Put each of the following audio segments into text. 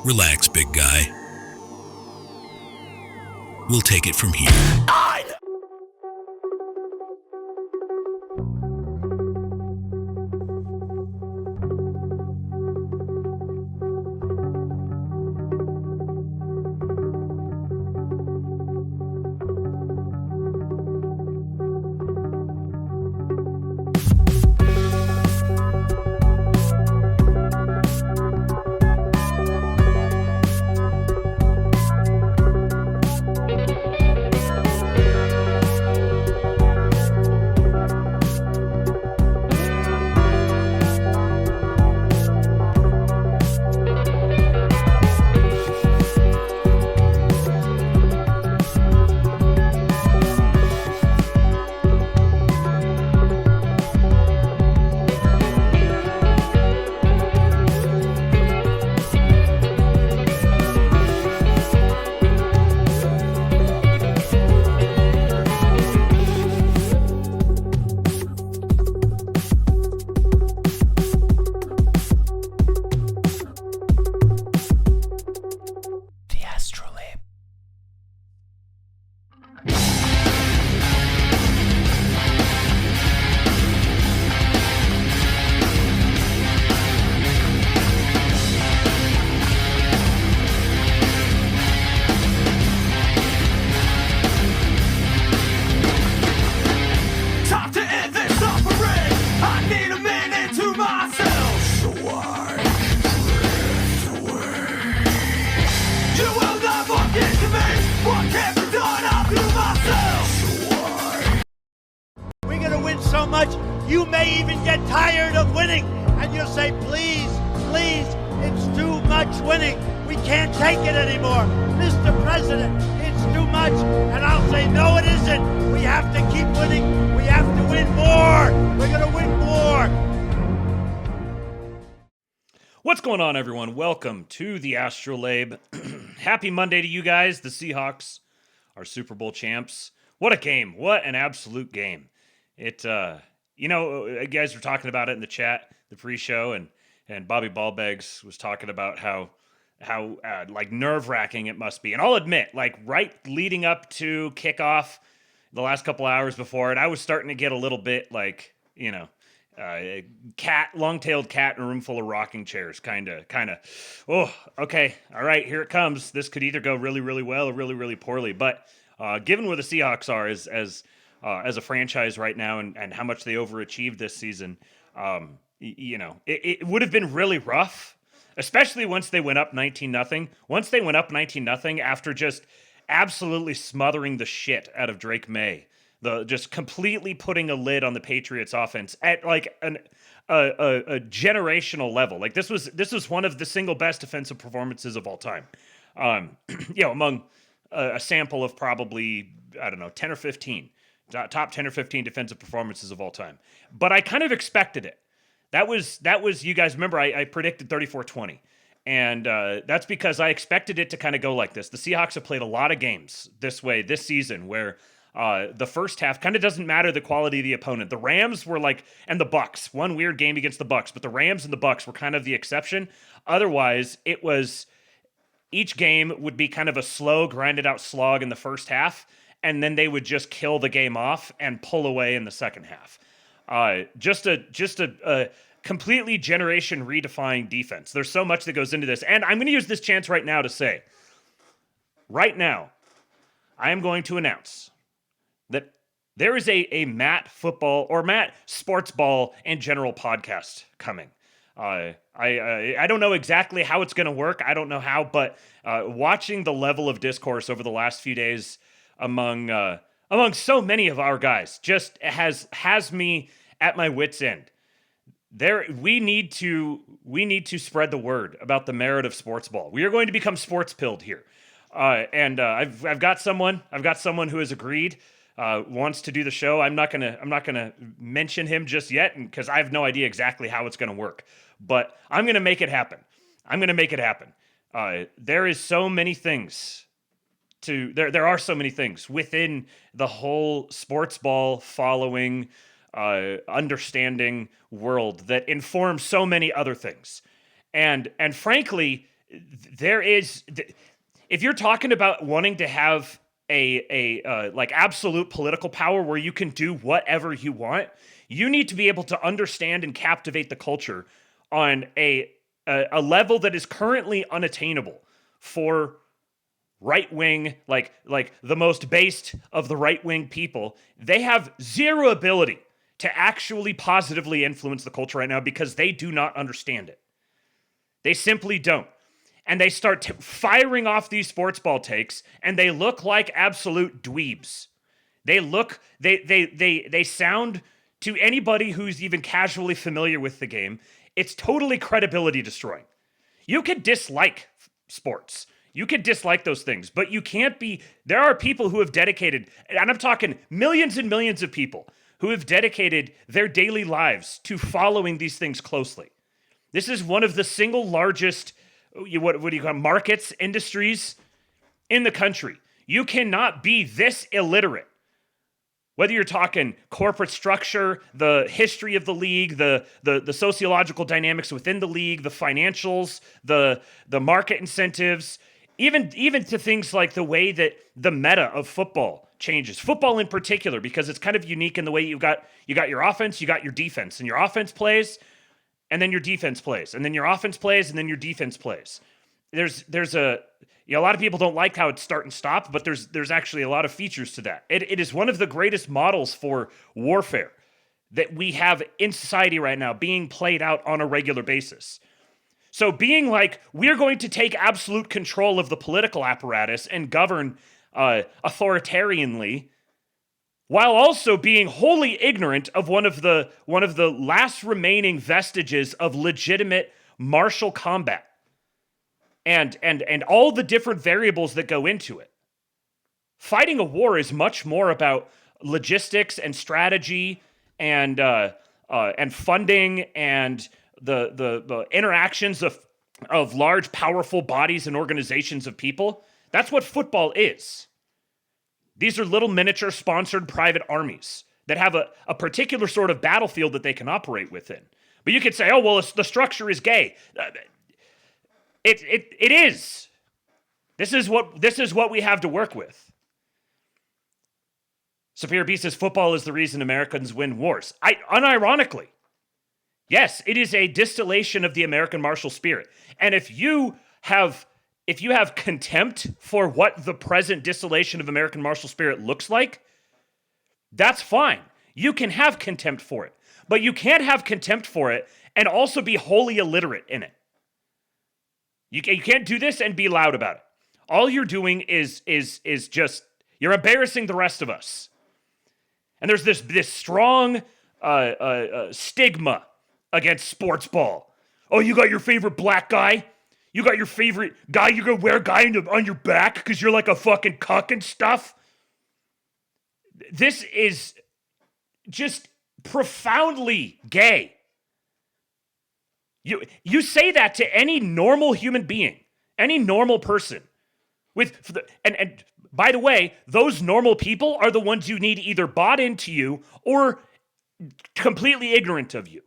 Relax, big guy. We'll take it from here. You may even get tired of winning, and you'll say, please, it's too much winning. We can't take it anymore. Mr. President, it's too much. And I'll say, no, it isn't. We have to keep winning. We have to win more. We're going to win more. What's going on, everyone? Welcome to the ASTROLABE. Happy Monday to you guys. The Seahawks are Super Bowl champs. What a game. What an absolute game. You guys were talking about it in the chat, the pre-show, and Bobby Ballbags was talking about how nerve-wracking it must be. And I'll admit, right leading up to kickoff, the last couple hours before it, I was starting to get a little bit long-tailed cat in a room full of rocking chairs, kind of. Oh, okay, all right, here it comes. This could either go really, really well or really, really poorly. But given where the Seahawks are as a franchise right now and how much they overachieved this season, it would have been really rough, especially once they went up 19-0. Once they went up 19-0 after just absolutely smothering the shit out of Drake May, just completely putting a lid on the Patriots offense at a generational level. Like this was one of the single best defensive performances of all time. Among a sample of probably, 10 or 15. Top 10 or 15 defensive performances of all time. But I kind of expected it. That was you guys remember I predicted 34-20. And that's because I expected it to kind of go like this. The Seahawks have played a lot of games this way this season where the first half kind of doesn't matter the quality of the opponent. The Rams were and the Bucks, one weird game against the Bucks, but the Rams and the Bucks were kind of the exception. Otherwise, it was each game would be kind of a slow, grinded out slog in the first half. And then they would just kill the game off and pull away in the second half. Just a completely generation redefining defense. There's so much that goes into this. And I'm going to use this chance right now to say, right now, I am going to announce that there is a Matt football or Matt sports ball and general podcast coming. I don't know exactly how it's going to work. I don't know how, but watching the level of discourse over the last few days among so many of our guys just has me at my wit's end. We need to spread the word about the merit of sports ball. We are going to become sports pilled here. I've got someone who has agreed, wants to do the show. I'm not gonna mention him just yet because I have no idea exactly how it's gonna work. But I'm gonna make it happen. There is so many things. There are so many things within the whole sports ball following, understanding world that inform so many other things. And frankly, there is, if you're talking about wanting to have a like absolute political power where you can do whatever you want, you need to be able to understand and captivate the culture on a level that is currently unattainable for right wing, like the most based of the right wing people. They have zero ability to actually positively influence the culture right now because they do not understand it. They simply don't. And they start firing off these sports ball takes, and they look like absolute dweebs. They sound, to anybody who's even casually familiar with the game, it's totally credibility destroying. You could dislike sports. You could dislike those things, but you can't be, there are people who have dedicated, and I'm talking millions and millions of people who have dedicated their daily lives to following these things closely. This is one of the single largest, what do you call it, markets, industries in the country. You cannot be this illiterate. Whether you're talking corporate structure, the history of the league, the sociological dynamics within the league, the financials, the market incentives, even to things like the way that the meta of football changes. Football in particular, because it's kind of unique in the way you got your offense, you got your defense, and your offense plays, and then your defense plays, and then your offense plays, and then your defense plays. There's a lot of people don't like how it's start and stop, but there's actually a lot of features to that. It is one of the greatest models for warfare that we have in society right now being played out on a regular basis. So being like, we're going to take absolute control of the political apparatus and govern authoritarianly, while also being wholly ignorant of one of the last remaining vestiges of legitimate martial combat. And all the different variables that go into it. Fighting a war is much more about logistics and strategy and funding and the interactions of large, powerful bodies and organizations of people. That's what football is. These are little miniature sponsored private armies that have a particular sort of battlefield that they can operate within. But you could say, oh, well, the structure is gay. It is. This is what we have to work with. Superior B says football is the reason Americans win wars. Unironically, yes, it is a distillation of the American martial spirit. And if you have contempt for what the present distillation of American martial spirit looks like, that's fine. You can have contempt for it, but you can't have contempt for it and also be wholly illiterate in it. You can't do this and be loud about it. All you're doing is just, you're embarrassing the rest of us. And there's this strong stigma against sports ball. Oh, you got your favorite black guy? You got your favorite guy you're going to wear a guy on your back because you're like a fucking cuck and stuff? This is just profoundly gay. You say that to any normal human being, any normal person. And by the way, those normal people are the ones you need either bought into you or completely ignorant of you.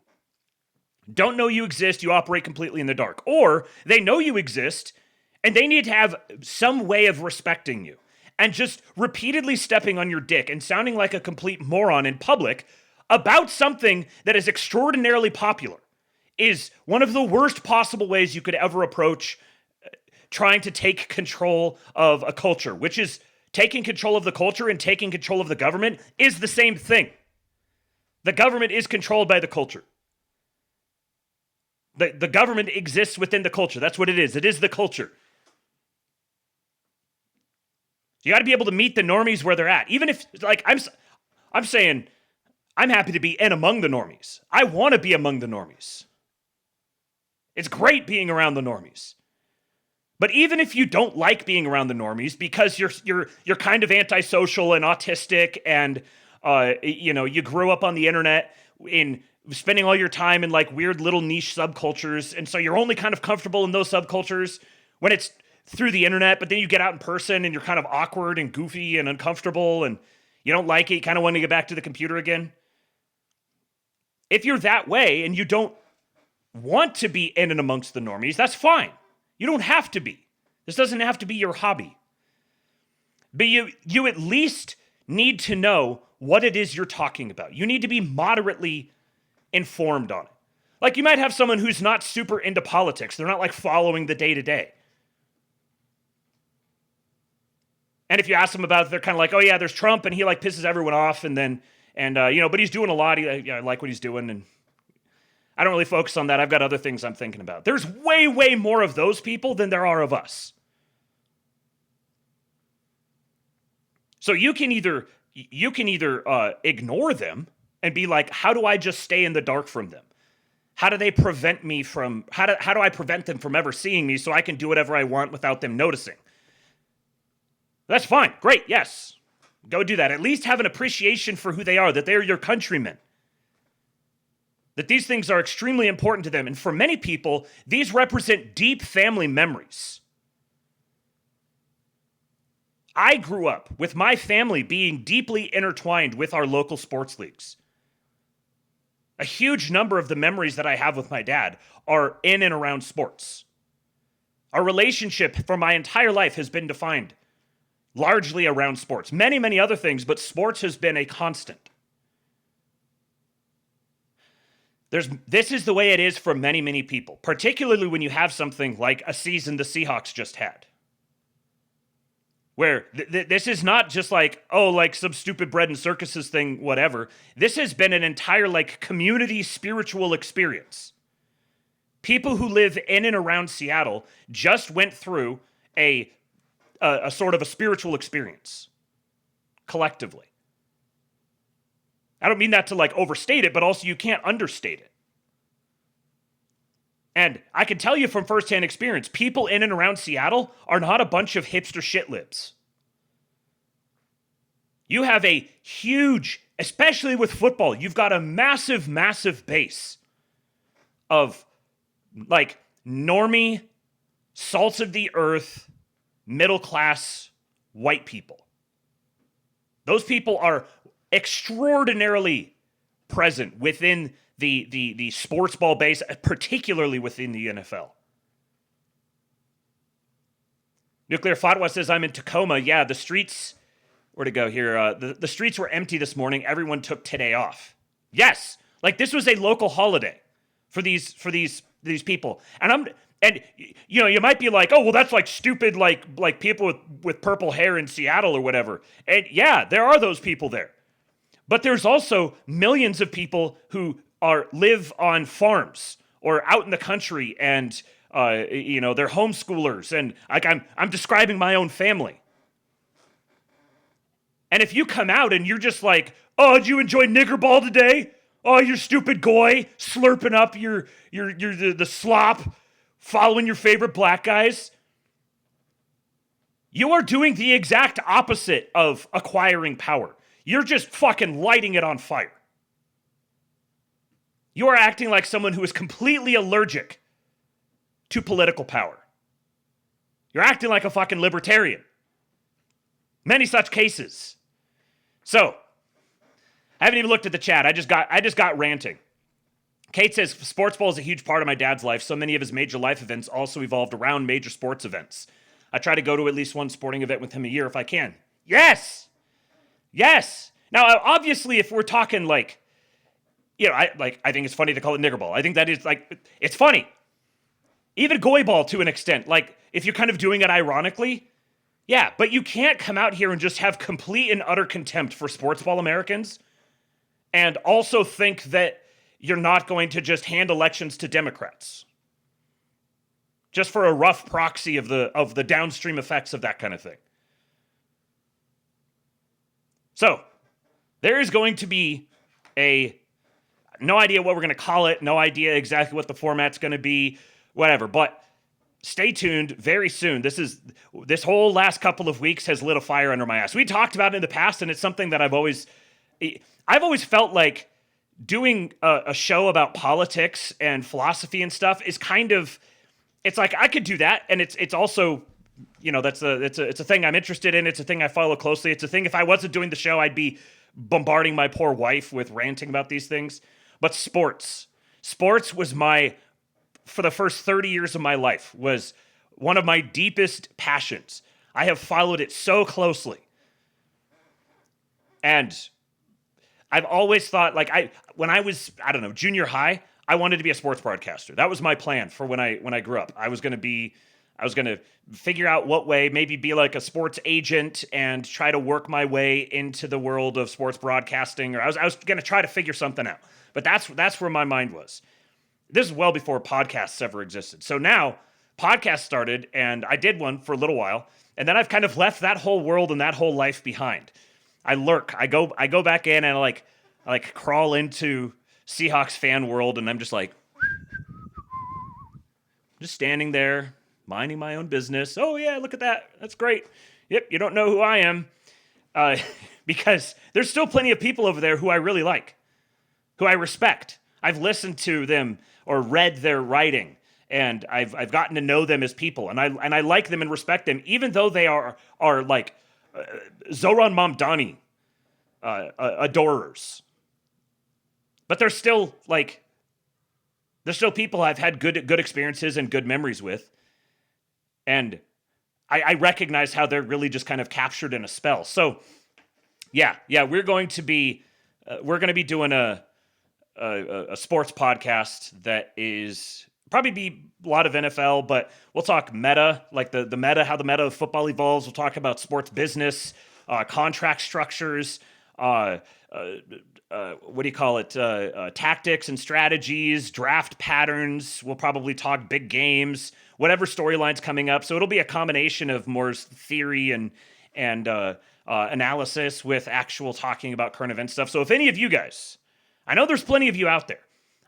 Don't know you exist, you operate completely in the dark. Or they know you exist and they need to have some way of respecting you. And just repeatedly stepping on your dick and sounding like a complete moron in public about something that is extraordinarily popular is one of the worst possible ways you could ever approach trying to take control of a culture, which is taking control of the culture and taking control of the government is the same thing. The government is controlled by the culture. The government exists within the culture. That's what it is. It is the culture. You got to be able to meet the normies where they're at. Even if, like, I'm saying, I'm happy to be in among the normies. I want to be among the normies. It's great being around the normies. But even if you don't like being around the normies because you're kind of antisocial and autistic and you grew up on the internet in spending all your time in like weird little niche subcultures, and so you're only kind of comfortable in those subcultures when it's through the internet, but then you get out in person and you're kind of awkward and goofy and uncomfortable and you don't like it, you kind of want to get back to the computer again. If you're that way and you don't want to be in and amongst the normies, that's fine. You don't have to be. This doesn't have to be your hobby. But you at least need to know what it is you're talking about. You need to be moderately informed on it. Like, you might have someone who's not super into politics. They're not like following the day-to-day. And if you ask them about it, they're kind of like, oh yeah, there's Trump and he like pisses everyone off, and but he's doing a lot. I like what he's doing, and I don't really focus on that. I've got other things I'm thinking about. There's way, way more of those people than there are of us. So you can either ignore them and be like, how do I just stay in the dark from them? How do they prevent me from, how do I prevent them from ever seeing me so I can do whatever I want without them noticing? That's fine. Great. Yes. Go do that. At least have an appreciation for who they are, that they're your countrymen. That these things are extremely important to them. And for many people, these represent deep family memories. I grew up with my family being deeply intertwined with our local sports leagues. A huge number of the memories that I have with my dad are in and around sports. Our relationship for my entire life has been defined largely around sports. Many, many other things, but sports has been a constant. This is the way it is for many, many people, particularly when you have something like a season the Seahawks just had. Where this is not just like, oh, like some stupid bread and circuses thing, whatever. This has been an entire like community spiritual experience. People who live in and around Seattle just went through a sort of a spiritual experience collectively. I don't mean that to like overstate it, but also you can't understate it. And I can tell you from firsthand experience, people in and around Seattle are not a bunch of hipster shitlibs. You have a huge, especially with football, you've got a massive, massive base of like normie, salts of the earth, middle class, white people. Those people are extraordinarily present within the sports ball base, particularly within the NFL. Nuclear Fatwa says, I'm in Tacoma. Yeah, the streets, where'd it go here? The streets were empty this morning. Everyone took today off. Yes, like this was a local holiday for these people. And you might be like, oh, well, that's like stupid, like people with purple hair in Seattle or whatever. And yeah, there are those people there. But there's also millions of people who live on farms or out in the country, and they're homeschoolers, and like I'm describing my own family. And if you come out and you're just like, oh, did you enjoy nigger ball today? Oh, you're stupid goy, slurping up the slop, following your favorite black guys. You are doing the exact opposite of acquiring power. You're just fucking lighting it on fire. You are acting like someone who is completely allergic to political power. You're acting like a fucking libertarian. Many such cases. So, I haven't even looked at the chat. I just got ranting. Kate says, sports ball is a huge part of my dad's life. So many of his major life events also evolved around major sports events. I try to go to at least one sporting event with him a year if I can. Yes! Yes! Now, obviously, if we're talking like, I think it's funny to call it nigger ball. I think that is like, it's funny. Even goy ball to an extent. Like, if you're kind of doing it ironically, yeah, but you can't come out here and just have complete and utter contempt for sports ball Americans and also think that you're not going to just hand elections to Democrats. Just for a rough proxy of the downstream effects of that kind of thing. So, there is going to be no idea what we're going to call it, no idea exactly what the format's going to be, whatever, but stay tuned very soon. This whole last couple of weeks has lit a fire under my ass. We talked about it in the past, and it's something that I've always felt like doing a show about politics and philosophy and stuff is kind of, it's like I could do that, and it's also, it's a thing I'm interested in. It's a thing I follow closely. It's a thing, if I wasn't doing the show, I'd be bombarding my poor wife with ranting about these things. But sports was for the first 30 years of my life, was one of my deepest passions. I have followed it so closely. And I've always thought, like, when I was, I don't know, junior high, I wanted to be a sports broadcaster. That was my plan for when I grew up. I was going to figure out what way, maybe be like a sports agent and try to work my way into the world of sports broadcasting, or I was going to try to figure something out. But that's where my mind was. This is well before podcasts ever existed. So now podcasts started, and I did one for a little while, and then I've kind of left that whole world and that whole life behind. I lurk. I go back in and I like crawl into Seahawks fan world, and I'm just like, just standing there, minding my own business. Oh yeah, look at that. That's great. Yep, you don't know who I am. Because there's still plenty of people over there who I really like, who I respect. I've listened to them or read their writing, and I've gotten to know them as people, and I like them and respect them, even though they are like Zoran Mamdani adorers. But they're still people I've had good experiences and good memories with. And I recognize how they're really just kind of captured in a spell. So yeah, we're going to be doing a sports podcast that is probably be a lot of NFL, but we'll talk meta, like the meta, how the meta of football evolves. We'll talk about sports business, contract structures, what do you call it? Tactics and strategies, draft patterns. We'll probably talk big games, whatever storyline's coming up. So it'll be a combination of more theory and analysis with actual talking about current event stuff. So if any of you guys, I know there's plenty of you out there.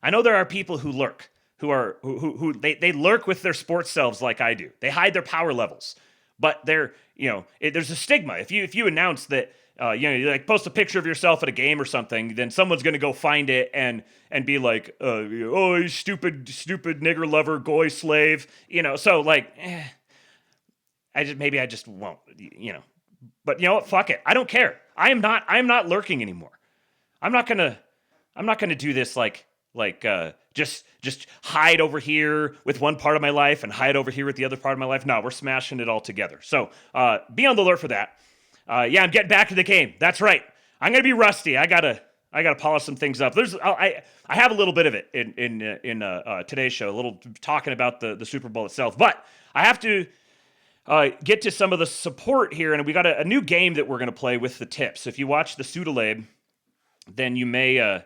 I know there are people who lurk, who they lurk with their sports selves like I do. They hide their power levels, but there's a stigma. If you announce that, you like post a picture of yourself at a game or something, then someone's going to go find it and be like, oh, you stupid nigger lover, goy slave, so like, I just won't, but you know what? Fuck it. I don't care. I am not lurking anymore. I'm not going to do this just hide over here with one part of my life and hide over here with the other part of my life. No, we're smashing it all together. So, be on the alert for that. I'm getting back to the game. That's right. I'm gonna be rusty. I gotta polish some things up. I have a little bit of it in today's show, a little talking about the Super Bowl itself, but I have to get to some of the support here, and we got a new game that we're gonna play with the tips. If you watch the ASTROLABE, then you may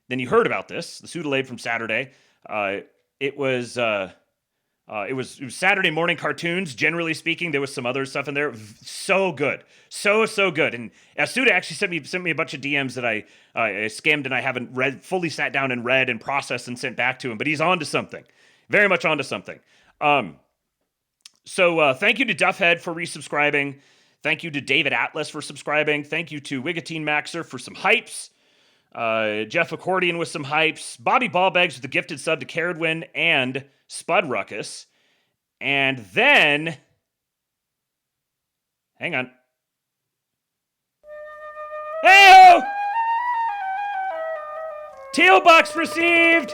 then you heard about this, the ASTROLABE from Saturday. It was Saturday morning cartoons. Generally speaking, there was some other stuff in there. So good. So good. And Asuda actually sent me a bunch of DMs that I skimmed and I haven't fully sat down and read and processed and sent back to him. But he's on to something. Very much on to something. So thank you to Duffhead for resubscribing. Thank you to David Atlas for subscribing. Thank you to Wigatine Maxer for some hypes. Jeff Accordion with some hypes. Bobby Ballbags with a gifted sub to Caradwin and Spud Ruckus. And then, hang on. Hey! Teal Bucks received!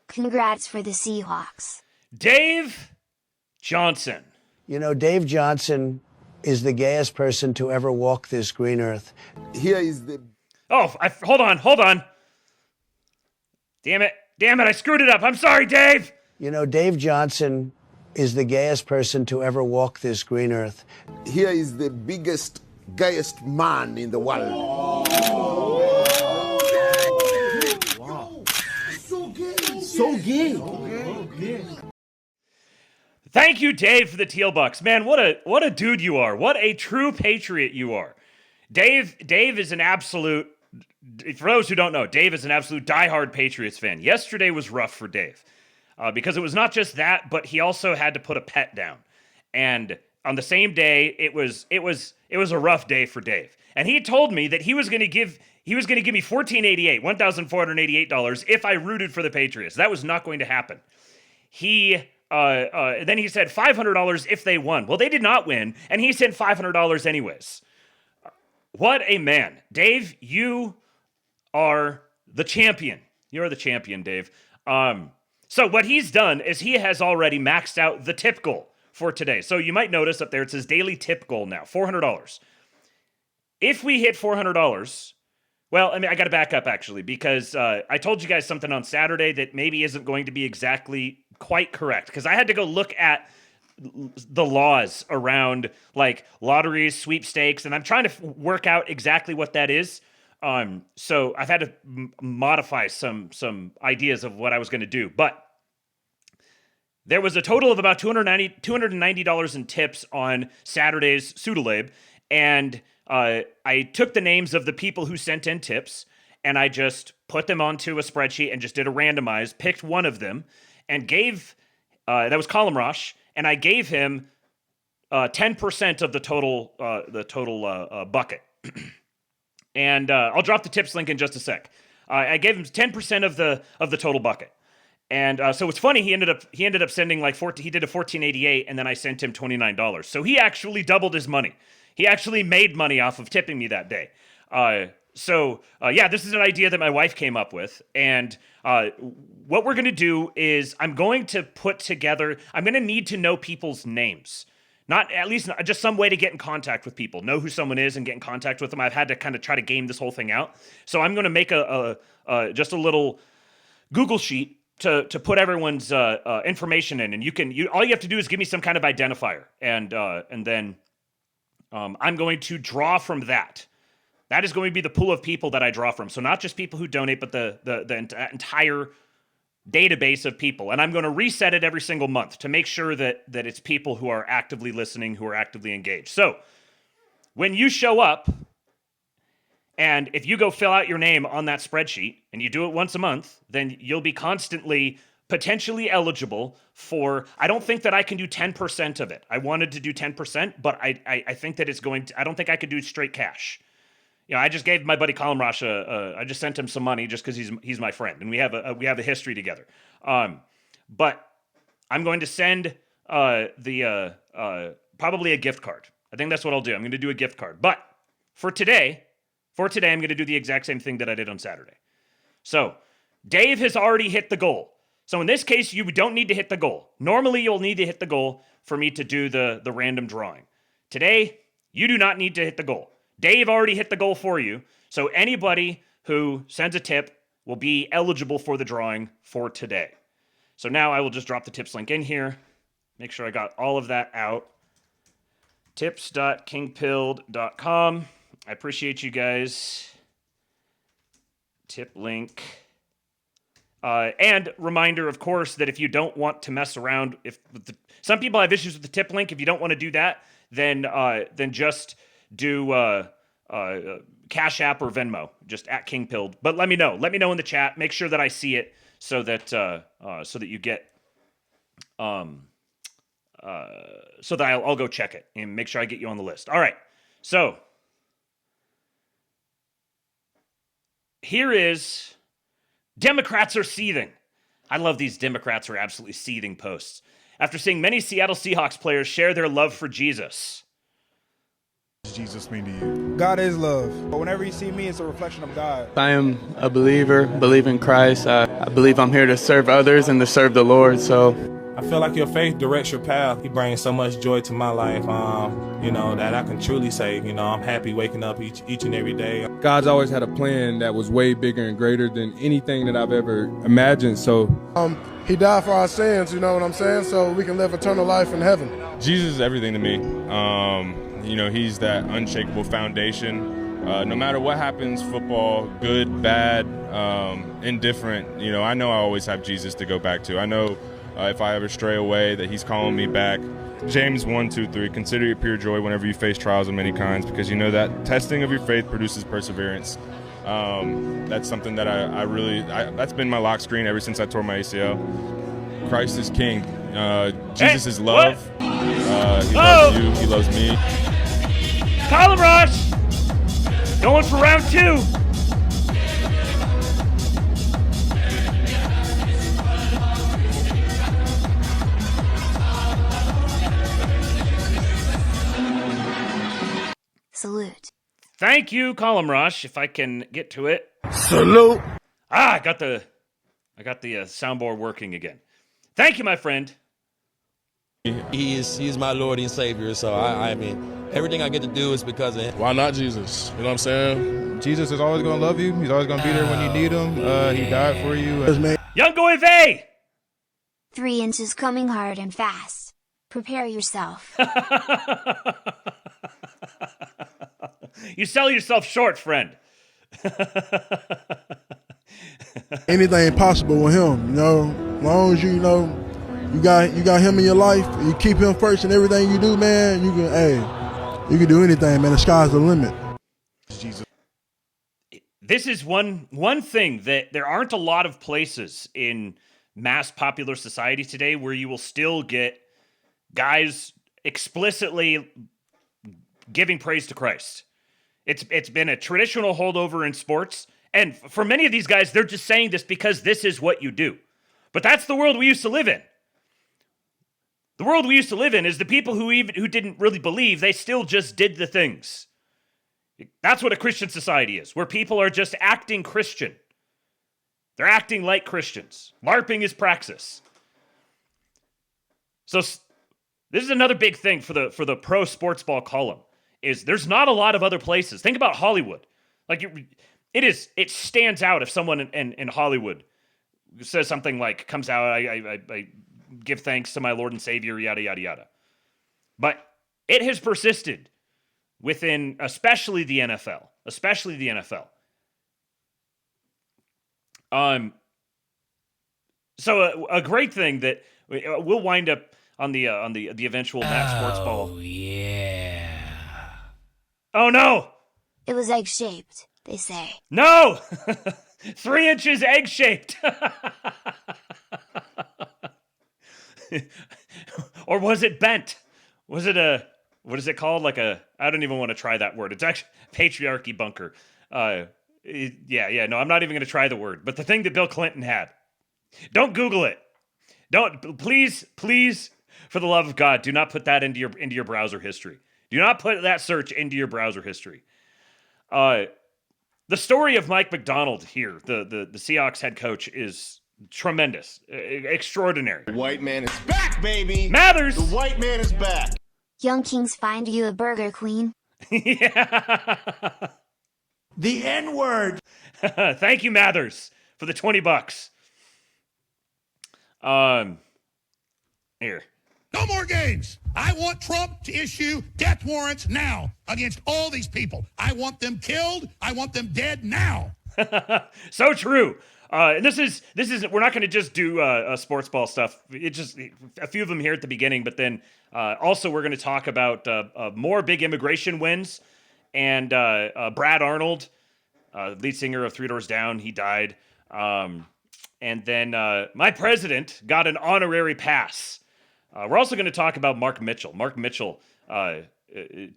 Congrats for the Seahawks. Dave Johnson. You know, Dave Johnson is the gayest person to ever walk this green earth. Here is the... Oh, hold on. Damn it, I screwed it up. I'm sorry, Dave. You know, Dave Johnson is the gayest person to ever walk this green earth. Here is the biggest, gayest man in the world. Wow. So gay. Thank you, Dave, for the Teal Bucks. Man, what a dude you are. What a true patriot you are. Dave is an absolute, for those who don't know, Dave is an absolute diehard Patriots fan. Yesterday was rough for Dave because it was not just that, but he also had to put a pet down. And on the same day, it was a rough day for Dave. And he told me that he was going to give me $1,488 if I rooted for the Patriots. That was not going to happen. Then he said $500 if they won. Well, they did not win, and he sent $500 anyways. What a man. Dave, you are the champion. You're the champion, Dave. So what he's done is he has already maxed out the tip goal for today. So you might notice up there, it says daily tip goal now, $400. If we hit $400, well, I mean, I got to back up actually, because I told you guys something on Saturday that maybe isn't going to be exactly quite correct, because I had to go look at the laws around like lotteries, sweepstakes, and I'm trying to work out exactly what that is. So I've had to modify some ideas of what I was going to do, but there was a total of about $290 in tips on Saturday's ASTROLABE, and I took the names of the people who sent in tips, and I just put them onto a spreadsheet and just did a randomize, picked one of them, and gave, that was Colin Rosh, and I gave him 10% of the total bucket. And I'll drop the tips link in just a sec. I gave him 10% of the total bucket. And so it's funny, he ended up sending like he did a $14.88, and then I sent him $29. So he actually doubled his money. He actually made money off of tipping me that day. Yeah, this is an idea that my wife came up with. And what we're going to do is I'm going to need to know people's names. At least just some way to get in contact with people, know who someone is and get in contact with them. I've had to kind of try to game this whole thing out. So I'm going to make just a little Google sheet to put everyone's information in. And all you have to do is give me some kind of identifier. And then I'm going to draw from that. That is going to be the pool of people that I draw from. So not just people who donate, but the entire database of people. And I'm going to reset it every single month to make sure that it's people who are actively listening, who are actively engaged. So when you show up, and if you go fill out your name on that spreadsheet and you do it once a month, then you'll be constantly potentially eligible for, I don't think that I can do 10% of it. I wanted to do 10%, but I think that I don't think I could do straight cash. You know, I just gave my buddy Colin Rosh I just sent him some money just because he's my friend and we have a history together. But I'm going to send probably a gift card. I think that's what I'll do. I'm going to do a gift card. But for today, I'm going to do the exact same thing that I did on Saturday. So Dave has already hit the goal. So in this case, you don't need to hit the goal. Normally, you'll need to hit the goal for me to do the random drawing. Today, you do not need to hit the goal. Dave already hit the goal for you, so anybody who sends a tip will be eligible for the drawing for today. So now I will just drop the tips link in here. Make sure I got all of that out. Tips.kingpilled.com. I appreciate you guys. Tip link. And reminder, of course, that if you don't want to mess around, some people have issues with the tip link. If you don't want to do that, then just do Cash App or Venmo, just at KingPilled. But let me know. Let me know in the chat. Make sure that I see it so that you get so that I'll go check it and make sure I get you on the list. All right. So here is Democrats are seething. I love these Democrats are absolutely seething posts. After seeing many Seattle Seahawks players share their love for Jesus. What does Jesus mean to you? God is love. But whenever you see me, it's a reflection of God. I am a believer, believe in Christ. I believe I'm here to serve others and to serve the Lord. So I feel like your faith directs your path. He brings so much joy to my life, that I can truly say, I'm happy waking up each and every day. God's always had a plan that was way bigger and greater than anything that I've ever imagined. So He died for our sins, you know what I'm saying? So we can live eternal life in heaven. Jesus is everything to me. He's that unshakable foundation. No matter what happens, football, good, bad, indifferent, I know I always have Jesus to go back to. I know if I ever stray away that he's calling me back. James 1:2-3, consider it pure joy whenever you face trials of many kinds, because you know that testing of your faith produces perseverance. That's something that I really that's been my lock screen ever since I tore my ACL. Christ is king. Jesus is love. He loves you. He loves me. Colin Rosh! Going for round 2. Salute. Thank you, Column Rush, if I can get to it. Salute. I got the soundboard working again. Thank you, my friend. He is my Lord and Savior, so I mean, everything I get to do is because of him. Why not Jesus? You know what I'm saying? Jesus is always going to love you. He's always going to be there when you need him. He died for you. Young Goive! 3 inches coming hard and fast. Prepare yourself. You sell yourself short, friend. Anything possible with him, you know. As long as you know you got him in your life, and you keep him first in everything you do, man, you can do anything, man. The sky's the limit. Jesus. This is one thing that there aren't a lot of places in mass popular society today where you will still get guys explicitly giving praise to Christ. It's been a traditional holdover in sports, and for many of these guys, they're just saying this because this is what you do. But that's the world we used to live in. The world we used to live in is the people who didn't really believe, they still just did the things. That's what a Christian society is, where people are just acting Christian. They're acting like Christians. LARPing is praxis. So this is another big thing for the pro sports ball column, is there's not a lot of other places. Think about Hollywood. Like it stands out if someone in Hollywood says something like, comes out, I give thanks to my Lord and Savior, yada, yada, yada. But it has persisted within especially the NFL. So a great thing that we'll wind up on the eventual Max Sports Ball. Oh, yeah. Oh, no! It was egg-shaped, they say. No! 3 inches egg-shaped. Or was it bent? Was it what is it called? I don't even want to try that word. It's actually patriarchy bunker. No, I'm not even going to try the word. But the thing that Bill Clinton had. Don't Google it. Don't, please, for the love of God, do not put that into your browser history. Do not put that search into your browser history. The story of Mike Macdonald here, the Seahawks head coach, is tremendous, extraordinary. The white man is back, baby. Mathers. The white man is back. Young Kings find you a Burger Queen. Yeah. The N-word. Thank you, Mathers, for the $20. Here. No more games. I want Trump to issue death warrants now against all these people. I want them killed. I want them dead now. So true. And this is we're not going to just do sports ball stuff. It just a few of them here at the beginning, but then also we're going to talk about more big immigration wins and Brad Arnold, lead singer of Three Doors Down. He died. And then my president got an honorary pass. We're also going to talk about Mark Mitchell. Mark Mitchell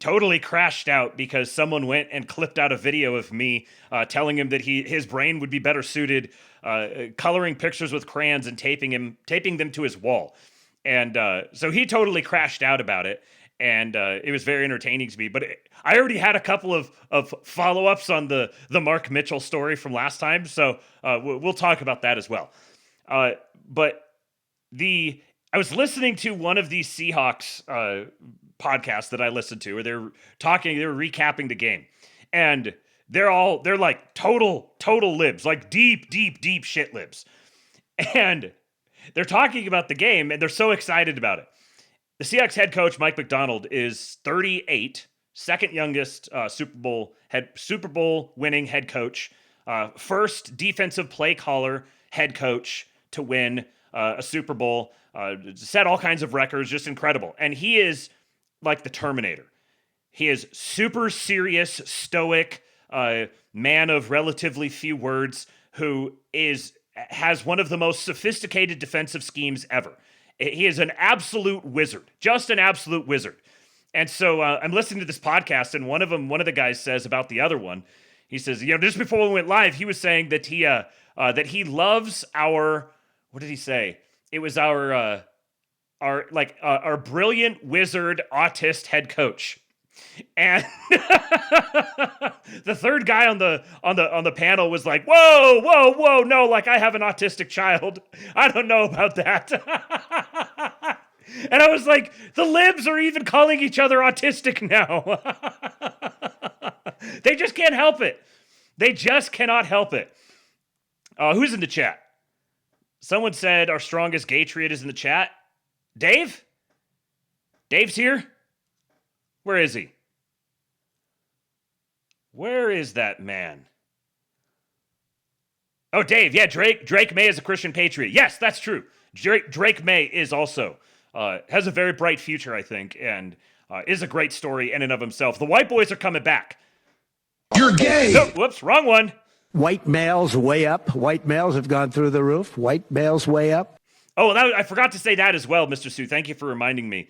totally crashed out because someone went and clipped out a video of me telling him that his brain would be better suited coloring pictures with crayons and taping them to his wall. And so he totally crashed out about it. And it was very entertaining to me. But I already had a couple of follow-ups on the Mark Mitchell story from last time. So we'll talk about that as well. But I was listening to one of these Seahawks podcasts that I listened to, where they were recapping the game. And they're like total libs, like deep shit libs. And they're talking about the game and they're so excited about it. The Seahawks head coach, Mike Macdonald, is 38, second youngest Super Bowl winning head coach, first defensive play caller head coach to win a Super Bowl, set all kinds of records, just incredible. And he is like the Terminator. He is super serious, stoic, man of relatively few words, who has one of the most sophisticated defensive schemes ever. He is an absolute wizard, just an absolute wizard. And so I'm listening to this podcast, and one of the guys says about the other one, he says, just before we went live, he was saying that he loves our, what did he say? It was our brilliant wizard autist head coach. And the third guy on the panel was like, whoa, no, like I have an autistic child. I don't know about that. And I was like, the libs are even calling each other autistic now. They just can't help it. They just cannot help it. Who's in the chat? Someone said our strongest Gatriot is in the chat. Dave? Dave's here? Where is he? Where is that man? Oh, Dave. Yeah, Drake May is a Christian patriot. Yes, that's true. Drake May is also, has a very bright future, I think, and is a great story in and of himself. The white boys are coming back. You're gay. No, whoops, wrong one. White males way up. White males have gone through the roof. White males way up. Oh, I forgot to say that as well, Mr. Sue. Thank you for reminding me.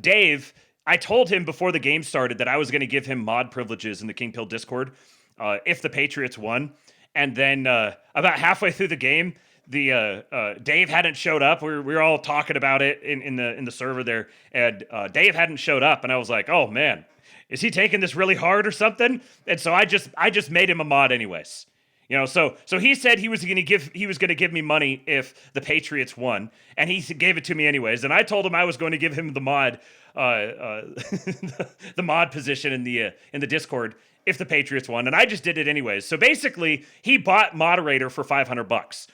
Dave, I told him before the game started that I was going to give him mod privileges in the King Pill Discord if the Patriots won. And then about halfway through the game, Dave hadn't showed up. We were all talking about it in the server there, and Dave hadn't showed up. And I was like, oh man, is he taking this really hard or something? And so I just made him a mod anyways. You know, so he said he was going to give me money if the Patriots won, and he gave it to me anyways. And I told him I was going to give him the mod, the mod position in the Discord if the Patriots won, and I just did it anyways. So basically, he bought moderator for $500.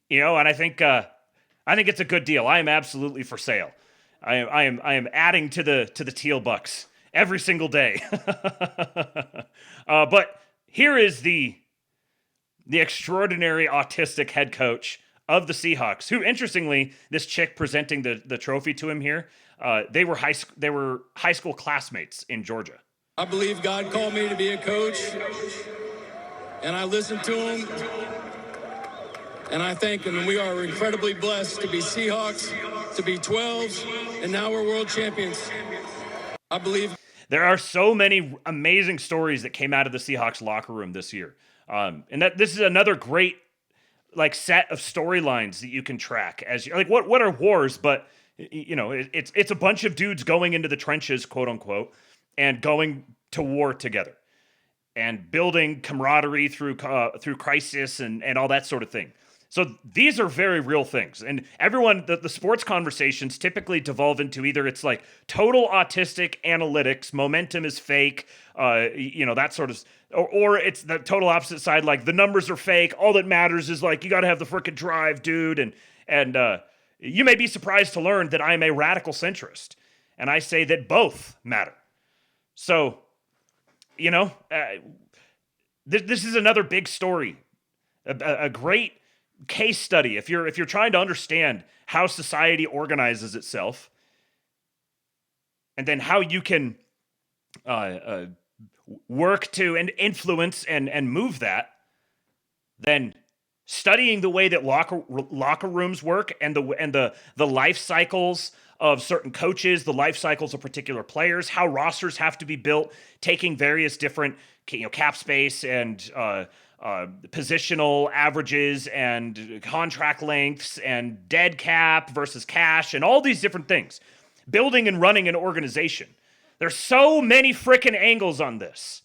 You know, and I think it's a good deal. I am absolutely for sale. I am adding to the teal bucks every single day. But here is the extraordinary autistic head coach of the Seahawks, who, interestingly, this chick presenting the trophy to him here, they were high school classmates in Georgia. I believe God called me to be a coach, and I listened to him, and I thank him, and we are incredibly blessed to be Seahawks, to be 12s, and now we're world champions. I believe. There are so many amazing stories that came out of the Seahawks locker room this year. And that this is another great like set of storylines that you can track as like what are wars, but you know, it's a bunch of dudes going into the trenches, quote unquote, and going to war together and building camaraderie through crisis and all that sort of thing. So these are very real things. And everyone, the sports conversations typically devolve into either it's like total autistic analytics, momentum is fake, you know, that sort of, or it's the total opposite side, like the numbers are fake. All that matters is like, you got to have the freaking drive, dude. And you may be surprised to learn that I'm a radical centrist. And I say that both matter. So, you know, this is another big story, a great case study. If you're trying to understand how society organizes itself, and then how you can work to and influence and move that, then studying the way that locker rooms work and the life cycles of certain coaches, the life cycles of particular players, how rosters have to be built, taking various different cap space and positional averages and contract lengths and dead cap versus cash and all these different things. Building and running an organization. There's so many freaking angles on this.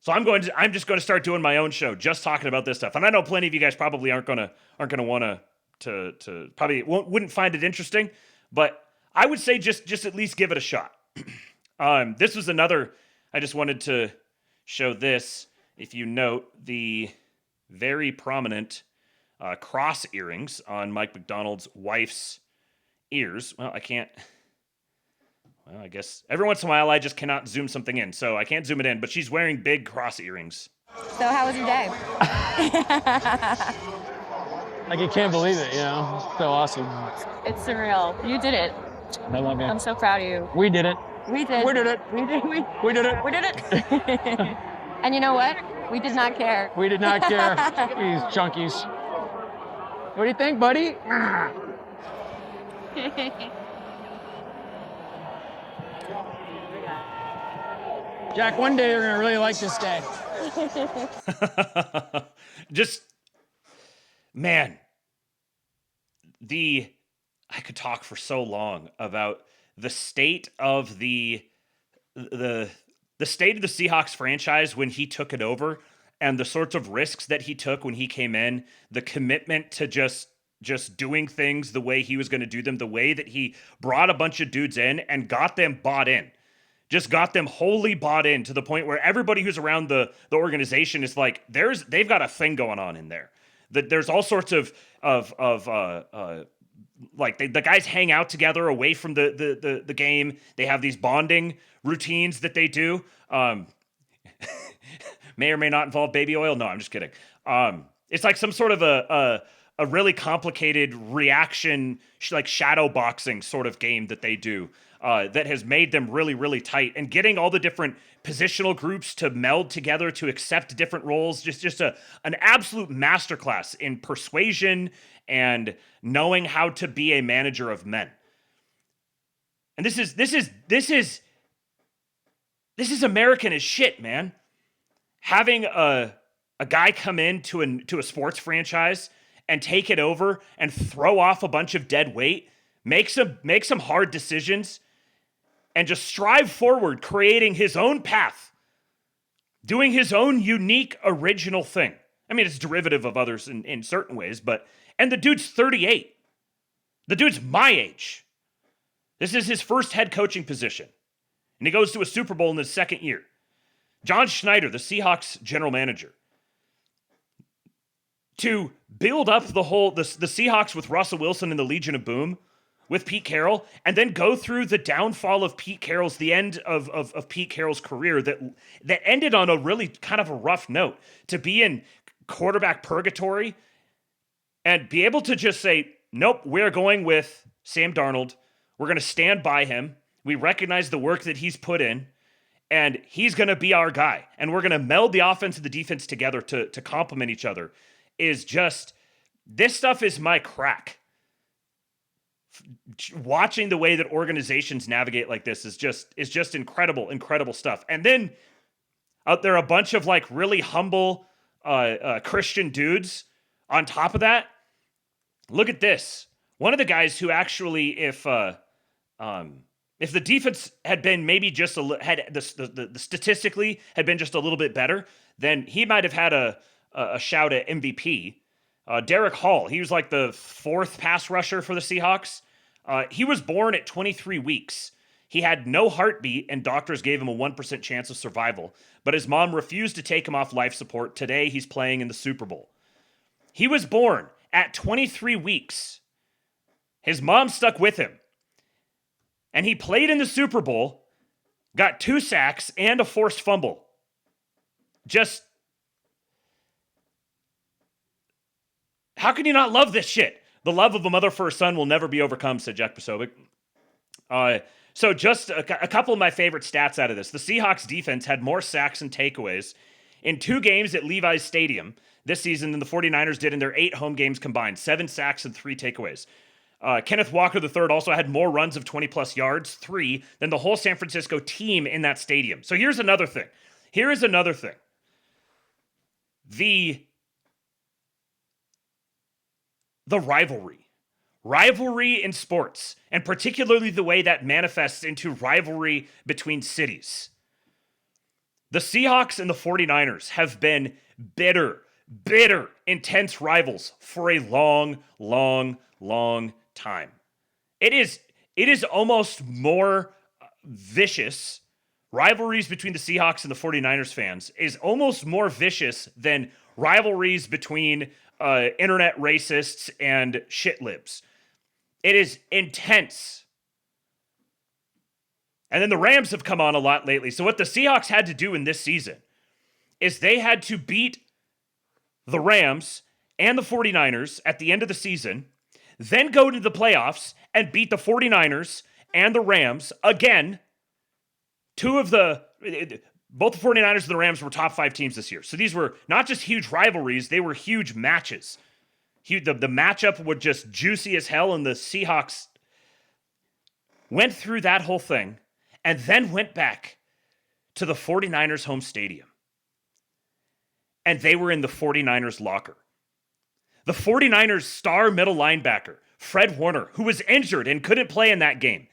So I'm just going to start doing my own show, just talking about this stuff. And I know plenty of you guys probably aren't going to want to probably wouldn't find it interesting, but I would say just at least give it a shot. This was another. I just wanted to show this. If you note the very prominent cross earrings on Mike McDonald's wife's ears. Well, I can't. Well, I guess every once in a while I just cannot zoom something in, so I can't zoom it in. But she's wearing big cross earrings. So how was your day? Like, you can't believe it, you know? So awesome. It's surreal. You did it. I love you. I'm so proud of you. We did it. We did. We did it. We did. We did it. We did it. And you know what? We did not care. We did not care. These junkies. What do you think, buddy? Jack, one day you're going to really like this day. Just, man, I could talk for so long about the state of the state of the Seahawks franchise when he took it over, and the sorts of risks that he took when he came in, the commitment to just doing things the way he was going to do them, the way that he brought a bunch of dudes in and got them bought in. Just got them wholly bought in to the point where everybody who's around the organization is like, they've got a thing going on in there. That there's all sorts of like the guys hang out together away from the game. They have these bonding routines that they do. May or may not involve baby oil. No, I'm just kidding. It's like some sort of a really complicated reaction, like shadow boxing sort of game that they do. That has made them really, really tight, and getting all the different positional groups to meld together to accept different roles. Just an absolute masterclass in persuasion and knowing how to be a manager of men. And this is American as shit, man. Having a guy come in to a sports franchise and take it over and throw off a bunch of dead weight, make some hard decisions, and just strive forward, creating his own path, doing his own unique, original thing. I mean, it's derivative of others in certain ways, and the dude's 38. The dude's my age. This is his first head coaching position, and he goes to a Super Bowl in his second year. John Schneider, the Seahawks general manager, to build up the Seahawks with Russell Wilson and the Legion of Boom, with Pete Carroll, and then go through the downfall of Pete Carroll's, the end of Pete Carroll's career that ended on a really kind of a rough note, to be in quarterback purgatory and be able to just say, nope, we're going with Sam Darnold. We're going to stand by him. We recognize the work that he's put in, and he's going to be our guy. And we're going to meld the offense and the defense together to complement each other. Is just, this stuff is my crack. Watching the way that organizations navigate like this is just incredible stuff. And then out there, a bunch of like really humble Christian dudes on top of that. Look at this. One of the guys who actually, if the defense had been maybe just the statistically had been just a little bit better, then he might have had a shout at MVP. Derek Hall, he was like the fourth pass rusher for the Seahawks. He was born at 23 weeks. He had no heartbeat, and doctors gave him a 1% chance of survival. But his mom refused to take him off life support. Today, he's playing in the Super Bowl. He was born at 23 weeks. His mom stuck with him. And he played in the Super Bowl, got 2 sacks, and a forced fumble. Just, how can you not love this shit? The love of a mother for her son will never be overcome, said Jack Posobiec. So just a couple of my favorite stats out of this. The Seahawks defense had more sacks and takeaways in 2 games at Levi's Stadium this season than the 49ers did in their 8 home games combined. 7 sacks and 3 takeaways. Kenneth Walker III also had more runs of 20-plus yards, 3, than the whole San Francisco team in that stadium. So here's another thing. The rivalry in sports, and particularly the way that manifests into rivalry between cities. The Seahawks and the 49ers have been bitter, intense rivals for a long time. It is almost more vicious. Rivalries between the Seahawks and the 49ers fans is almost more vicious than rivalries between internet racists and shit libs. It is intense. And then the Rams have come on a lot lately. So what the Seahawks had to do in this season is they had to beat the Rams and the 49ers at the end of the season, then go to the playoffs and beat the 49ers and the Rams again. Both the 49ers and the Rams were top 5 teams this year. So these were not just huge rivalries, they were huge matches. The matchup was just juicy as hell, and the Seahawks went through that whole thing and then went back to the 49ers home stadium. And they were in the 49ers locker. The 49ers star middle linebacker, Fred Warner, who was injured and couldn't play in that game,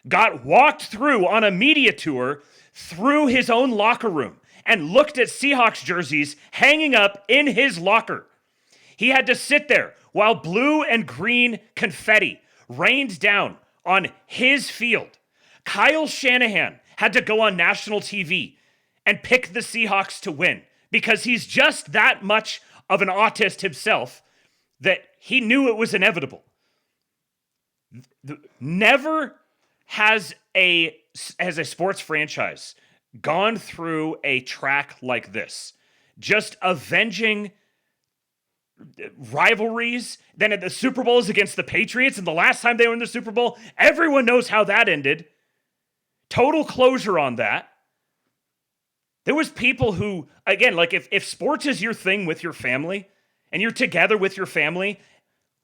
got walked through on a media tour through his own locker room and looked at Seahawks jerseys hanging up in his locker. He had to sit there while blue and green confetti rained down on his field. Kyle Shanahan had to go on national TV and pick the Seahawks to win because he's just that much of an autist himself that he knew it was inevitable. Never has a sports franchise gone through a track like this, just avenging rivalries. Then at the Super Bowls against the Patriots, and the last time they were in the Super Bowl, everyone knows how that ended. Total closure on that. There was people who, again, like if sports is your thing with your family, and you're together with your family,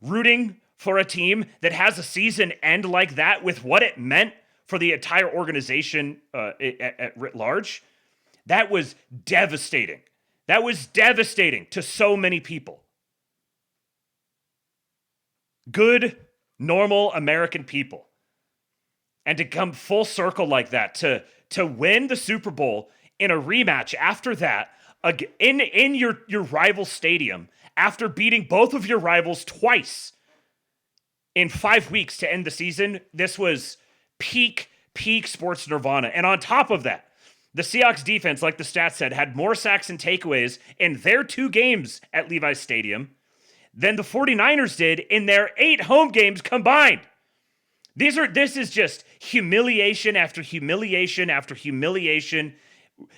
rooting for a team that has a season end like that with what it meant for the entire organization at writ large, that was devastating. That was devastating to so many people. Good, normal American people. And to come full circle like that, to win the Super Bowl in a rematch after that, in your rival stadium, after beating both of your rivals twice in 5 weeks to end the season, this was peak sports nirvana. And on top of that, the Seahawks defense, like the stats said, had more sacks and takeaways in their 2 games at Levi's Stadium than the 49ers did in their 8 home games combined. This is just humiliation after humiliation after humiliation.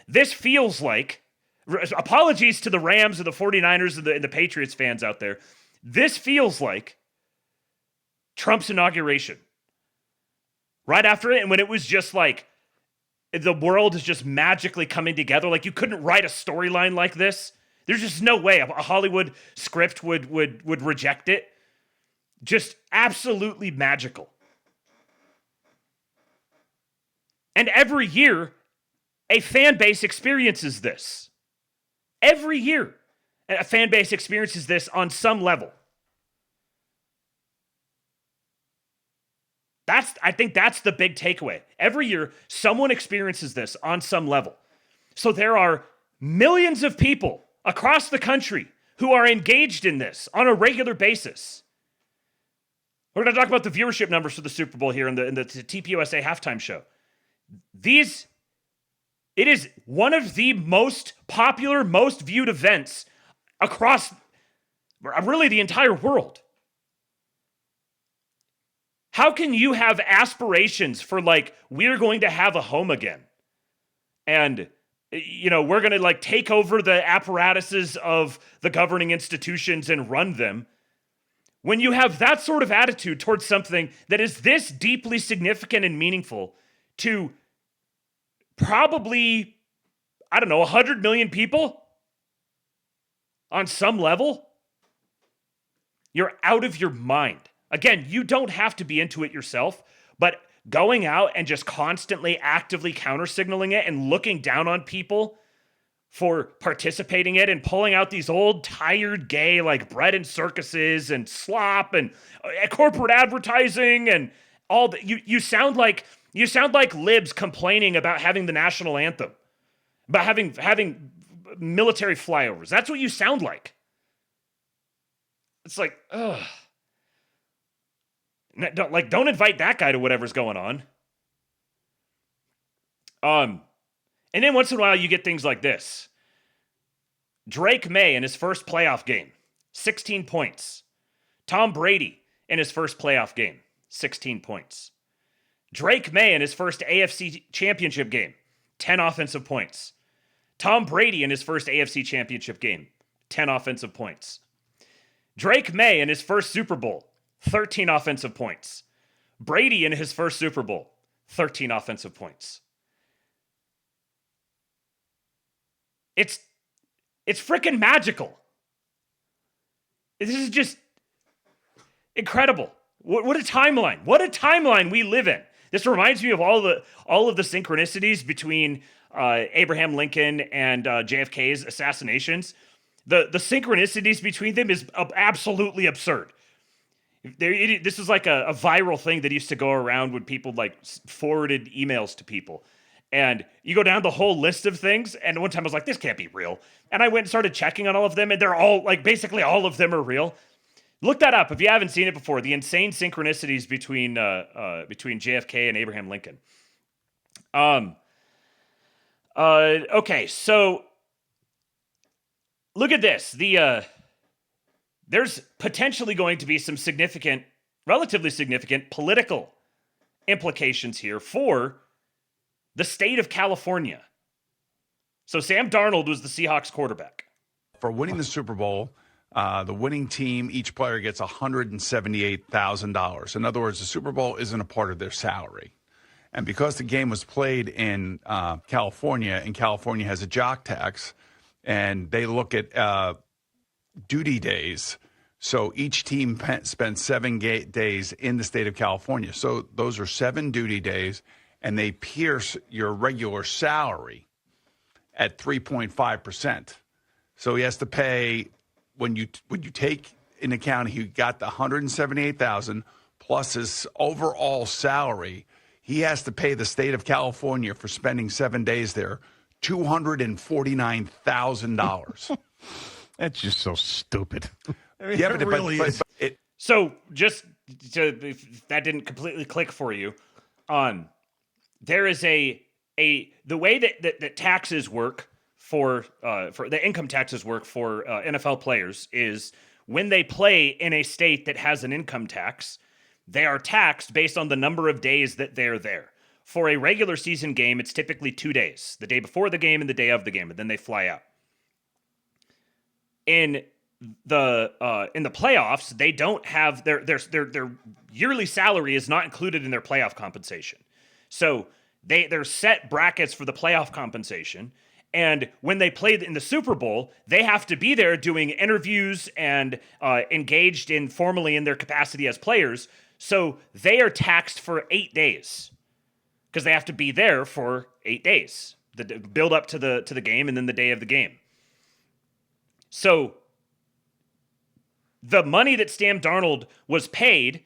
This feels like, apologies to the Rams and the 49ers and the Patriots fans out there, this feels like Trump's inauguration. Right after it, and when it was just like, the world is just magically coming together. Like, you couldn't write a storyline like this. There's just no way a Hollywood script would reject it. Just absolutely magical. And every year, a fan base experiences this. Every year, a fan base experiences this on some level. I think that's the big takeaway. Every year, someone experiences this on some level. So there are millions of people across the country who are engaged in this on a regular basis. We're going to talk about the viewership numbers for the Super Bowl here in the TPUSA halftime show. It is one of the most popular, most viewed events across really the entire world. How can you have aspirations for, like, we're going to have a home again? And, we're going to, like, take over the apparatuses of the governing institutions and run them. When you have that sort of attitude towards something that is this deeply significant and meaningful to probably, 100 million people on some level, you're out of your mind. Again, you don't have to be into it yourself, but going out and just constantly actively counter-signaling it and looking down on people for participating in it and pulling out these old, tired, gay, like, bread and circuses and slop and corporate advertising and all that. You sound like libs complaining about having the national anthem, about having military flyovers. That's what you sound like. It's like, ugh. Don't invite that guy to whatever's going on. And then once in a while you get things like this. Drake May in his first playoff game, 16 points. Tom Brady in his first playoff game, 16 points. Drake May in his first AFC championship game, 10 offensive points. Tom Brady in his first AFC championship game, 10 offensive points. Drake May in his first Super Bowl, 13 offensive points. Brady in his first Super Bowl, 13 offensive points. It's freaking magical. This is just incredible. What a timeline. What a timeline we live in. This reminds me of all of the synchronicities between Abraham Lincoln and JFK's assassinations. The synchronicities between them is absolutely absurd. This is like a viral thing that used to go around when people like forwarded emails to people. And you go down the whole list of things, and one time I was like, this can't be real. And I went and started checking on all of them, and they're all, like, basically all of them are real. Look that up if you haven't seen it before, the insane synchronicities between JFK and Abraham Lincoln. Okay, so look at this. There's potentially going to be some relatively significant political implications here for the state of California. So Sam Darnold was the Seahawks quarterback. For winning the Super Bowl, the winning team, each player gets $178,000. In other words, the Super Bowl isn't a part of their salary. And because the game was played in California, and California has a jock tax, and they look at duty days. So each team spends 7 days in the state of California. So those are 7 duty days, and they pierce your regular salary at 3.5%. So he has to pay, when you take into account he got the $178,000 plus his overall salary, he has to pay the state of California for spending 7 days there $249,000. That's just so stupid. I mean, yeah, but it really is. So just if that didn't completely click for you, there is the way that taxes work for the income taxes work for NFL players is when they play in a state that has an income tax, they are taxed based on the number of days that they're there. For a regular season game, it's typically 2 days, the day before the game and the day of the game, and then they fly out. In the playoffs, they don't have their yearly salary is not included in their playoff compensation. So there's set brackets for the playoff compensation. And when they play in the Super Bowl, they have to be there doing interviews and engaged formally in their capacity as players. So they are taxed for 8 days because they have to be there for 8 days, the build up to the game and then the day of the game. So the money that Sam Darnold was paid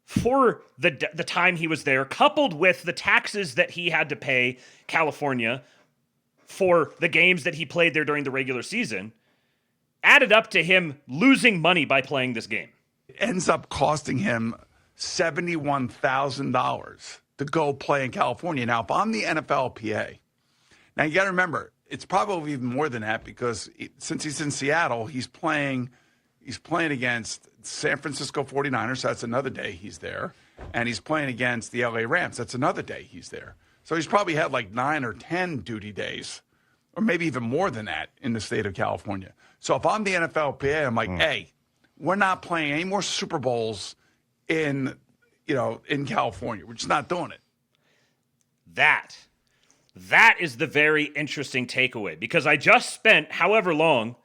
for the time he was there, coupled with the taxes that he had to pay California for the games that he played there during the regular season, added up to him losing money by playing this game. It ends up costing him $71,000 to go play in California. Now, if I'm the NFLPA, now you got to remember, it's probably even more than that because since he's in Seattle, he's playing against San Francisco 49ers. So that's another day he's there. And he's playing against the LA Rams. That's another day he's there. So he's probably had like 9 or 10 duty days, or maybe even more than that in the state of California. So if I'm the NFLPA, I'm like, hey, we're not playing any more Super Bowls in California. We're just not doing it. That is the very interesting takeaway, because I just spent however long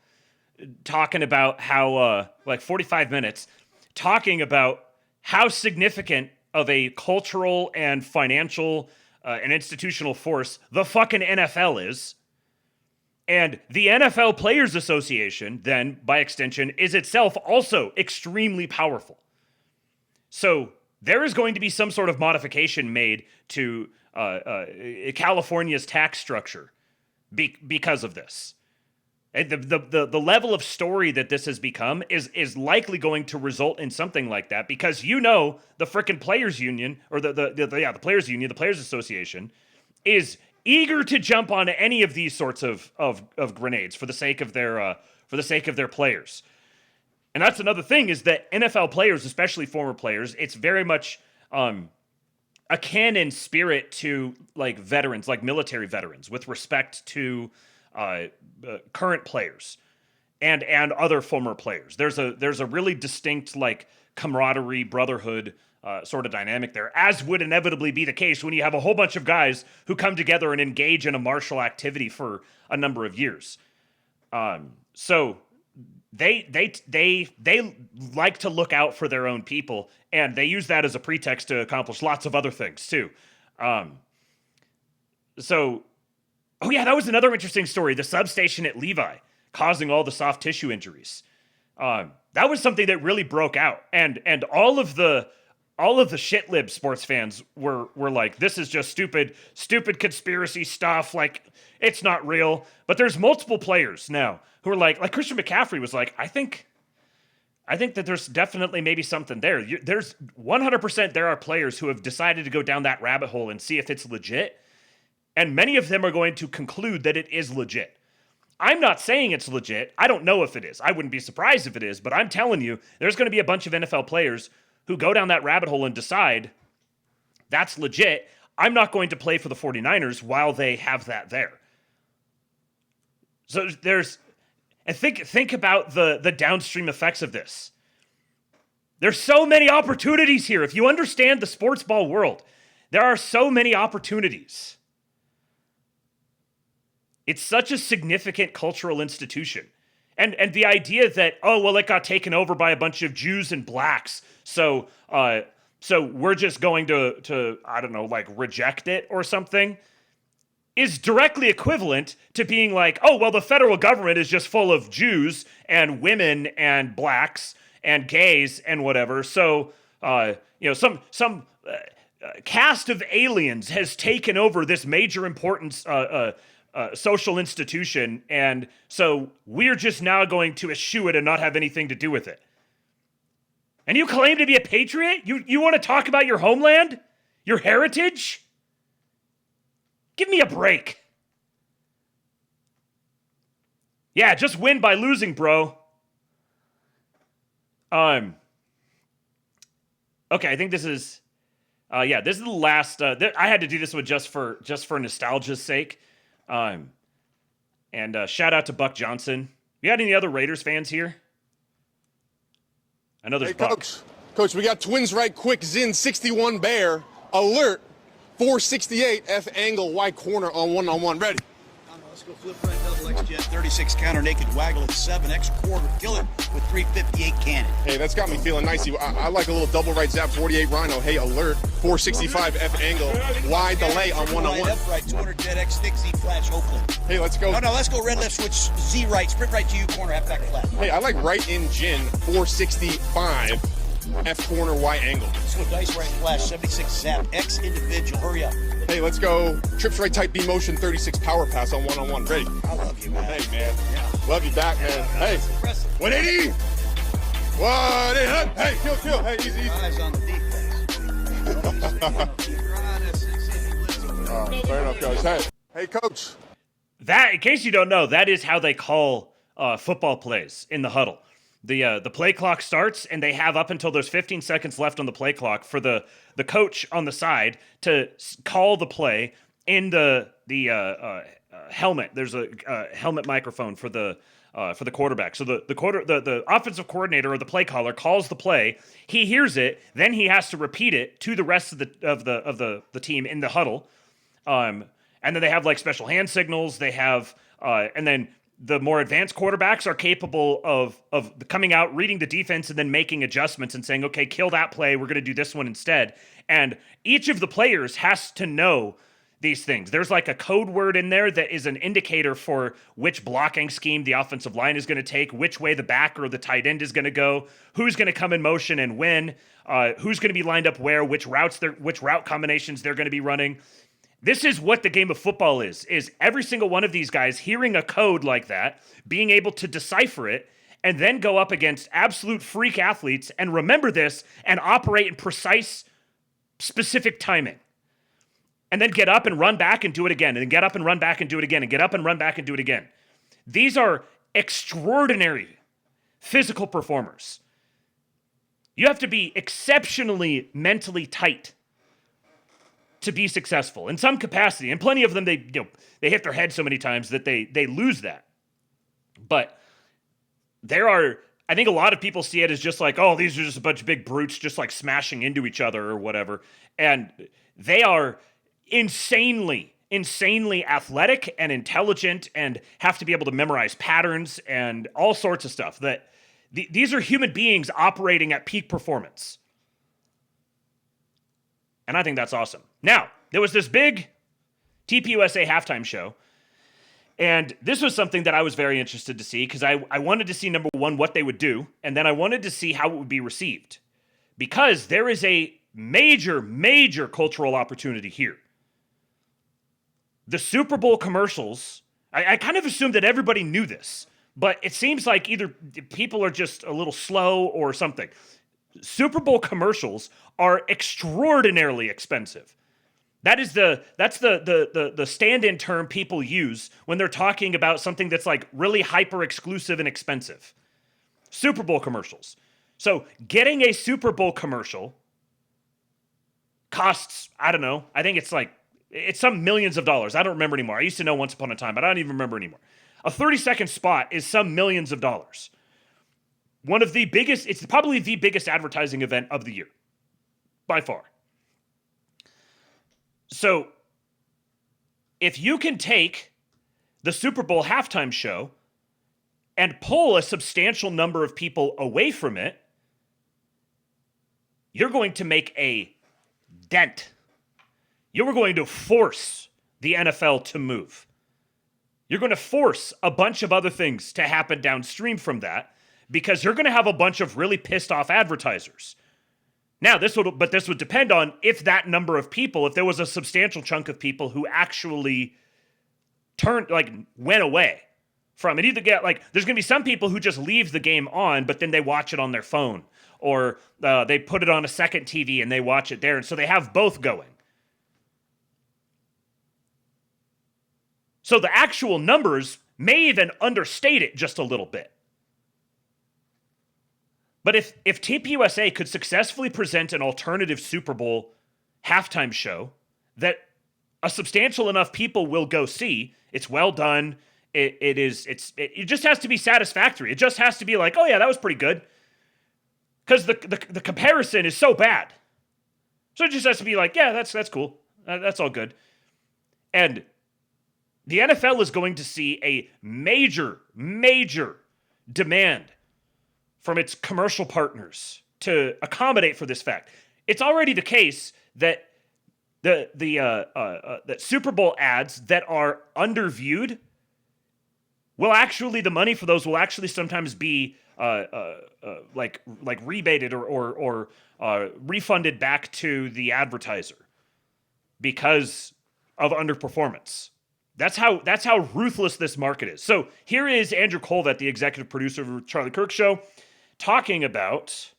talking about how, 45 minutes, talking about how significant of a cultural and financial and institutional force the fucking NFL is. And the NFL Players Association, then, by extension, is itself also extremely powerful. So there is going to be some sort of modification made to California's tax structure because of this. And the level of story that this has become is likely going to result in something like that, because the frickin' players union, or the players union, the Players Association, is eager to jump on any of these sorts of grenades for the sake of their players. And that's another thing, is that NFL players, especially former players, it's very much akin in spirit to like veterans, like military veterans, with respect to current players and other former players. There's a really distinct like camaraderie, brotherhood sort of dynamic there, as would inevitably be the case when you have a whole bunch of guys who come together and engage in a martial activity for a number of years. So they like to look out for their own people, and they use that as a pretext to accomplish lots of other things too. Oh yeah, that was another interesting story. The substation at Levi causing all the soft tissue injuries. That was something that really broke out, and all of the shit lib sports fans were like, this is just stupid conspiracy stuff. Like, it's not real. But there's multiple players now who are like Christian McCaffrey was like, I think that there's definitely maybe something there. There's 100% there are players who have decided to go down that rabbit hole and see if it's legit. And many of them are going to conclude that it is legit. I'm not saying it's legit. I don't know if it is. I wouldn't be surprised if it is, but I'm telling you, there's going to be a bunch of NFL players who go down that rabbit hole and decide that's legit. I'm not going to play for the 49ers while they have that there. So and think about the downstream effects of this. There's so many opportunities here. If you understand the sports ball world, there are so many opportunities. It's such a significant cultural institution. And the idea that, oh, well, it got taken over by a bunch of Jews and blacks, so we're just going to I don't know, like reject it or something, is directly equivalent to being like, oh, well, the federal government is just full of Jews and women and blacks and gays and whatever. So, some cast of aliens has taken over this major important social institution, and so we're just now going to eschew it and not have anything to do with it. And you claim to be a patriot? You want to talk about your homeland? Your heritage? Give me a break. Yeah, just win by losing, bro. Okay, I think this is this is the last I had to do this one just for nostalgia's sake. And shout out to Buck Johnson. You got any other Raiders fans here? I know there's Buck. Coach, we got Twins right quick, Zin 61 Bear, alert, 468 F angle, Y corner on one-on-one, ready. Let's go flip right double X jet, 36 counter naked waggle at 7 X quarter killer with 358 cannon. Hey, that's got me feeling nicey. I like a little double right zap, 48 Rhino. Hey, alert, 465 F angle, Y delay on one-on-one. Left right, 200 jet X stick Z flash Oakland. Hey, let's go. No, let's go red left switch Z right, sprint right to you corner, half back flat. Hey, I like right in gin, 465 F corner Y angle. Let's go dice right flash, 76 zap X individual. Hurry up. Hey, let's go trips right tight B motion, 36 power pass on one-on-one. Ready? I love you, man. Hey, man. Yeah. Love you back, man. Hey. 180. 180. Hey, kill. Hey, easy. Eyes on the defense. Fair enough, guys. Hey, coach. That, in case you don't know, that is how they call football plays in the huddle. The play clock starts, and they have up until there's 15 seconds left on the play clock for the coach on the side to call the play in the helmet. There's a helmet microphone for the quarterback. So the offensive coordinator or the play caller calls the play. He hears it, then he has to repeat it to the rest of the team in the huddle. And then they have like special hand signals. They have and then the more advanced quarterbacks are capable of coming out, reading the defense, and then making adjustments and saying, okay, kill that play. We're going to do this one instead. And each of the players has to know these things. There's like a code word in there that is an indicator for which blocking scheme the offensive line is going to take, which way the back or the tight end is going to go, who's going to come in motion and when, who's going to be lined up where, which route combinations they're going to be running. This is what the game of football is every single one of these guys hearing a code like that, being able to decipher it, and then go up against absolute freak athletes and remember this and operate in precise, specific timing. And then get up and run back and do it again, and then get up and run back and do it again, and get up and run back and do it again. These are extraordinary physical performers. You have to be exceptionally mentally tight to be successful in some capacity, and plenty of them they hit their head so many times that they lose that. But I think a lot of people see it as just like, oh, these are just a bunch of big brutes just like smashing into each other or whatever, and they are insanely athletic and intelligent and have to be able to memorize patterns and all sorts of stuff. That these are human beings operating at peak performance. And I think that's awesome. Now, there was this big TPUSA halftime show, And this was something that I was very interested to see because I wanted to see, number one, what they would do, and then I wanted to see how it would be received. Because there is a major, major cultural opportunity here. The Super Bowl commercials, I kind of assumed that everybody knew this, but it seems like either people are just a little slow or something. Super Bowl commercials are extraordinarily expensive. That's the stand-in term people use when they're talking about something that's like really hyper exclusive and expensive. Super Bowl commercials. So getting a Super Bowl commercial costs, I don't know, I think it's some millions of dollars. I don't remember anymore. I used to know once upon a time, but I don't even remember anymore. A 30-second spot is some millions of dollars. One of the biggest, it's probably the biggest advertising event of the year. By far. So, if you can take the Super Bowl halftime show and pull a substantial number of people away from it, you're going to make a dent. You're going to force the NFL to move. You're going to force a bunch of other things to happen downstream from that because you're going to have a bunch of really pissed off advertisers. Now, this would depend on if that number of people, if there was a substantial chunk of people who actually went away from it. Either there's going to be some people who just leave the game on, but then they watch it on their phone, or they put it on a second TV and they watch it there, and so they have both going. So the actual numbers may even understate it just a little bit. But if TPUSA could successfully present an alternative Super Bowl halftime show that a substantial enough people will go see, it's well done. It just has to be satisfactory. It just has to be like, oh yeah, that was pretty good. Because the comparison is so bad. So it just has to be like, yeah, that's cool. That's all good. And the NFL is going to see a major, major demand from its commercial partners to accommodate for this fact. It's already the case that that Super Bowl ads that are underviewed the money for those will actually sometimes be like rebated or refunded back to the advertiser because of underperformance. That's how ruthless this market is. So here is Andrew Colvett, the executive producer of Charlie Kirk Show, talking about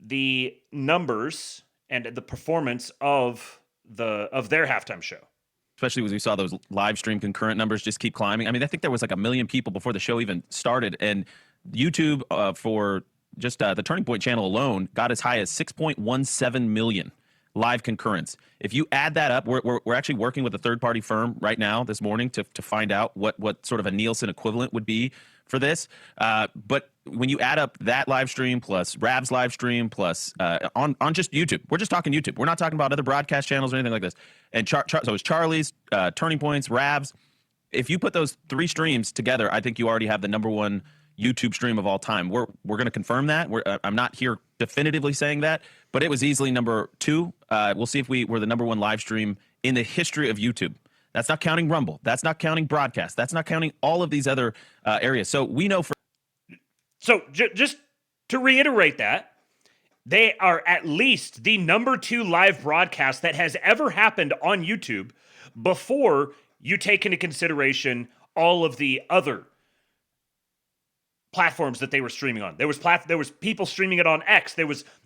the numbers and the performance of their halftime show. Especially as we saw those live stream concurrent numbers just keep climbing. I mean, I think there was like 1 million people before the show even started, and YouTube for just the Turning Point channel alone got as high as 6.17 million live concurrents. If you add that up, we're actually working with a third-party firm right now this morning to find out what sort of a Nielsen equivalent would be for this. But when you add up that live stream plus Rav's live stream plus on just YouTube, we're just talking YouTube. We're not talking about other broadcast channels or anything like this. And so it's Charlie's, Turning Point's, Rav's. If you put those 3 streams together, I think you already have the #1 YouTube stream of all time. We're going to confirm that. I'm not here definitively saying that, but it was easily #2. We'll see if we're the #1 live stream in the history of YouTube. That's not counting Rumble. That's not counting broadcast. That's not counting all of these other areas. So we know So just to reiterate that, they are at least the #2 live broadcast that has ever happened on YouTube before you take into consideration all of the other platforms that they were streaming on. There was people streaming it on X.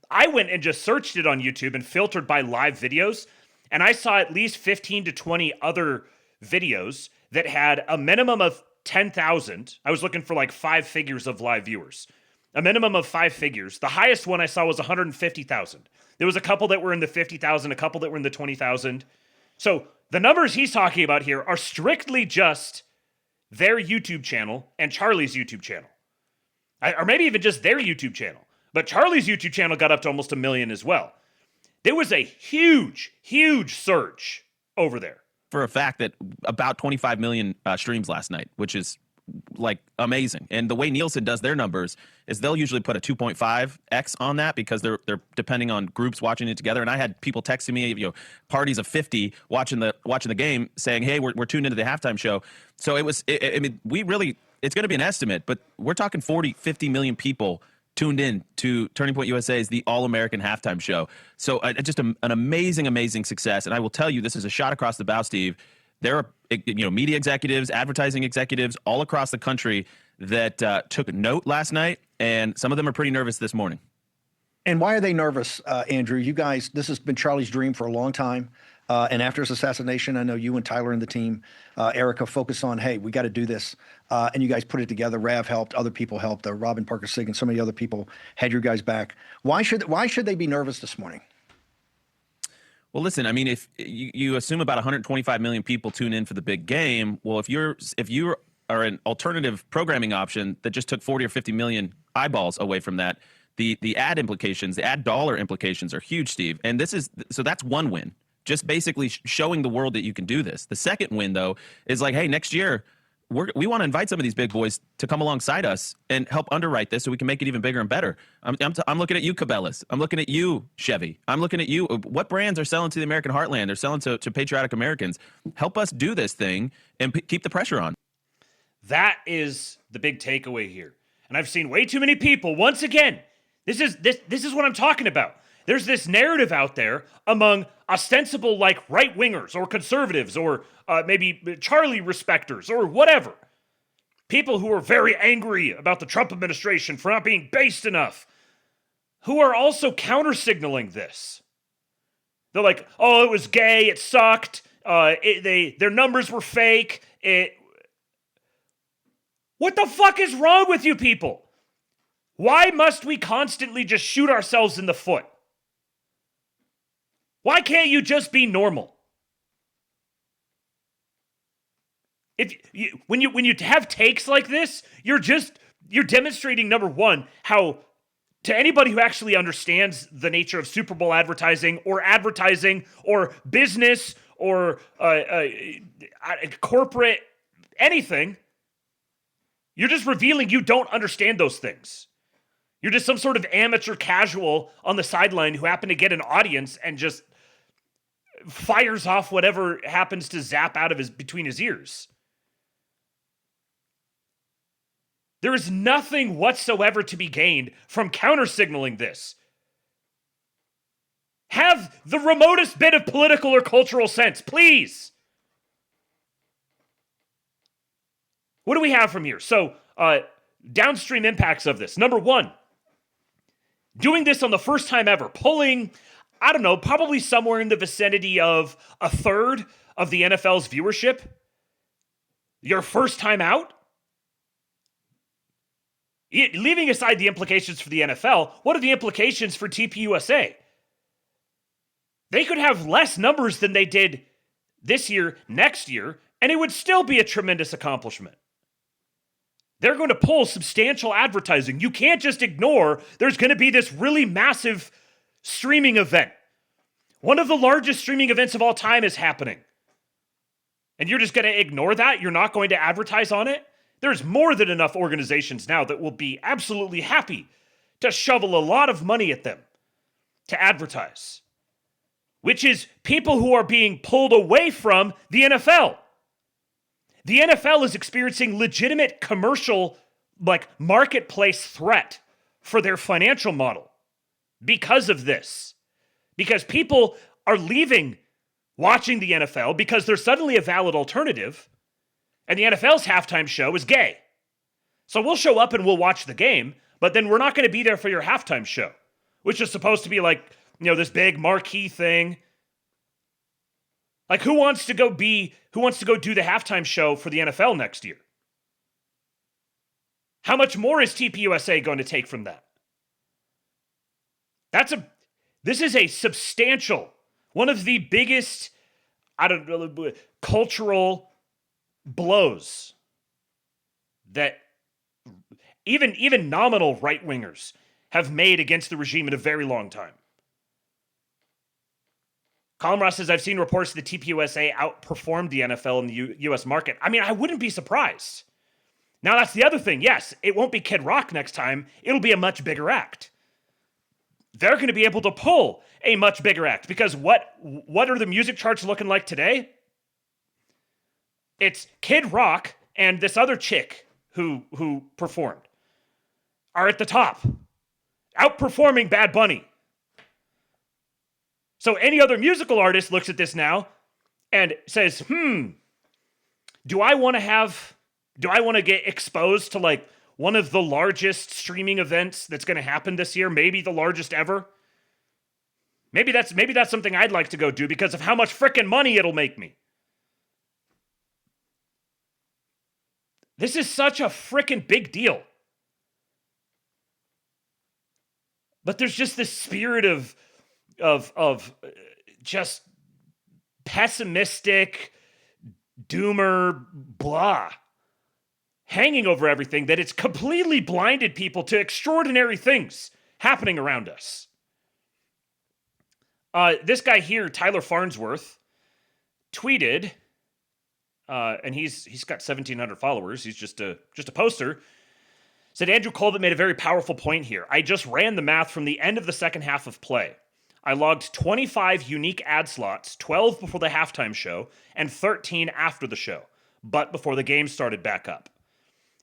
I went and just searched it on YouTube and filtered by live videos, and I saw at least 15 to 20 other videos that had a minimum of 10,000. I was looking for like 5 figures of live viewers. A minimum of 5 figures. The highest one I saw was 150,000. There was a couple that were in the 50,000, a couple that were in the 20,000. So the numbers he's talking about here are strictly just their YouTube channel and Charlie's YouTube channel. Or maybe even just their YouTube channel. But Charlie's YouTube channel got up to almost 1 million as well. There was a huge, huge surge over there. For a fact that about 25 million streams last night, which is like amazing. And the way Nielsen does their numbers is they'll usually put a 2.5x on that because they're depending on groups watching it together. And I had people texting me, parties of 50 watching the game saying, "Hey, we're tuned into the halftime show." So I mean, it's going to be an estimate, but we're talking 40, 50 million people tuned in to Turning Point USA's the All-American Halftime Show. So just an amazing, amazing success. And I will tell you, this is a shot across the bow, Steve. There are media executives, advertising executives all across the country that took note last night, and some of them are pretty nervous this morning. And why are they nervous, Andrew? You guys, this has been Charlie's dream for a long time. And after his assassination, I know you and Tyler and the team, Erica, focused on, hey, we got to do this. And you guys put it together. Rav helped. Other people helped. Robin Parker-Sig and so many other people had your guys back. Why should they be nervous this morning? Well, listen, I mean, if you assume about 125 million people tune in for the big game, well, if you are an alternative programming option that just took 40 or 50 million eyeballs away from that, the ad implications, the ad dollar implications are huge, Steve. And that's one win. Just basically showing the world that you can do this. The second win, though, is like, hey, next year, we want to invite some of these big boys to come alongside us and help underwrite this so we can make it even bigger and better. I'm looking at you, Cabela's. I'm looking at you, Chevy. I'm looking at you. What brands are selling to the American heartland? They're selling to patriotic Americans. Help us do this thing and keep the pressure on. That is the big takeaway here. And I've seen way too many people, once again, this is what I'm talking about. There's this narrative out there among ostensible like right-wingers or conservatives or maybe Charlie respecters or whatever. People who are very angry about the Trump administration for not being based enough, who are also counter-signaling this. They're like, oh, it was gay, it sucked, their numbers were fake. What the fuck is wrong with you people? Why must we constantly just shoot ourselves in the foot? Why can't you just be normal? When you have takes like this, you're demonstrating, number one, how to anybody who actually understands the nature of Super Bowl advertising or business or corporate anything, you're just revealing you don't understand those things. You're just some sort of amateur casual on the sideline who happen to get an audience and just fires off whatever happens to zap out of between his ears. There is nothing whatsoever to be gained from counter-signaling this. Have the remotest bit of political or cultural sense, please. What do we have from here? So, downstream impacts of this. Number one, doing this on the first time ever, pulling, I don't know, probably somewhere in the vicinity of a third of the NFL's viewership. Your first time out? Leaving aside the implications for the NFL, what are the implications for TPUSA? They could have less numbers than they did this year, next year, and it would still be a tremendous accomplishment. They're going to pull substantial advertising. You can't just ignore there's going to be this really massive streaming event. One of the largest streaming events of all time is happening. And you're just going to ignore that? You're not going to advertise on it? There's more than enough organizations now that will be absolutely happy to shovel a lot of money at them to advertise. Which is people who are being pulled away from the NFL. The NFL is experiencing legitimate commercial, marketplace threat for their financial model because of this. Because people are leaving watching the NFL because there's suddenly a valid alternative, and the NFL's halftime show is gay. So we'll show up and we'll watch the game, but then we're not going to be there for your halftime show, which is supposed to be this big marquee thing. Who wants to go do the halftime show for the NFL next year? How much more is TPUSA going to take from that? This is a substantial, one of the biggest, cultural blows that even nominal right-wingers have made against the regime in a very long time. Colin Ross says, I've seen reports that TPUSA outperformed the NFL in the U.S. market. I mean, I wouldn't be surprised. Now, that's the other thing. Yes, it won't be Kid Rock next time. It'll be a much bigger act. They're going to be able to pull a much bigger act because what are the music charts looking like today? It's Kid Rock and this other chick who performed are at the top, outperforming Bad Bunny. So any other musical artist looks at this now and says, do I want to get exposed to like one of the largest streaming events that's going to happen this year, maybe the largest ever? Maybe that's something I'd like to go do because of how much frickin' money it'll make me. This is such a frickin' big deal. But there's just this spirit of just pessimistic, doomer, blah, hanging over everything that it's completely blinded people to extraordinary things happening around us. This guy here, Tyler Farnsworth, tweeted, and he's got 1,700 followers. He's just a poster. Said Andrew Colbert made a very powerful point here. I just ran the math from the end of the second half of play. I logged 25 unique ad slots, 12 before the halftime show, and 13 after the show, but before the game started back up.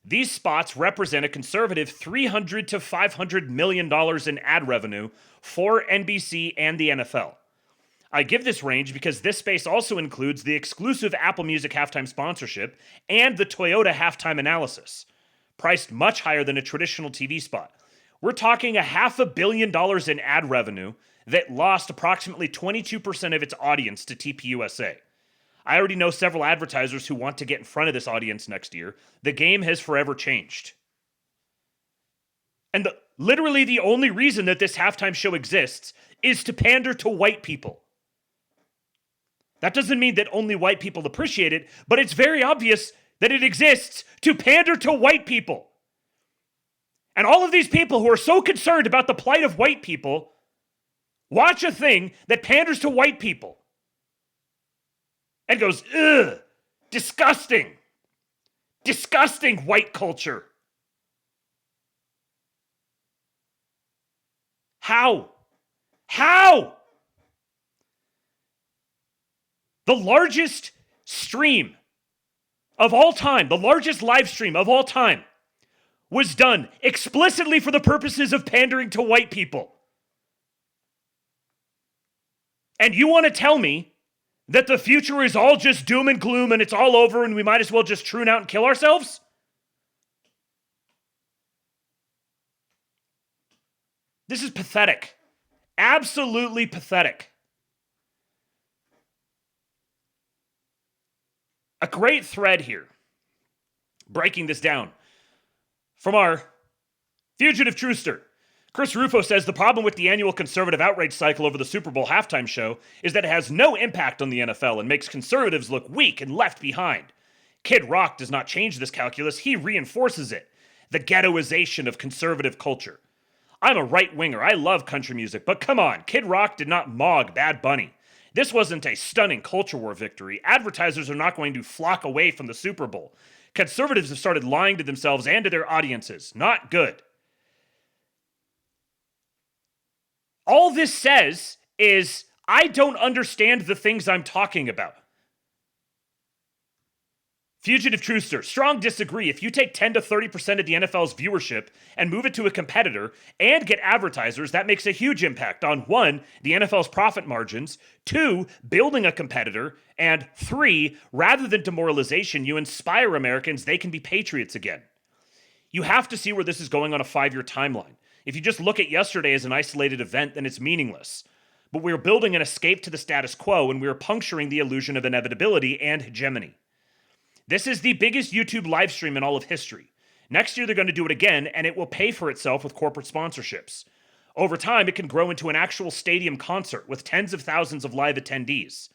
These spots represent a conservative $300 to $500 million in ad revenue for NBC and the NFL. I give this range because this space also includes the exclusive Apple Music halftime sponsorship and the Toyota halftime analysis, priced much higher than a traditional TV spot. We're talking $500 million in ad revenue that lost approximately 22% of its audience to TPUSA. I already know several advertisers who want to get in front of this audience next year. The game has forever changed. And literally the only reason that this halftime show exists is to pander to white people. That doesn't mean that only white people appreciate it, but it's very obvious that it exists to pander to white people. And all of these people who are so concerned about the plight of white people watch a thing that panders to white people and goes, ugh, disgusting. Disgusting white culture. How? The largest stream of all time, the largest live stream of all time, was done explicitly for the purposes of pandering to white people. And you want to tell me that the future is all just doom and gloom and it's all over and we might as well just tune out and kill ourselves? This is pathetic. Absolutely pathetic. A great thread here, breaking this down, from our fugitive truthster. Chris Rufo says the problem with the annual conservative outrage cycle over the Super Bowl halftime show is that it has no impact on the NFL and makes conservatives look weak and left behind. Kid Rock does not change this calculus, he reinforces it. The ghettoization of conservative culture. I'm a right-winger, I love country music, but come on, Kid Rock did not mog Bad Bunny. This wasn't a stunning culture war victory. Advertisers are not going to flock away from the Super Bowl. Conservatives have started lying to themselves and to their audiences. Not good. All this says is, I don't understand the things I'm talking about. Fugitive Truthster, strong disagree. If you take 10 to 30% of the NFL's viewership and move it to a competitor and get advertisers, that makes a huge impact on 1, the NFL's profit margins, 2, building a competitor, and 3, rather than demoralization, you inspire Americans they can be patriots again. You have to see where this is going on a 5-year timeline. If you just look at yesterday as an isolated event, then it's meaningless. But we're building an escape to the status quo, and we're puncturing the illusion of inevitability and hegemony. This is the biggest YouTube live stream in all of history. Next year, they're going to do it again, and it will pay for itself with corporate sponsorships. Over time, it can grow into an actual stadium concert with tens of thousands of live attendees.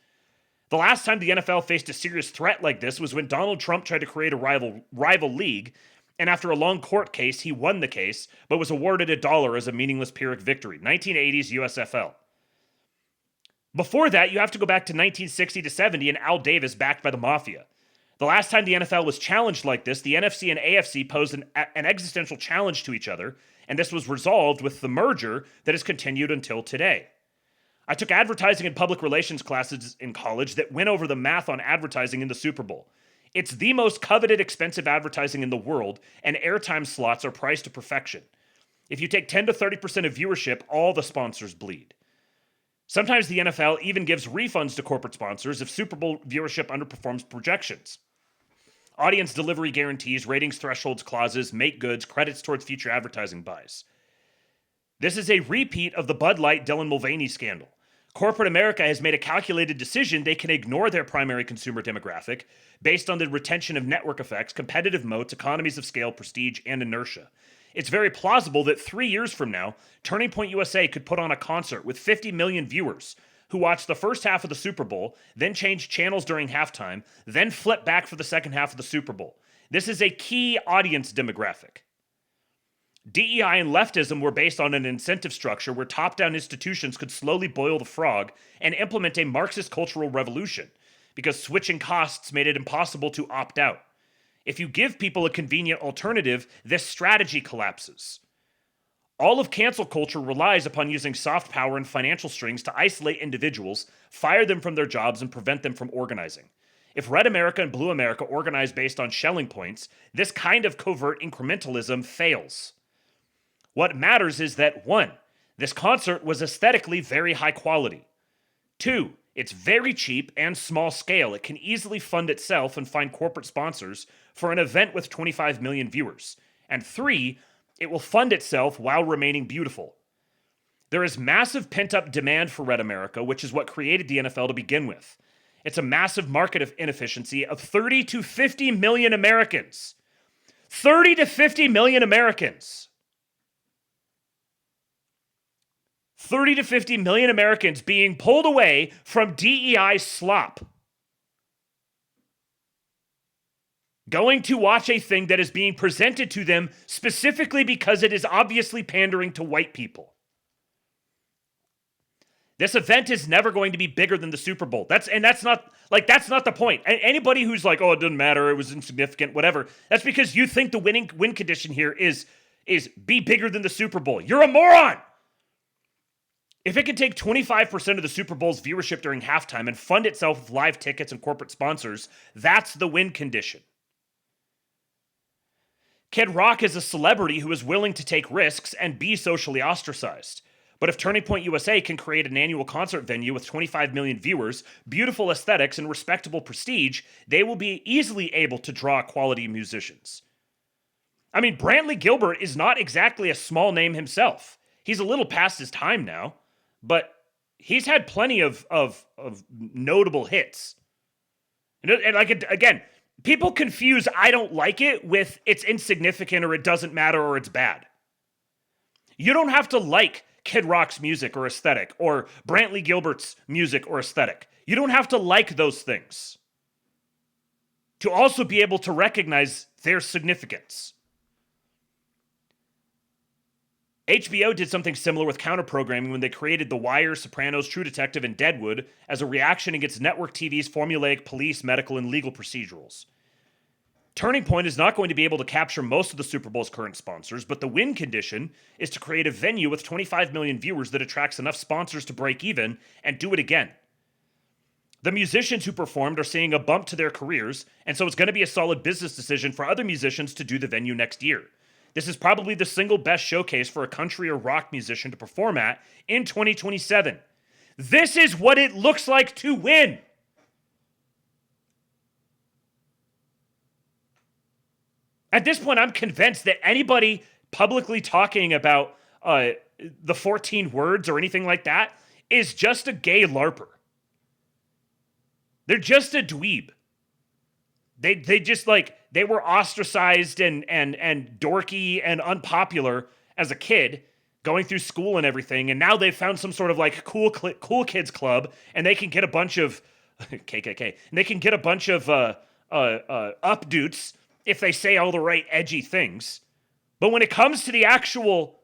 The last time the NFL faced a serious threat like this was when Donald Trump tried to create a rival league, and after a long court case, he won the case, but was awarded $1 as a meaningless Pyrrhic victory. 1980s USFL. Before that, you have to go back to 1960 to 70 and Al Davis backed by the Mafia. The last time the NFL was challenged like this, the NFC and AFC posed an existential challenge to each other, and this was resolved with the merger that has continued until today. I took advertising and public relations classes in college that went over the math on advertising in the Super Bowl. It's the most coveted, expensive advertising in the world, and airtime slots are priced to perfection. If you take 10 to 30% of viewership, all the sponsors bleed. Sometimes the NFL even gives refunds to corporate sponsors if Super Bowl viewership underperforms projections. Audience delivery guarantees, ratings thresholds clauses, make goods, credits towards future advertising buys. This is a repeat of the Bud Light Dylan Mulvaney scandal. Corporate America has made a calculated decision they can ignore their primary consumer demographic based on the retention of network effects, competitive moats, economies of scale, prestige, and inertia. It's very plausible that 3 years from now, Turning Point USA could put on a concert with 50 million viewers who watch the first half of the Super Bowl, then change channels during halftime, then flip back for the second half of the Super Bowl. This is a key audience demographic. DEI and leftism were based on an incentive structure where top-down institutions could slowly boil the frog and implement a Marxist cultural revolution because switching costs made it impossible to opt out. If you give people a convenient alternative, this strategy collapses. All of cancel culture relies upon using soft power and financial strings to isolate individuals, fire them from their jobs, and prevent them from organizing. If Red America and Blue America organize based on Schelling points, this kind of covert incrementalism fails. What matters is that 1, this concert was aesthetically very high quality. 2, it's very cheap and small scale. It can easily fund itself and find corporate sponsors for an event with 25 million viewers. And 3, it will fund itself while remaining beautiful. There is massive pent-up demand for Red America, which is what created the NFL to begin with. It's a massive market of inefficiency of 30 to 50 million Americans. 30 to 50 million Americans. 30 to 50 million Americans being pulled away from DEI slop. Going to watch a thing that is being presented to them specifically because it is obviously pandering to white people. This event is never going to be bigger than the Super Bowl. That's not the point. Anybody who's like, oh, it doesn't matter, it was insignificant, whatever. That's because you think the win condition here is be bigger than the Super Bowl. You're a moron. If it can take 25% of the Super Bowl's viewership during halftime and fund itself with live tickets and corporate sponsors, that's the win condition. Kid Rock is a celebrity who is willing to take risks and be socially ostracized. But if Turning Point USA can create an annual concert venue with 25 million viewers, beautiful aesthetics, and respectable prestige, they will be easily able to draw quality musicians. I mean, Brantley Gilbert is not exactly a small name himself. He's a little past his time now, but he's had plenty of notable hits. And like, again, people confuse I don't like it with it's insignificant or it doesn't matter or it's bad. You don't have to like Kid Rock's music or aesthetic or Brantley Gilbert's music or aesthetic. You don't have to like those things to also be able to recognize their significance. HBO did something similar with counter-programming when they created The Wire, Sopranos, True Detective, and Deadwood as a reaction against network TV's formulaic police, medical, and legal procedurals. Turning Point is not going to be able to capture most of the Super Bowl's current sponsors, but the win condition is to create a venue with 25 million viewers that attracts enough sponsors to break even and do it again. The musicians who performed are seeing a bump to their careers, and so it's going to be a solid business decision for other musicians to do the venue next year. This is probably the single best showcase for a country or rock musician to perform at in 2027. This is what it looks like to win. At this point, I'm convinced that anybody publicly talking about the 14 words or anything like that is just a gay LARPer. They're just a dweeb. They just they were ostracized and dorky and unpopular as a kid going through school and everything, and now they've found some sort of cool kids club, and they can get a bunch of KKK, and they can get a bunch of updoots if they say all the right edgy things. But when it comes to the actual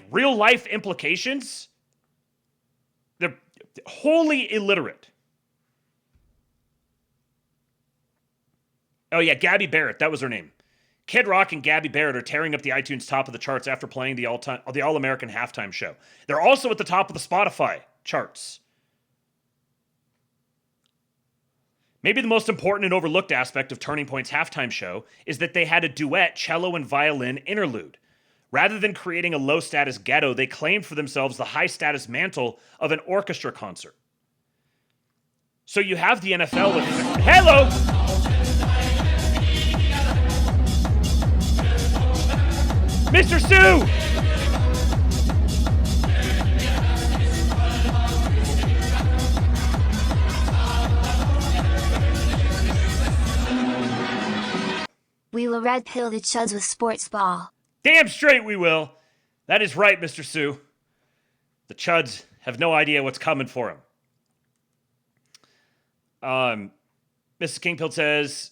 real life implications, they're wholly illiterate. Oh, yeah, Gabby Barrett. That was her name. Kid Rock and Gabby Barrett are tearing up the iTunes top of the charts after playing the All-American halftime show. They're also at the top of the Spotify charts. Maybe the most important and overlooked aspect of Turning Point's halftime show is that they had a duet cello and violin interlude. Rather than creating a low-status ghetto, they claimed for themselves the high-status mantle of an orchestra concert. So you have the NFL with... Hello! Mr. Sue! We will red pill the chuds with sports ball. Damn straight we will. That is right, Mr. Sue. The chuds have no idea what's coming for them. Mrs. Kingfield says,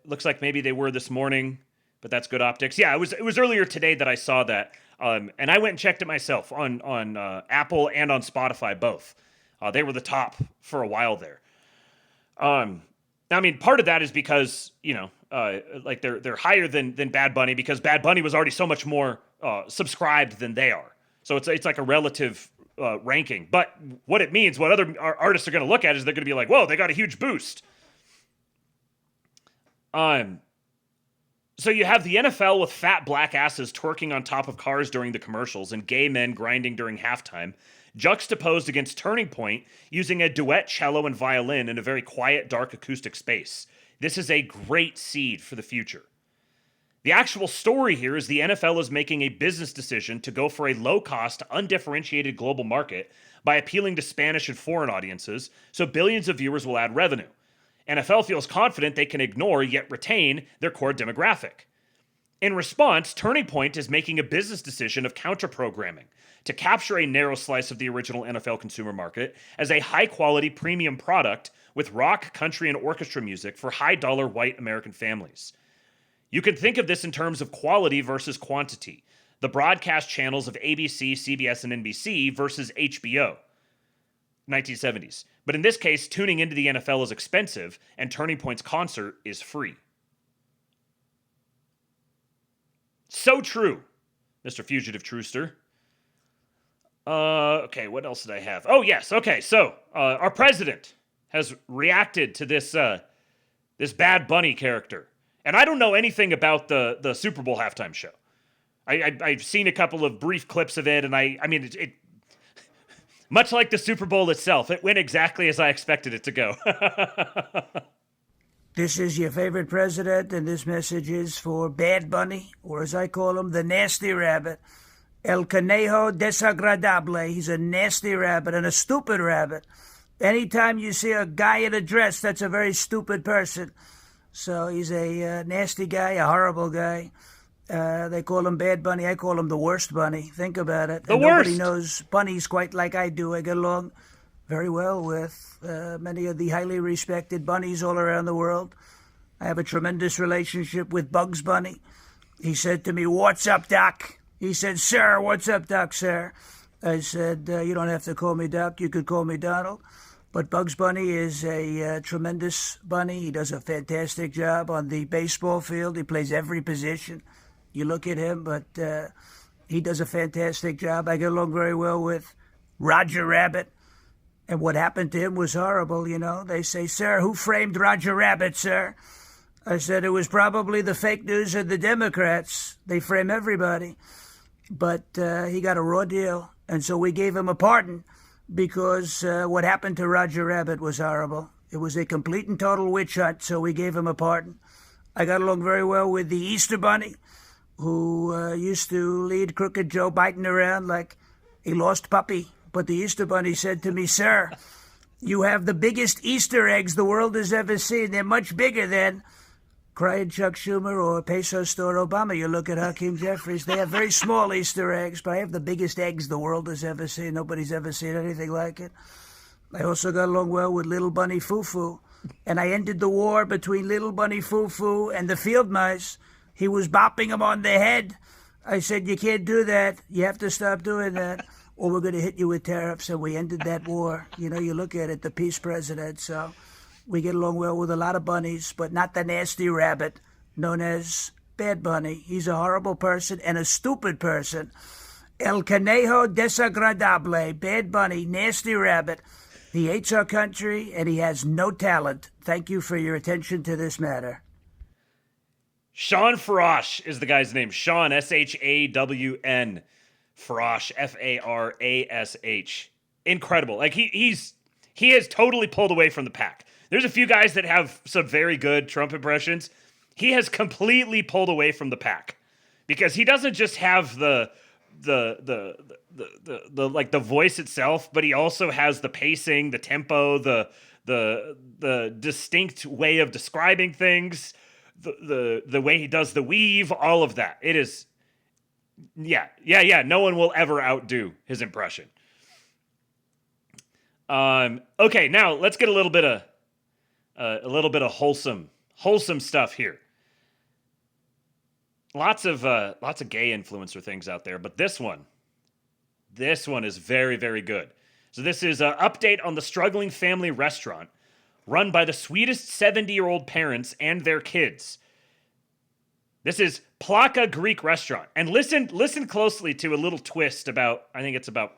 looks like maybe they were this morning, but that's good optics. Yeah, it was earlier today that I saw that. And I went and checked it myself on Apple and on Spotify, both. They were the top for a while there. I mean, part of that is because, like they're higher than Bad Bunny because Bad Bunny was already so much more subscribed than they are. So it's like a relative ranking. But what it means, what other artists are going to look at is they're going to be like, whoa, they got a huge boost. So you have the NFL with fat black asses twerking on top of cars during the commercials and gay men grinding during halftime, juxtaposed against Turning Point using a duet cello and violin in a very quiet, dark acoustic space. This is a great seed for the future. The actual story here is the NFL is making a business decision to go for a low-cost, undifferentiated global market by appealing to Spanish and foreign audiences, so billions of viewers will add revenue. NFL feels confident they can ignore yet retain their core demographic. In response, Turning Point is making a business decision of counter-programming to capture a narrow slice of the original NFL consumer market as a high-quality premium product with rock, country, and orchestra music for high-dollar white American families. You can think of this in terms of quality versus quantity. The broadcast channels of ABC, CBS, and NBC versus HBO. 1970s. But in this case, tuning into the NFL is expensive, and Turning Point's concert is free. So true, Mr. Fugitive Truster. Okay, what else did I have? Oh, yes, okay, so our president has reacted to this this Bad Bunny character. And I don't know anything about the Super Bowl halftime show. I've seen a couple of brief clips of it, and I mean, it much like the Super Bowl itself, it went exactly as I expected it to go. This is your favorite president, and this message is for Bad Bunny, or as I call him, the nasty rabbit. El Conejo Desagradable. He's a nasty rabbit and a stupid rabbit. Anytime you see a guy in a dress, that's a very stupid person. So he's a nasty guy, a horrible guy. They call him Bad Bunny. I call him the worst bunny. Think about it. Nobody knows bunnies quite like I do. I get along very well with many of the highly respected bunnies all around the world. I have a tremendous relationship with Bugs Bunny. He said to me, "What's up, Doc?" He said, "Sir, what's up, Doc, sir?" I said, "You don't have to call me Doc. You could call me Donald." But Bugs Bunny is a tremendous bunny. He does a fantastic job on the baseball field. He plays every position. You look at him, but he does a fantastic job. I get along very well with Roger Rabbit. And what happened to him was horrible, you know. They say, "Sir, who framed Roger Rabbit, sir?" I said, "It was probably the fake news and the Democrats. They frame everybody." But he got a raw deal. And so we gave him a pardon because what happened to Roger Rabbit was horrible. It was a complete and total witch hunt, so we gave him a pardon. I got along very well with the Easter Bunny, who used to lead crooked Joe Biden around like a lost puppy. But the Easter Bunny said to me, "Sir, you have the biggest Easter eggs the world has ever seen. They're much bigger than," cried Chuck Schumer, "or Peso Store Obama. You look at Hakeem Jeffries. They have very small Easter eggs, but I have the biggest eggs the world has ever seen. Nobody's ever seen anything like it." I also got along well with Little Bunny Foo-Foo, and I ended the war between Little Bunny Foo-Foo and the field mice. He was bopping them on the head. I said, "You can't do that. You have to stop doing that, or we're going to hit you with tariffs," and we ended that war. You know, you look at it, the peace president. So We get along well with a lot of bunnies, but not the nasty rabbit known as Bad Bunny. He's a horrible person and a stupid person. El Conejo Desagradable, Bad Bunny, nasty rabbit. He hates our country and he has no talent. Thank you for your attention to this matter. Sean Farash is the guy's name. Sean, S-H-A-W-N. Farash, F-A-R-A-S-H. Incredible. Like he has totally pulled away from the pack. There's a few guys that have some very good Trump impressions. He has completely pulled away from the pack because he doesn't just have the like the voice itself, but he also has the pacing, the tempo, the distinct way of describing things, the way he does the weave, all of that. It is, yeah. No one will ever outdo his impression. Okay, now let's get a little bit of wholesome stuff here. Lots of gay influencer things out there, but this one is very, very good. So this is an update on the struggling family restaurant run by the sweetest 70-year-old parents and their kids. This is Plaka Greek Restaurant. And listen closely to a little twist about, I think it's about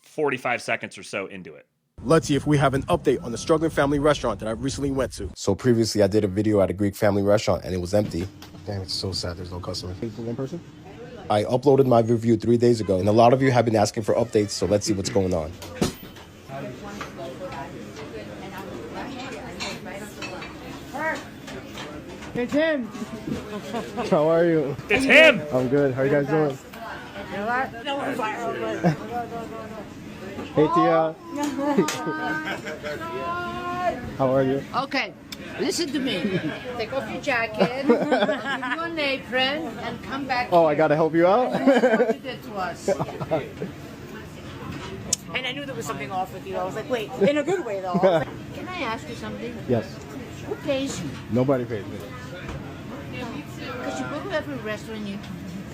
45 seconds or so into it. Let's see if we have an update on the struggling family restaurant that I recently went to. So previously I did a video at a Greek family restaurant and it was empty. Damn, it's so sad there's no customers. For one person? I uploaded my review 3 days ago and a lot of you have been asking for updates, so let's see what's going on. It's him! How are you? It's him! I'm good. How are you guys doing? Hey, Tia. How are you? Okay, listen to me. Take off your jacket, give you an apron, and come back. Oh, I gotta help you out? What you did to us. And I knew there was something off with you. I was like, wait, in a good way, though. Can I ask you something? Yes. Who pays you? Nobody pays me. Because you go to every restaurant, you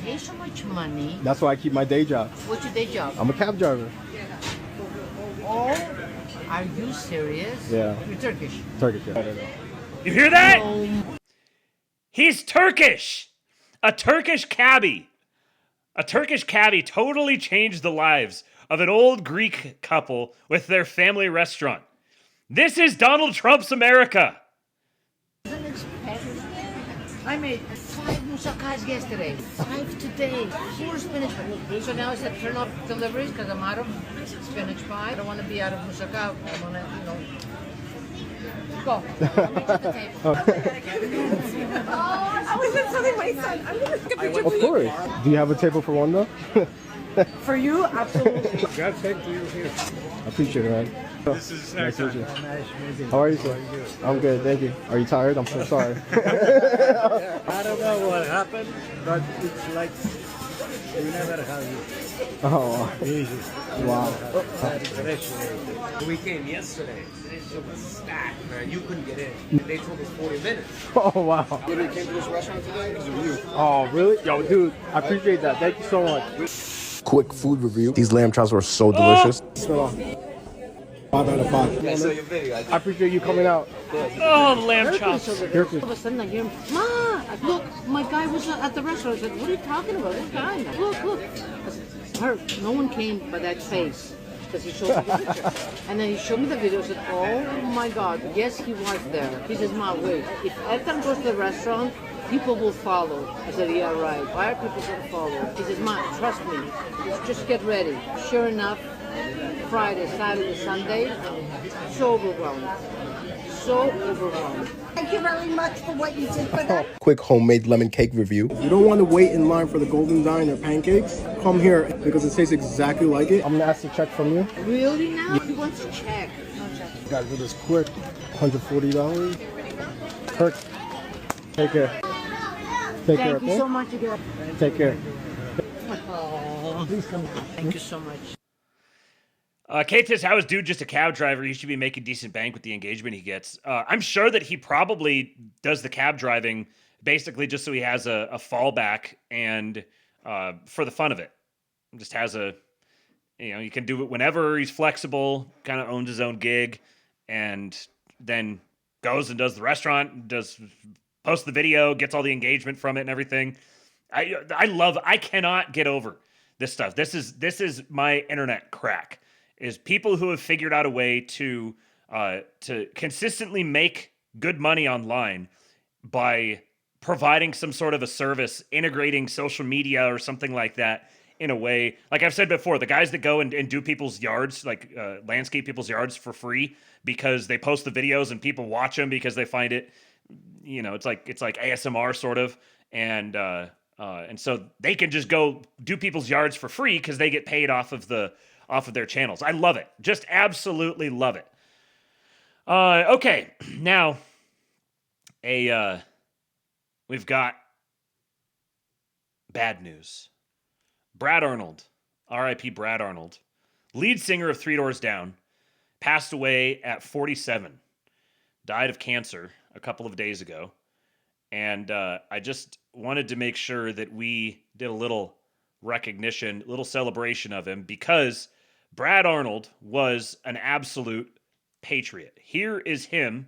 pay so much money. That's why I keep my day job. What's your day job? I'm a cab driver. Oh, are you serious? Yeah. You're Turkish. Turkish, yeah. You hear that? He's Turkish. A Turkish cabbie. A Turkish cabbie totally changed the lives of an old Greek couple with their family restaurant. This is Donald Trump's America. I made 5 musakas yesterday, 5 today, 4 spinach pie. So now I said turn off deliveries because I'm out of spinach pie. I don't want to be out of musaka. I want to, go. I'll meet you at the table. I was just telling my son, I'm going to skip picture Of course. Do you have a table for one, though? For you, absolutely. God, thank you. I appreciate it, man. This is nice to meet you. How are you, sir? I'm good, thank you. Are you tired? I'm so sorry. I don't know what happened, but it's like we never have it. Oh, wow. We came yesterday. It was stacked, man. You couldn't get in. They told us 40 minutes. Oh, wow. Literally came to this restaurant today because of you. Oh, really? Yo, dude, I appreciate that. Thank you so much. Quick food review. These lamb chops were so delicious. 5 out of 5. I saw your video. I appreciate you coming out. Oh, lamb chops. All of a sudden I hear him, Ma, look, my guy was at the restaurant. I said, what are you talking about? What guy? Look. I said, her, no one came by that face. Because he showed me the picture. And then he showed me the video. I said, oh my God, yes, he was there. He says, Ma, wait, if Ethan goes to the restaurant, people will follow. I said, yeah, right. Why are people going to follow? He says, Ma, trust me. Just get ready. Sure enough, Friday, Saturday, Sunday, so overwhelmed. So overwhelmed. Thank you very much for what you did for them. Quick homemade lemon cake review. If you don't want to wait in line for the golden dine or pancakes, come here because it tastes exactly like it. I'm going to ask a check from you. Really now? He wants to check. No check. Gotta do this quick. $140. Kirk, take care. Take care, Thank you okay? so much again. Take care. Oh, Please come. thank you so much. Kate says, how is dude just a cab driver? He should be making decent bank with the engagement he gets. I'm sure that he probably does the cab driving basically just so he has a fallback and for the fun of it. Just has he can do it whenever. He's flexible, kind of owns his own gig, and then goes and does the restaurant, posts the video, gets all the engagement from it and everything. I cannot get over this stuff. This is my internet crack, is people who have figured out a way to consistently make good money online by providing some sort of a service, integrating social media or something like that in a way. Like I've said before, the guys that go and do people's yards, like landscape people's yards for free because they post the videos and people watch them because they find it, it's like ASMR sort of. And so they can just go do people's yards for free because they get paid off of their channels. I love it. Just absolutely love it. Okay, now we've got bad news. Brad Arnold, R.I.P. Brad Arnold, lead singer of Three Doors Down, passed away at 47. Died of cancer a couple of days ago. And I just wanted to make sure that we did a little recognition, little celebration of him, because Brad Arnold was an absolute patriot. Here is him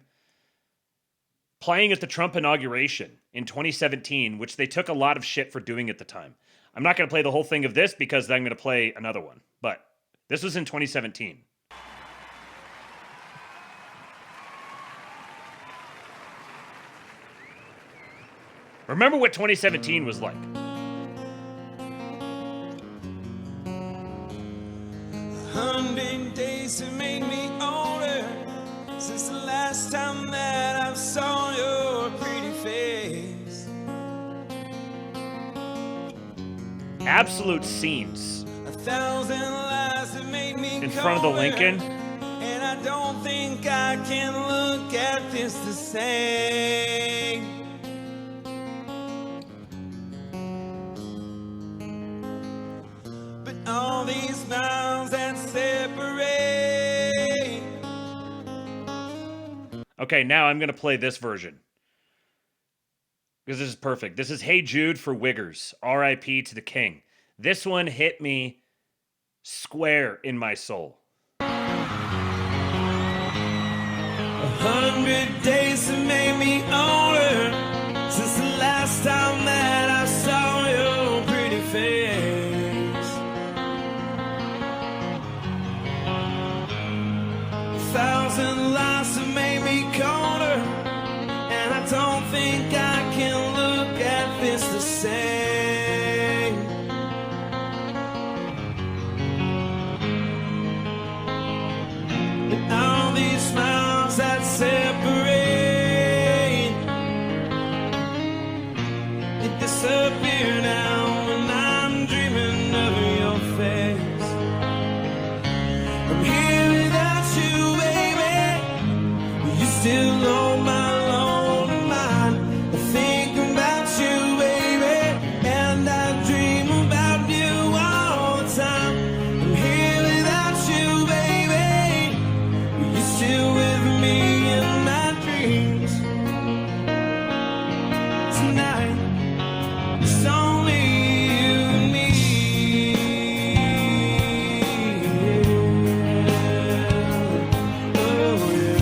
playing at the Trump inauguration in 2017, which they took a lot of shit for doing at the time. I'm not going to play the whole thing of this because I'm going to play another one, but this was in 2017. Remember what 2017 was like. 100 days have made me older since the last time that I saw your pretty face. Absolute scenes 1,000 lies have made me in front of the Lincoln. And I don't think I can look at this the same. But all these miles that separate. Okay, now I'm going to play this version, because this is perfect. This is Hey Jude for Wiggers, R.I.P. to the King. This one hit me square in my soul. 100 days have made me older since the last time that I saw your pretty face. 1,000 lies have made me colder, and I don't think I can look at this the same. And all these smiles that separate, they disappear now when I'm dreaming of your face. I'm here without you, baby. You still know my lonely mind. I think about you, baby, and I dream about you all the time. I'm here without you, baby. You're still with me in my dreams. Tonight, it's only you and me. Oh, yeah.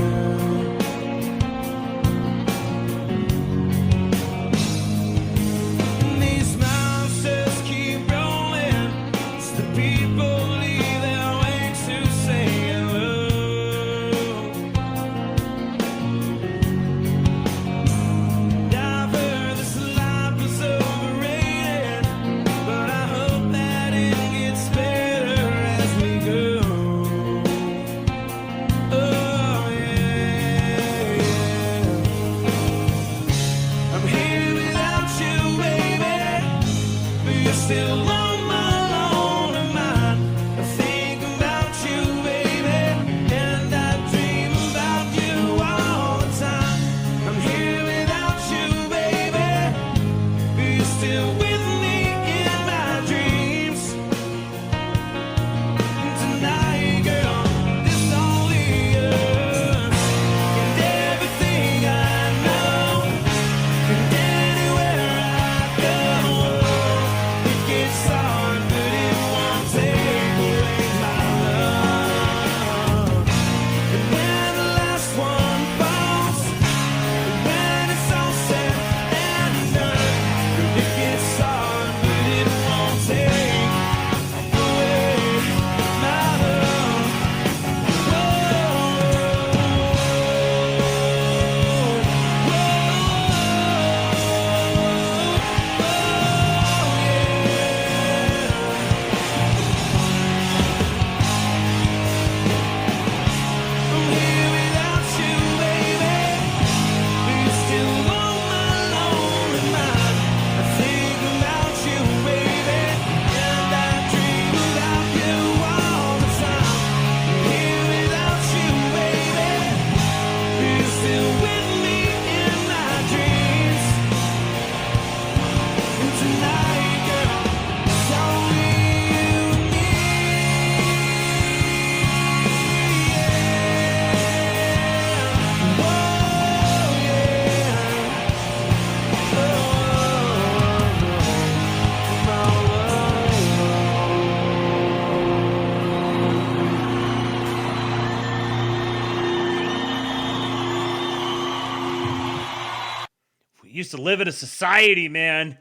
Used to live in a society, man.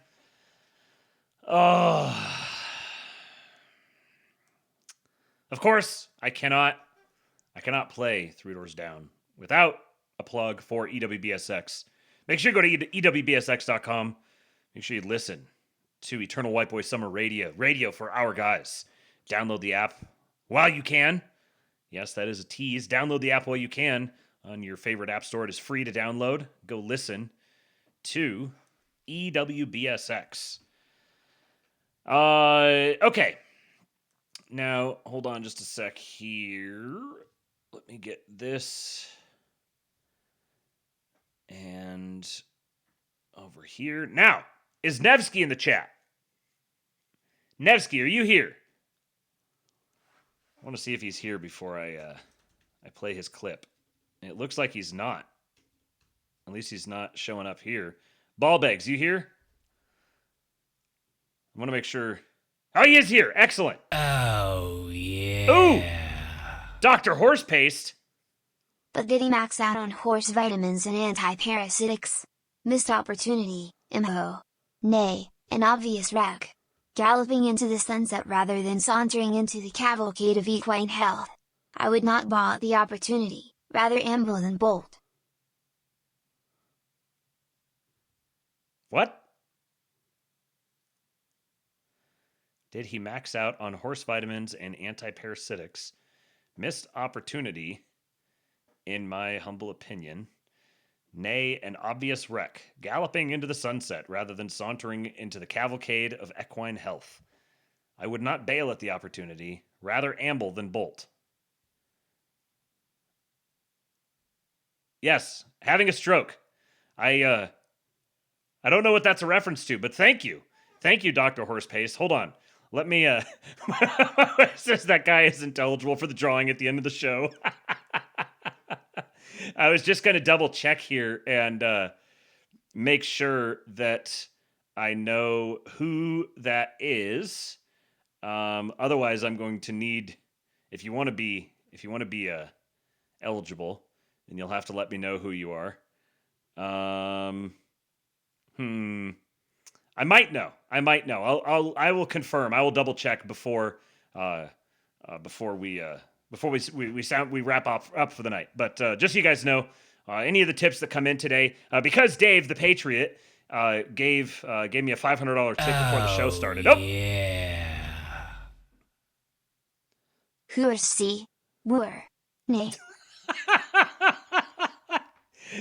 Oh. Of course, I cannot play Three Doors Down without a plug for EWBSX. Make sure you go to EWBSX.com. Make sure you listen to Eternal White Boy Summer Radio for our guys. Download the app while you can. Yes, that is a tease. Download the app while you can on your favorite app store. It is free to download. Go listen to EWBSX. Okay. Now, hold on just a sec here. Let me get this. And over here. Now, is Nevsky in the chat? Nevsky, are you here? I want to see if he's here before I play his clip. It looks like he's not. At least he's not showing up here. Ballbags, you here? I want to make sure. Oh, he is here. Excellent. Oh, yeah. Ooh! Dr. Horse Paste. But did he max out on horse vitamins and anti-parasitics? Missed opportunity, imho. Nay, an obvious wreck. Galloping into the sunset rather than sauntering into the cavalcade of equine health. I would not baw at the opportunity, rather amble than bolt. What? Did he max out on horse vitamins and anti-parasitics? Missed opportunity, in my humble opinion. Nay, an obvious wreck, galloping into the sunset rather than sauntering into the cavalcade of equine health. I would not bail at the opportunity, rather amble than bolt. Yes, having a stroke. I don't know what that's a reference to, but thank you. Thank you, Dr. Horse Pace. Hold on. Let me, it says that guy isn't eligible for the drawing at the end of the show. I was just going to double check here and make sure that I know who that is. Otherwise, I'm going to need, if you want to be eligible, then you'll have to let me know who you are. I might know. I will confirm. I will double check before we wrap up for the night. But just so you guys know, any of the tips that come in today, because Dave the Patriot gave me a $500 tip before the show started. Oh yeah. Horsey, were, nay.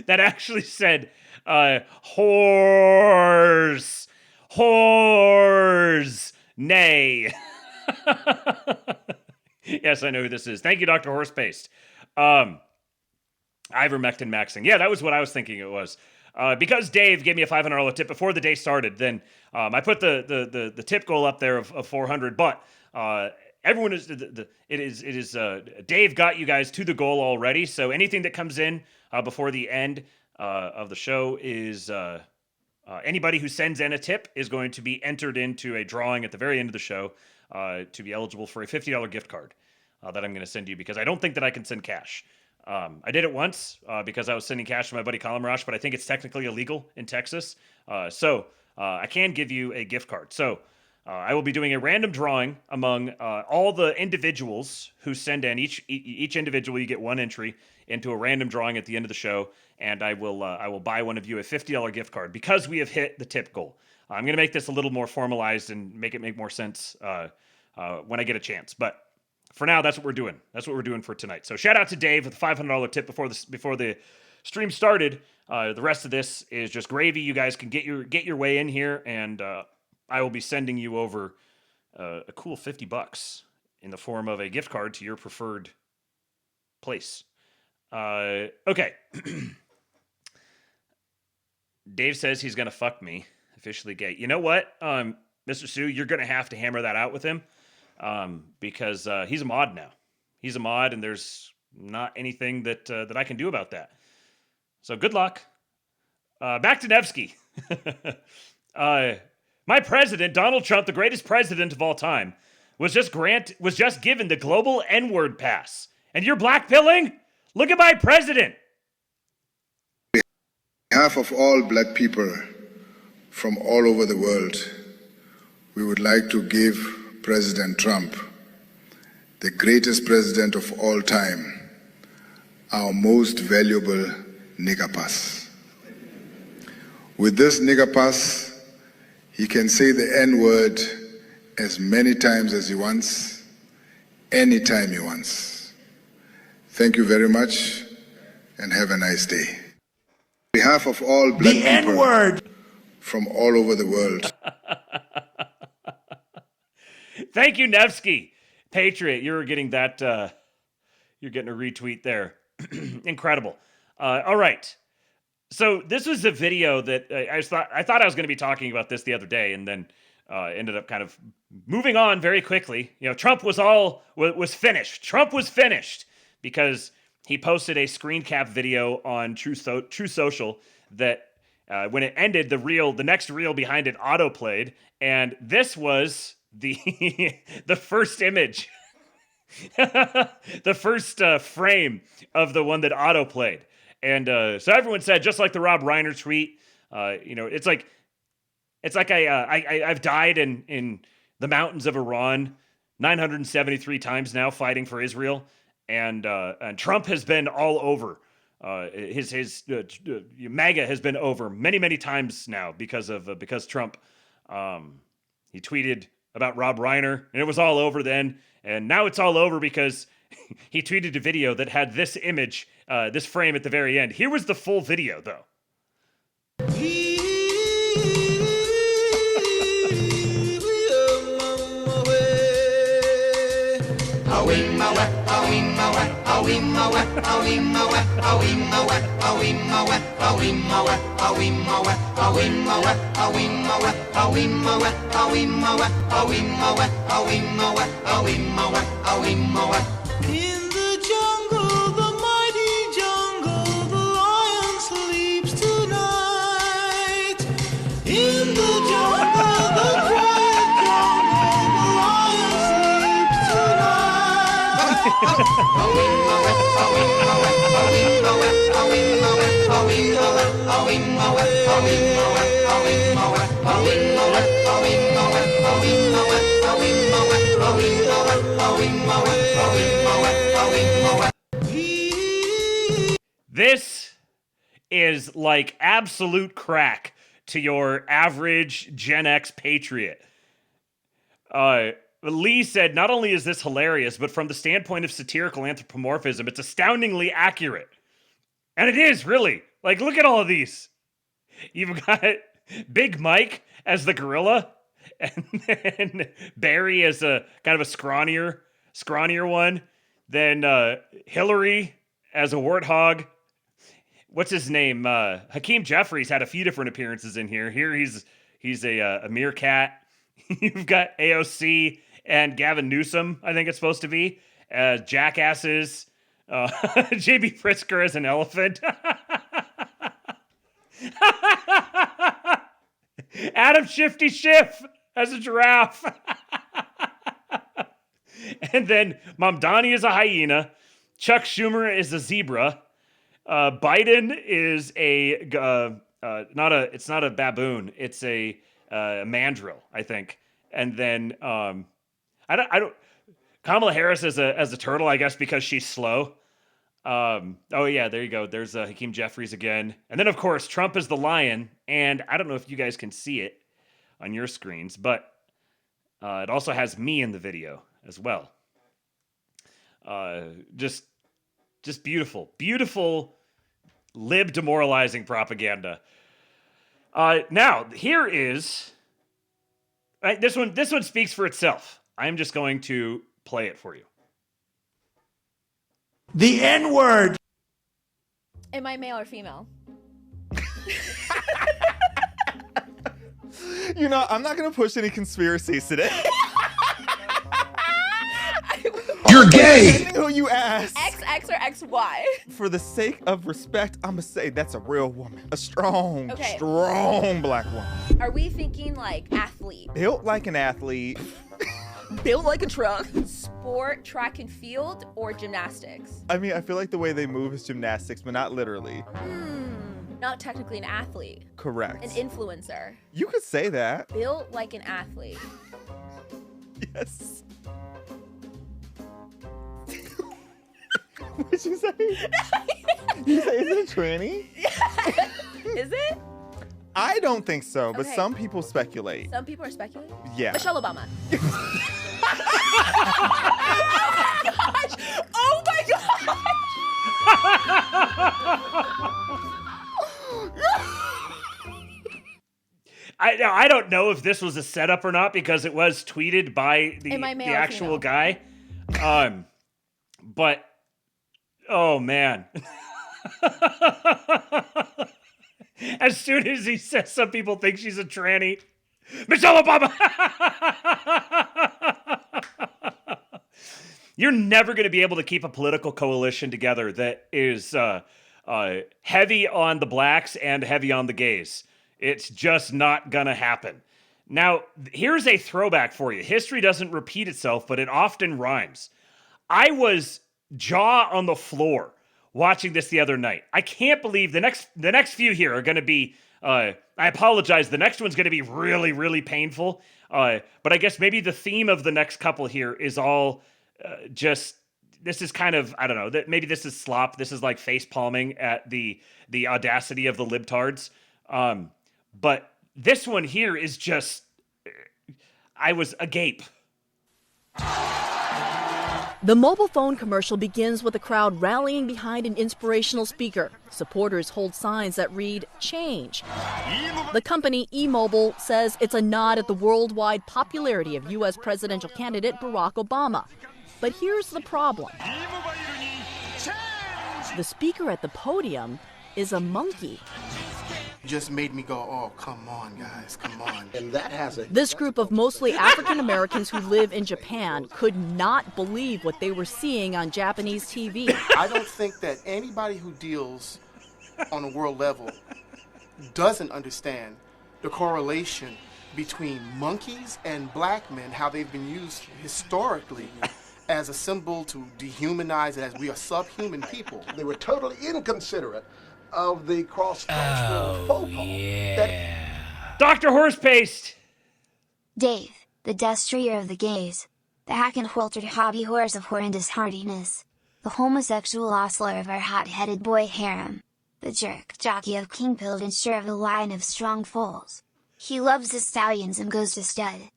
That actually said horse, nay. Yes, I know who this is. Thank you, Dr. Horse Paste. Ivermectin maxing. Yeah, that was what I was thinking it was. Because Dave gave me a $500 tip before the day started, then I put the tip goal up there of 400. But everyone is Dave got you guys to the goal already. So anything that comes in before the end of the show is anybody who sends in a tip is going to be entered into a drawing at the very end of the show to be eligible for a $50 gift card that I'm going to send you, because I don't think that I can send cash. I did it once because I was sending cash to my buddy Colin Marash, but I think it's technically illegal in Texas. So I can give you a gift card. So I will be doing a random drawing among all the individuals who send in. Each individual, you get one entry into a random drawing at the end of the show, and I will buy one of you a $50 gift card because we have hit the tip goal. I'm going to make this a little more formalized and make it make more sense when I get a chance. But for now, that's what we're doing. That's what we're doing for tonight. So shout out to Dave with the $500 tip before the stream started. The rest of this is just gravy. You guys can get your way in here, and I will be sending you over a cool $50 in the form of a gift card to your preferred place. Okay. Dave says he's gonna fuck me. Officially gay. You know what, Mr. Sue, you're gonna have to hammer that out with him, because he's a mod now. He's a mod, and there's not anything that I can do about that. So good luck. Back to Nevsky. My president, Donald Trump, the greatest president of all time, was just given the global N-word pass. And you're blackpilling? Look at my president. behalf of all black people from all over the world, we would like to give President Trump, the greatest president of all time, our most valuable nigger pass. With this nigger pass, he can say the N-word as many times as he wants, anytime he wants. Thank you very much, and have a nice day. On behalf of all black people from all over the world. Thank you, Nevsky. Patriot, you're getting that, you're getting a retweet there. Incredible. All right. So this was a video that I thought I was going to be talking about this the other day, and then ended up kind of moving on very quickly. You know, Trump was finished. Trump was finished because he posted a screen cap video on True Social that when it ended, the next reel behind it auto-played, and this was the the first image, the first frame of the one that auto-played. And so everyone said, just like the Rob Reiner tweet, you know, it's like I've died in the mountains of Iran 973 times now fighting for Israel, and Trump has been all over. His MAGA has been over many times now because Trump. He tweeted about Rob Reiner, and it was all over then, and now it's all over because he tweeted a video that had this image, this frame at the very end. Here was the full video, though. In the jungle, the mighty jungle, the lion sleeps tonight. In the jungle, the quiet jungle, the lion sleeps This is like absolute crack to your average Gen X patriot. Lee said, not only is this hilarious, but from the standpoint of satirical anthropomorphism, it's astoundingly accurate. And it is, really. Like, look at all of these. You've got Big Mike as the gorilla, and then Barry as a kind of a scrawnier one. Then Hillary as a warthog. What's his name? Hakeem Jeffries had a few different appearances in here. Here he's a meerkat. You've got AOC and Gavin Newsom, I think it's supposed to be, as jackasses. JB Pritzker as an elephant. Adam Shifty Schiff as a giraffe. And then Mamdani is a hyena. Chuck Schumer is a zebra. Biden is it's not a baboon. It's a mandrill, I think. And then I don't. Kamala Harris as a turtle, I guess, because she's slow. Oh yeah, there you go. There's Hakeem Jeffries again, and then of course Trump is the lion. And I don't know if you guys can see it on your screens, but it also has me in the video as well. Just beautiful, lib demoralizing propaganda. Now here is this one speaks for itself. I'm just going to play it for you. The N-word. Am I male or female? You know, I'm not going to push any conspiracies today. You're gay. Depending who you ask. XX or XY? For the sake of respect, I'm going to say that's a real woman. A strong black woman. Are we thinking like athlete? Built like an athlete. Built like a truck. Sport, track and field, or gymnastics? I mean, I feel like the way they move is gymnastics, but not literally. Not technically an athlete. Correct. An influencer. You could say that. Built like an athlete. Yes. What'd you say? You say, is it a tranny? Is it? I don't think so, but Okay. some people speculate. Some people are speculating. Yeah. Michelle Obama. Oh my gosh! I don't know if this was a setup or not because it was tweeted by the Am I male or actual female? guy. But oh man. As soon as he says some people think she's a tranny, Michelle Obama. You're never going to be able to keep a political coalition together that is heavy on the blacks and heavy on the gays. It's just not going to happen. Now, here's a throwback for you. History doesn't repeat itself, but it often rhymes. I was jaw on the floor watching this the other night. I can't believe the next few here are going to be, I apologize, the next one's going to be really, really painful. But I guess maybe the theme of the next couple here is all just, this is kind of, I don't know, that maybe this is slop. This is like face palming at the audacity of the libtards. But this one here is just, I was agape. The mobile phone commercial begins with a crowd rallying behind an inspirational speaker. Supporters hold signs that read, "Change." The company eMobile says it's a nod at the worldwide popularity of U.S. presidential candidate Barack Obama. But here's the problem. The speaker at the podium is a monkey. Just made me go, oh, come on, guys, come on. And that has a... This group of mostly African Americans who live in Japan could not believe what they were seeing on Japanese TV. I don't think that anybody who deals on a world level doesn't understand the correlation between monkeys and black men, how they've been used historically as a symbol to dehumanize it, as we are subhuman people. They were totally inconsiderate of the cross-cultural faux pas. Dr. Horsepaste! Dave, the destroyer of the gays. The hack-and-weltered hobby horse of horrendous hardiness. The homosexual ostler of our hot-headed boy harem. The jerk jockey of king-pilled and sure of a line of strong foals. He loves his stallions and goes to stud.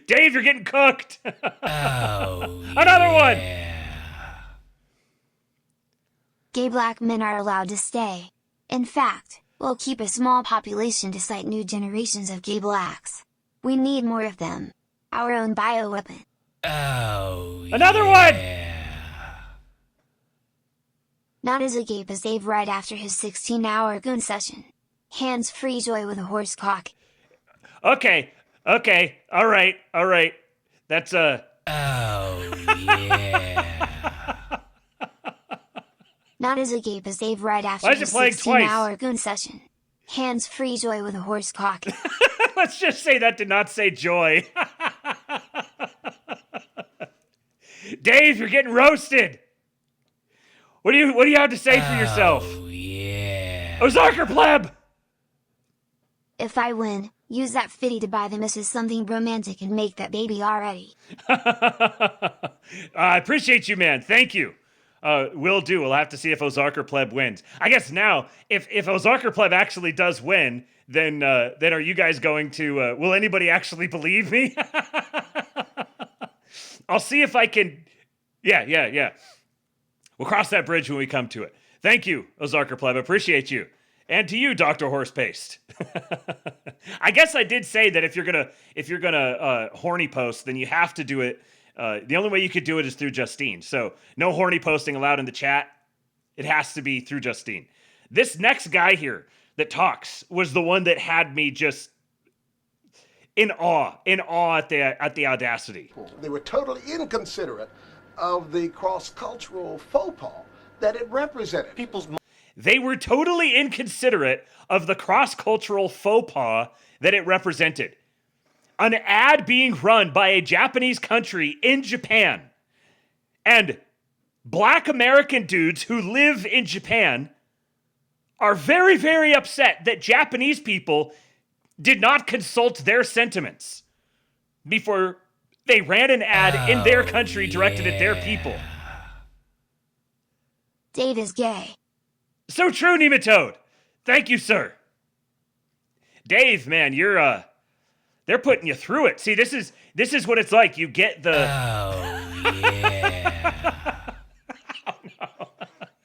Dave, you're getting cooked! Another one! Gay black men are allowed to stay. In fact, we'll keep a small population to cite new generations of gay blacks. We need more of them. Our own bioweapon. Another one! Not as agape as Dave right after his 16-hour goon session. Hands-free joy with a horse cock. Okay, alright. That's Not as agape as Dave right after Why is his it playing 16-hour goon session. Hands-free joy with a horse cock. Let's just say that did not say joy. Dave, you're getting roasted. What do you have to say for yourself? Ozarker pleb! If I win, use that fitty to buy the missus something romantic and make that baby already. I appreciate you, man. Thank you. Will do. We'll have to see if Ozarker pleb wins. I guess now, if Ozarker pleb actually does win, then are you guys going to? Will anybody actually believe me? I'll see if I can. Yeah. We'll cross that bridge when we come to it. Thank you, Ozarker pleb. Appreciate you. And to you, Dr. Horsepaste. I guess I did say that if you're gonna horny post, then you have to do it. The only way you could do it is through Justine. So no horny posting allowed in the chat. It has to be through Justine. This next guy here that talks was the one that had me just in awe at the audacity. They were totally inconsiderate of the cross-cultural faux pas that it represented. They were totally inconsiderate of the cross-cultural faux pas that it represented. An ad being run by a Japanese country in Japan. And black American dudes who live in Japan are very, very upset that Japanese people did not consult their sentiments before they ran an ad in their country directed at their people. Dave is gay. So true, Nematode. Thank you, sir. Dave, man, you're they're putting you through it. See, this is what it's like. You get the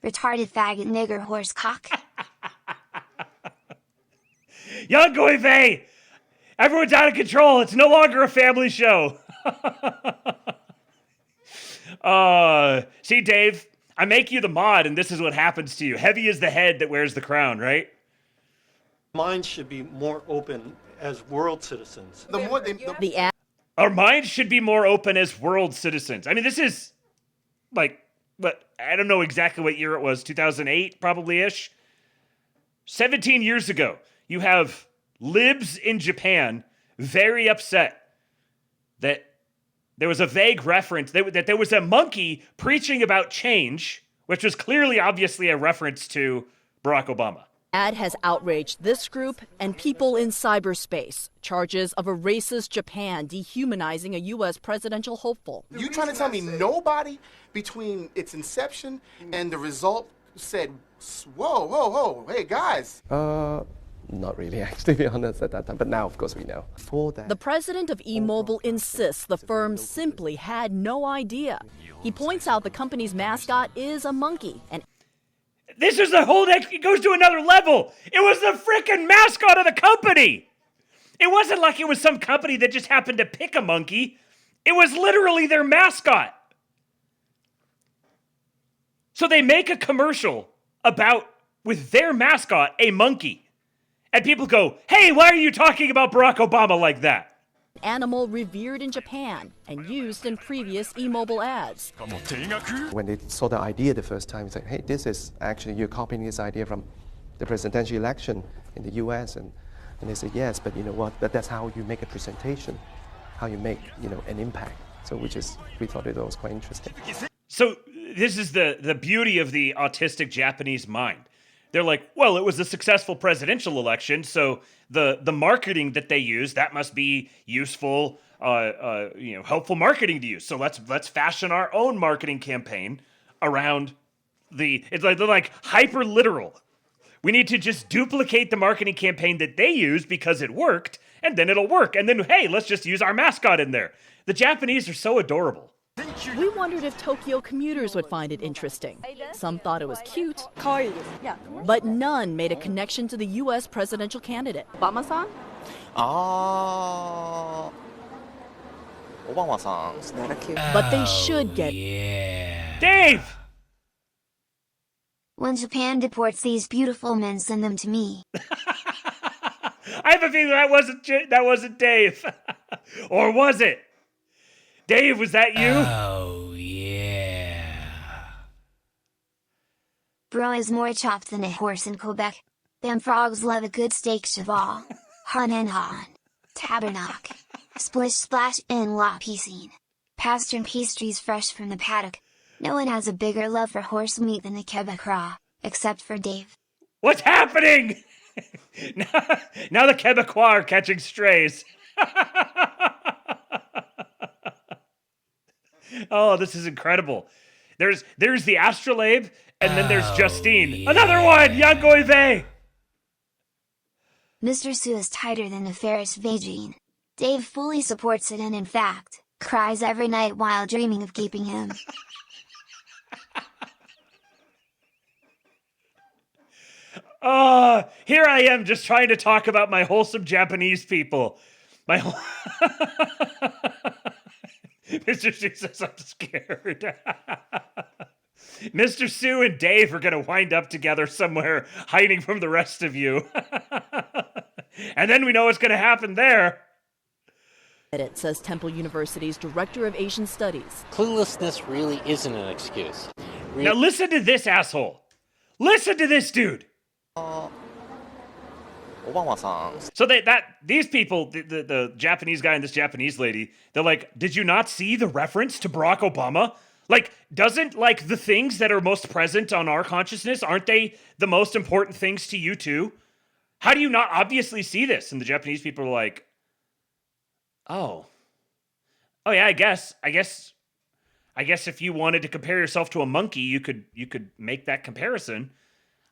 Retarded faggot nigger horse cock. Young Goive! Everyone's out of control. It's no longer a family show. See, Dave, I make you the mod, and this is what happens to you. Heavy is the head that wears the crown, right? Minds should be more open as world citizens. The more The ad. Our minds should be more open as world citizens. I mean, this is like, but I don't know exactly what year it was, 2008 probably-ish. 17 years ago, you have libs in Japan very upset that there was a vague reference, that there was a monkey preaching about change, which was clearly, obviously, a reference to Barack Obama. Ad has outraged this group and people in cyberspace. Charges of a racist Japan dehumanizing a U.S. presidential hopeful. You trying to tell me nobody between its inception and the result said, whoa, whoa, whoa, hey guys. Not really, actually, to be honest, at that time. But now, of course, we know. For that, The president of E-Mobile insists the firm simply had no idea. He points out the company's mascot is a monkey, and This is the whole, it goes to another level. It was the freaking mascot of the company. It wasn't like it was some company that just happened to pick a monkey. It was literally their mascot. So they make a commercial with their mascot, a monkey. And people go, hey, why are you talking about Barack Obama like that? animal revered in Japan and used in previous E-Mobile ads. When they saw the idea the first time, it's like, hey, this is actually, you're copying this idea from the presidential election in the US. And they said, yes, but you know what, that's how you make a presentation, how you make, an impact. So we thought it was quite interesting. So this is the beauty of the autistic Japanese mind. They're like, well, it was a successful presidential election, so the marketing that they use, that must be useful, helpful marketing to use. So let's fashion our own marketing campaign around it's like they're like hyper literal. We need to just duplicate the marketing campaign that they use because it worked, and then it'll work. And then, hey, let's just use our mascot in there. The Japanese are so adorable. We wondered if Tokyo commuters would find it interesting. Some thought it was cute, but none made a connection to the U.S. presidential candidate. Obama-san? Obama-san. But they should get... Dave! When Japan deports these beautiful men, send them to me. I have a feeling that wasn't Dave. Or was it? Dave, was that you? Oh, yeah. Bro is more chopped than a horse in Quebec. Them frogs love a good steak cheval. Hun and han. Tabernacle. Splish splash in la piscine. Pastern pastries fresh from the paddock. No one has a bigger love for horse meat than the Quebecois, except for Dave. What's happening? now the Quebecois are catching strays. Oh, this is incredible. There's the Astrolabe, and then there's Justine. Yeah. Another one! Young Goive! Mr. Sue is tighter than the Ferris vagine. Dave fully supports it and in fact, cries every night while dreaming of keeping him. Here I am just trying to talk about my wholesome Japanese people. Mr. Sue says I'm scared. Mr. Sue and Dave are going to wind up together somewhere, hiding from the rest of you. And then we know what's going to happen there. It says Temple University's Director of Asian Studies. Cluelessness really isn't an excuse. Now listen to this asshole. Listen to this dude. So these people, the Japanese guy and this Japanese lady, they're like, did you not see the reference to Barack Obama? Like, doesn't, like, the things that are most present on our consciousness, aren't they the most important things to you too? How do you not obviously see this? And the Japanese people are like, oh yeah, I guess if you wanted to compare yourself to a monkey, you could make that comparison.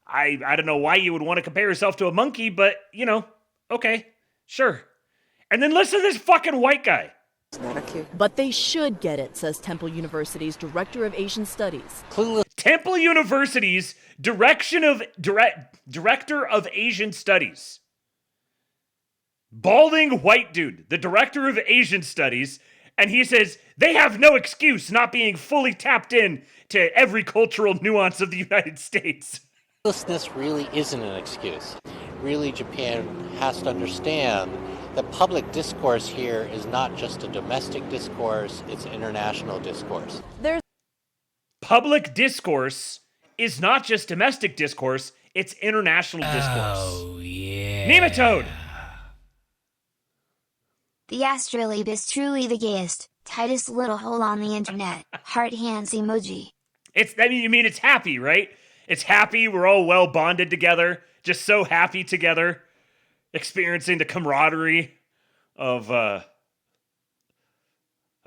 I don't know why you would want to compare yourself to a monkey, but, you know, okay, sure. And then listen to this fucking white guy. But they should get it, says Temple University's Director of Asian Studies. Temple University's Director of Asian Studies. Balding white dude, the Director of Asian Studies, and he says they have no excuse not being fully tapped in to every cultural nuance of the United States. This really isn't an excuse. Really, Japan has to understand that public discourse here is not just a domestic discourse, it's international discourse. Public discourse is not just domestic discourse, it's international discourse. Oh, yeah. Nematode! The astrolabe is truly the gayest, tightest little hole on the internet. Heart hands emoji. You mean it's happy, right? It's happy, we're all well bonded together, just so happy together, experiencing the camaraderie of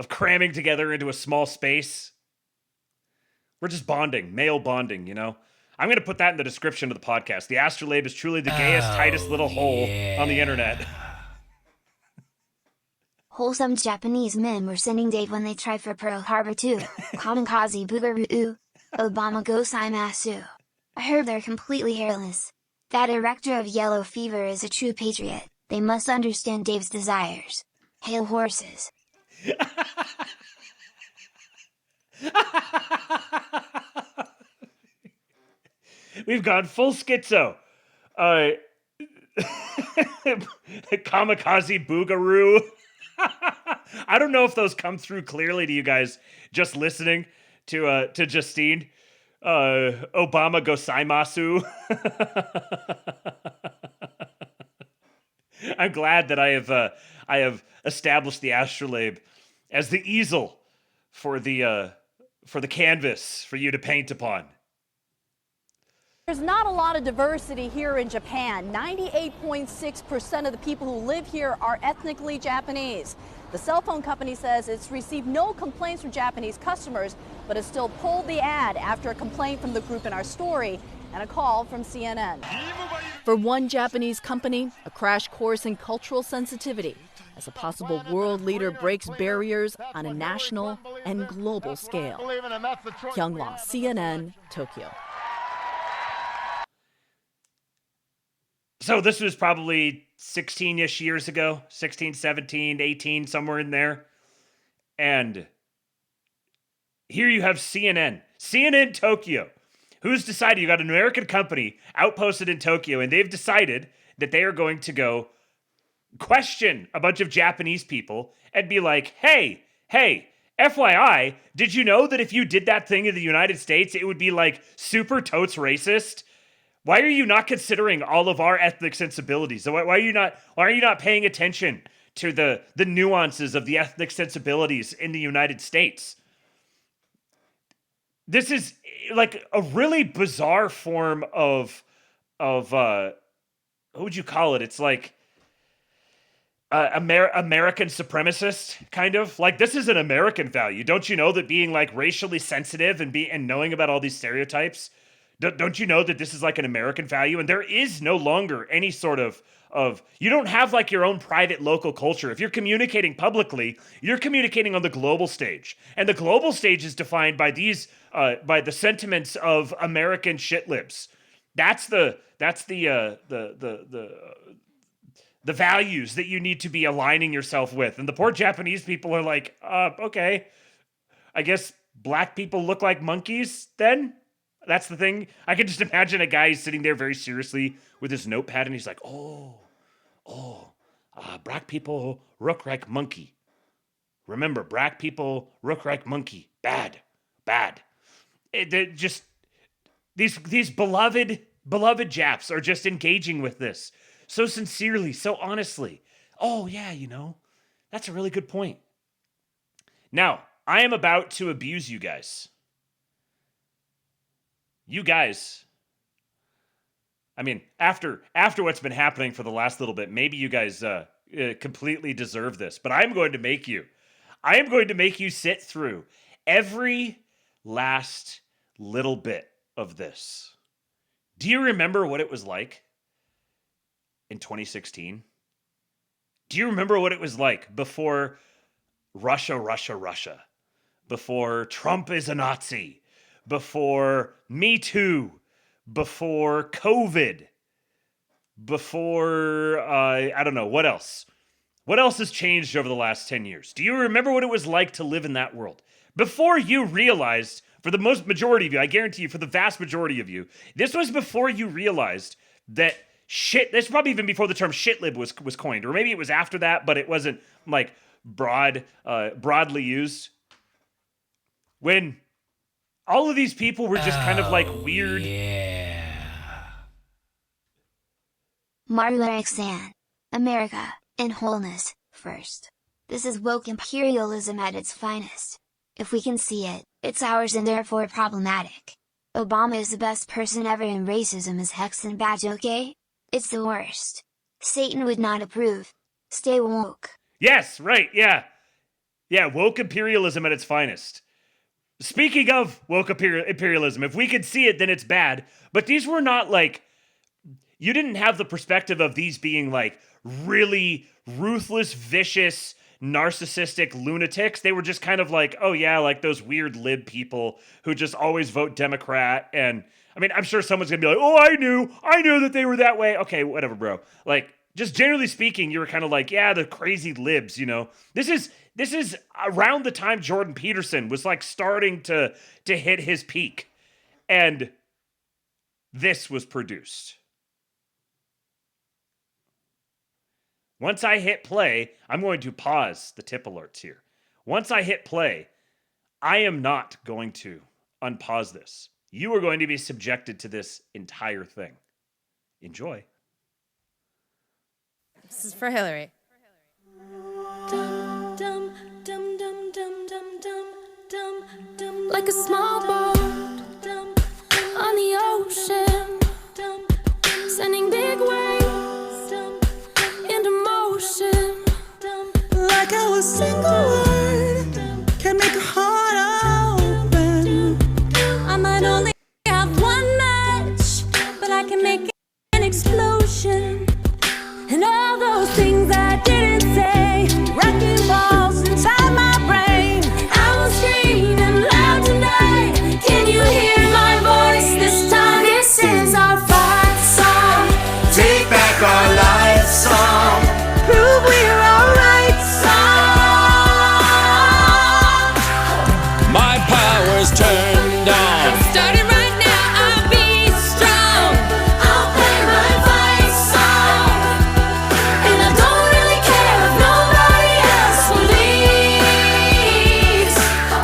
cramming together into a small space. We're just bonding, male bonding, you know? I'm going to put that in the description of the podcast. The astrolabe is truly the gayest, tightest little hole on the internet. Wholesome Japanese men were sending Dave when they tried for Pearl Harbor too. Kamikaze Boogaroo. Obama gozaimasu. I heard they're completely hairless. That erector of yellow fever is a true patriot. They must understand Dave's desires. Hail horses. We've gone full schizo. Kamikaze Boogaroo. I don't know if those come through clearly to you guys just listening to Justine. Obama gozaimasu. I'm glad that I have established the astrolabe as the easel for the canvas for you to paint upon. There's not a lot of diversity here in Japan. 98.6% of the people who live here are ethnically Japanese. The cell phone company says it's received no complaints from Japanese customers, but has still pulled the ad after a complaint from the group in our story and a call from CNN. For one Japanese company, a crash course in cultural sensitivity as a possible world leader breaks barriers on a national and global scale. Kyung-Hwa, CNN, Tokyo. So this was probably 16-ish years ago, 16, 17, 18, somewhere in there. And here you have CNN Tokyo, who's decided, you got an American company outposted in Tokyo, and they've decided that they are going to go question a bunch of Japanese people and be like, hey, FYI, did you know that if you did that thing in the United States, it would be like super totes racist? Why are you not considering all of our ethnic sensibilities? Why are you not paying attention to the nuances of the ethnic sensibilities in the United States? This is like a really bizarre form of what would you call it? It's like American supremacist, kind of. Like, this is an American value. Don't you know that being like racially sensitive and knowing about all these stereotypes, don't you know that this is like an American value? And there is no longer any sort of you don't have like your own private local culture. If you're communicating publicly, you're communicating on the global stage. And the global stage is defined by by the sentiments of American shitlibs. That's the values that you need to be aligning yourself with. And the poor Japanese people are like, okay, I guess black people look like monkeys then? That's the thing. I can just imagine a guy sitting there very seriously with his notepad, and he's like, black people look like monkey. Remember, black people look like monkey. Bad. Just these beloved Japs are just engaging with this so sincerely, so honestly. Oh yeah, that's a really good point. Now, I am about to abuse you guys. You guys. I mean, after what's been happening for the last little bit, maybe you guys completely deserve this, but I'm going to make you. I am going to make you sit through every last little bit of this. Do you remember what it was like in 2016? Do you remember what it was like before Russia, before Trump is a Nazi, before Me Too, before COVID, before, I don't know, what else? What else has changed over the last 10 years? Do you remember what it was like to live in that world? Before you realized, for the majority of you, I guarantee you, for the vast majority of you, this was before you realized that shit, this is probably even before the term shitlib was coined, or maybe it was after that, but it wasn't like broadly used. When all of these people were just kind of like weird. Marla Roxanne. America, in wholeness, first. This is woke imperialism at its finest. If we can see it, it's ours and therefore problematic. Obama is the best person ever and racism is hex and badge, okay? It's the worst. Satan would not approve. Stay woke. Yes, right, yeah. Yeah, woke imperialism at its finest. Speaking of woke imperialism, if we could see it, then it's bad. But these were not like, you didn't have the perspective of these being like really ruthless, vicious, narcissistic lunatics. They were just kind of like, oh yeah, like those weird lib people who just always vote Democrat. And I mean, I'm sure someone's gonna be like, oh, I knew that they were that way. Okay, whatever, bro. Like, just generally speaking, you were kind of like, yeah, the crazy libs, you know. This is around the time Jordan Peterson was like starting to hit his peak. And this was produced. Once I hit play, I'm going to pause the tip alerts here. Once I hit play, I am not going to unpause this. You are going to be subjected to this entire thing. Enjoy. This is for Hillary. Like a small boat on the ocean, sending big waves into motion. Like how a single word can make a heart open. I might only have one match, but I can make an explosion. And all those things I didn't say, wrecking balls inside my brain. I will scream loud tonight. Can you hear my voice this time? This is our fight song. Take back our life song. Prove we're alright song. My power's turned on. Starting right now, I'll be strong. I'll play my fight song. And I don't really care if nobody else believes.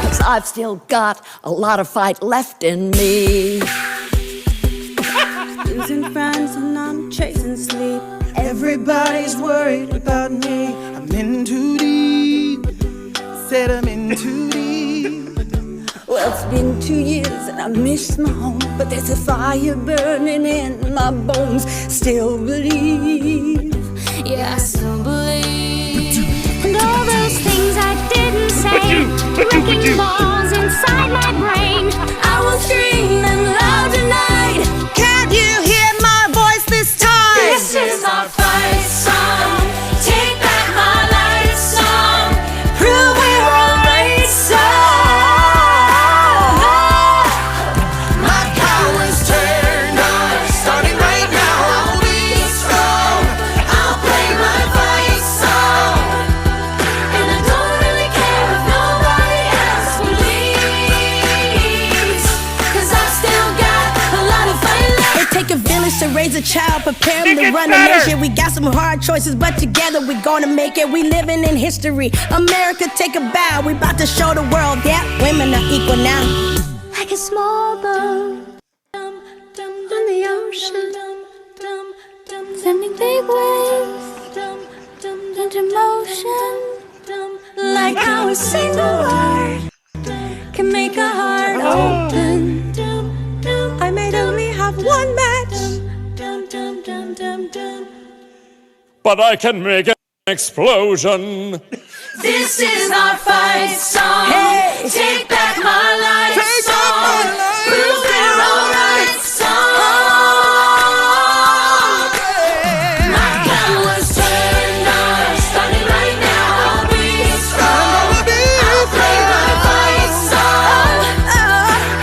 'Cause I've still got a lot of fight left in me. Losing friends and I'm chasing sleep. Everybody's worried about me. I'm in too deep. Said I'm in too deep. Well, it's been 2 years and I miss my home, but there's a fire burning in my bones. Still believe, yeah, I still believe. And all those things I didn't say, wrecking balls inside my brain. I will scream loud tonight. Can't you hear my voice this time? This is our fight song. Take back my life song. Prove we're alright song. My power's turned on. Starting right now, I'll be strong. I'll play my fight song. And I don't really care if nobody else believes. 'Cause I've still got a lot of fight left. It take a village to raise a child, prepare him to run a nation. We got some hard choices, but together we gonna make it. We living in history. America, take a bow. We about to show the world that women are equal now. Like a small boat on the ocean, sending big waves into motion. Like how a single word but I can make an explosion. This is our fight song. Hey, take back my life song. Prove we're alright song. My gun was turned on, starting right now. I'll be strong. I'll play my fight song.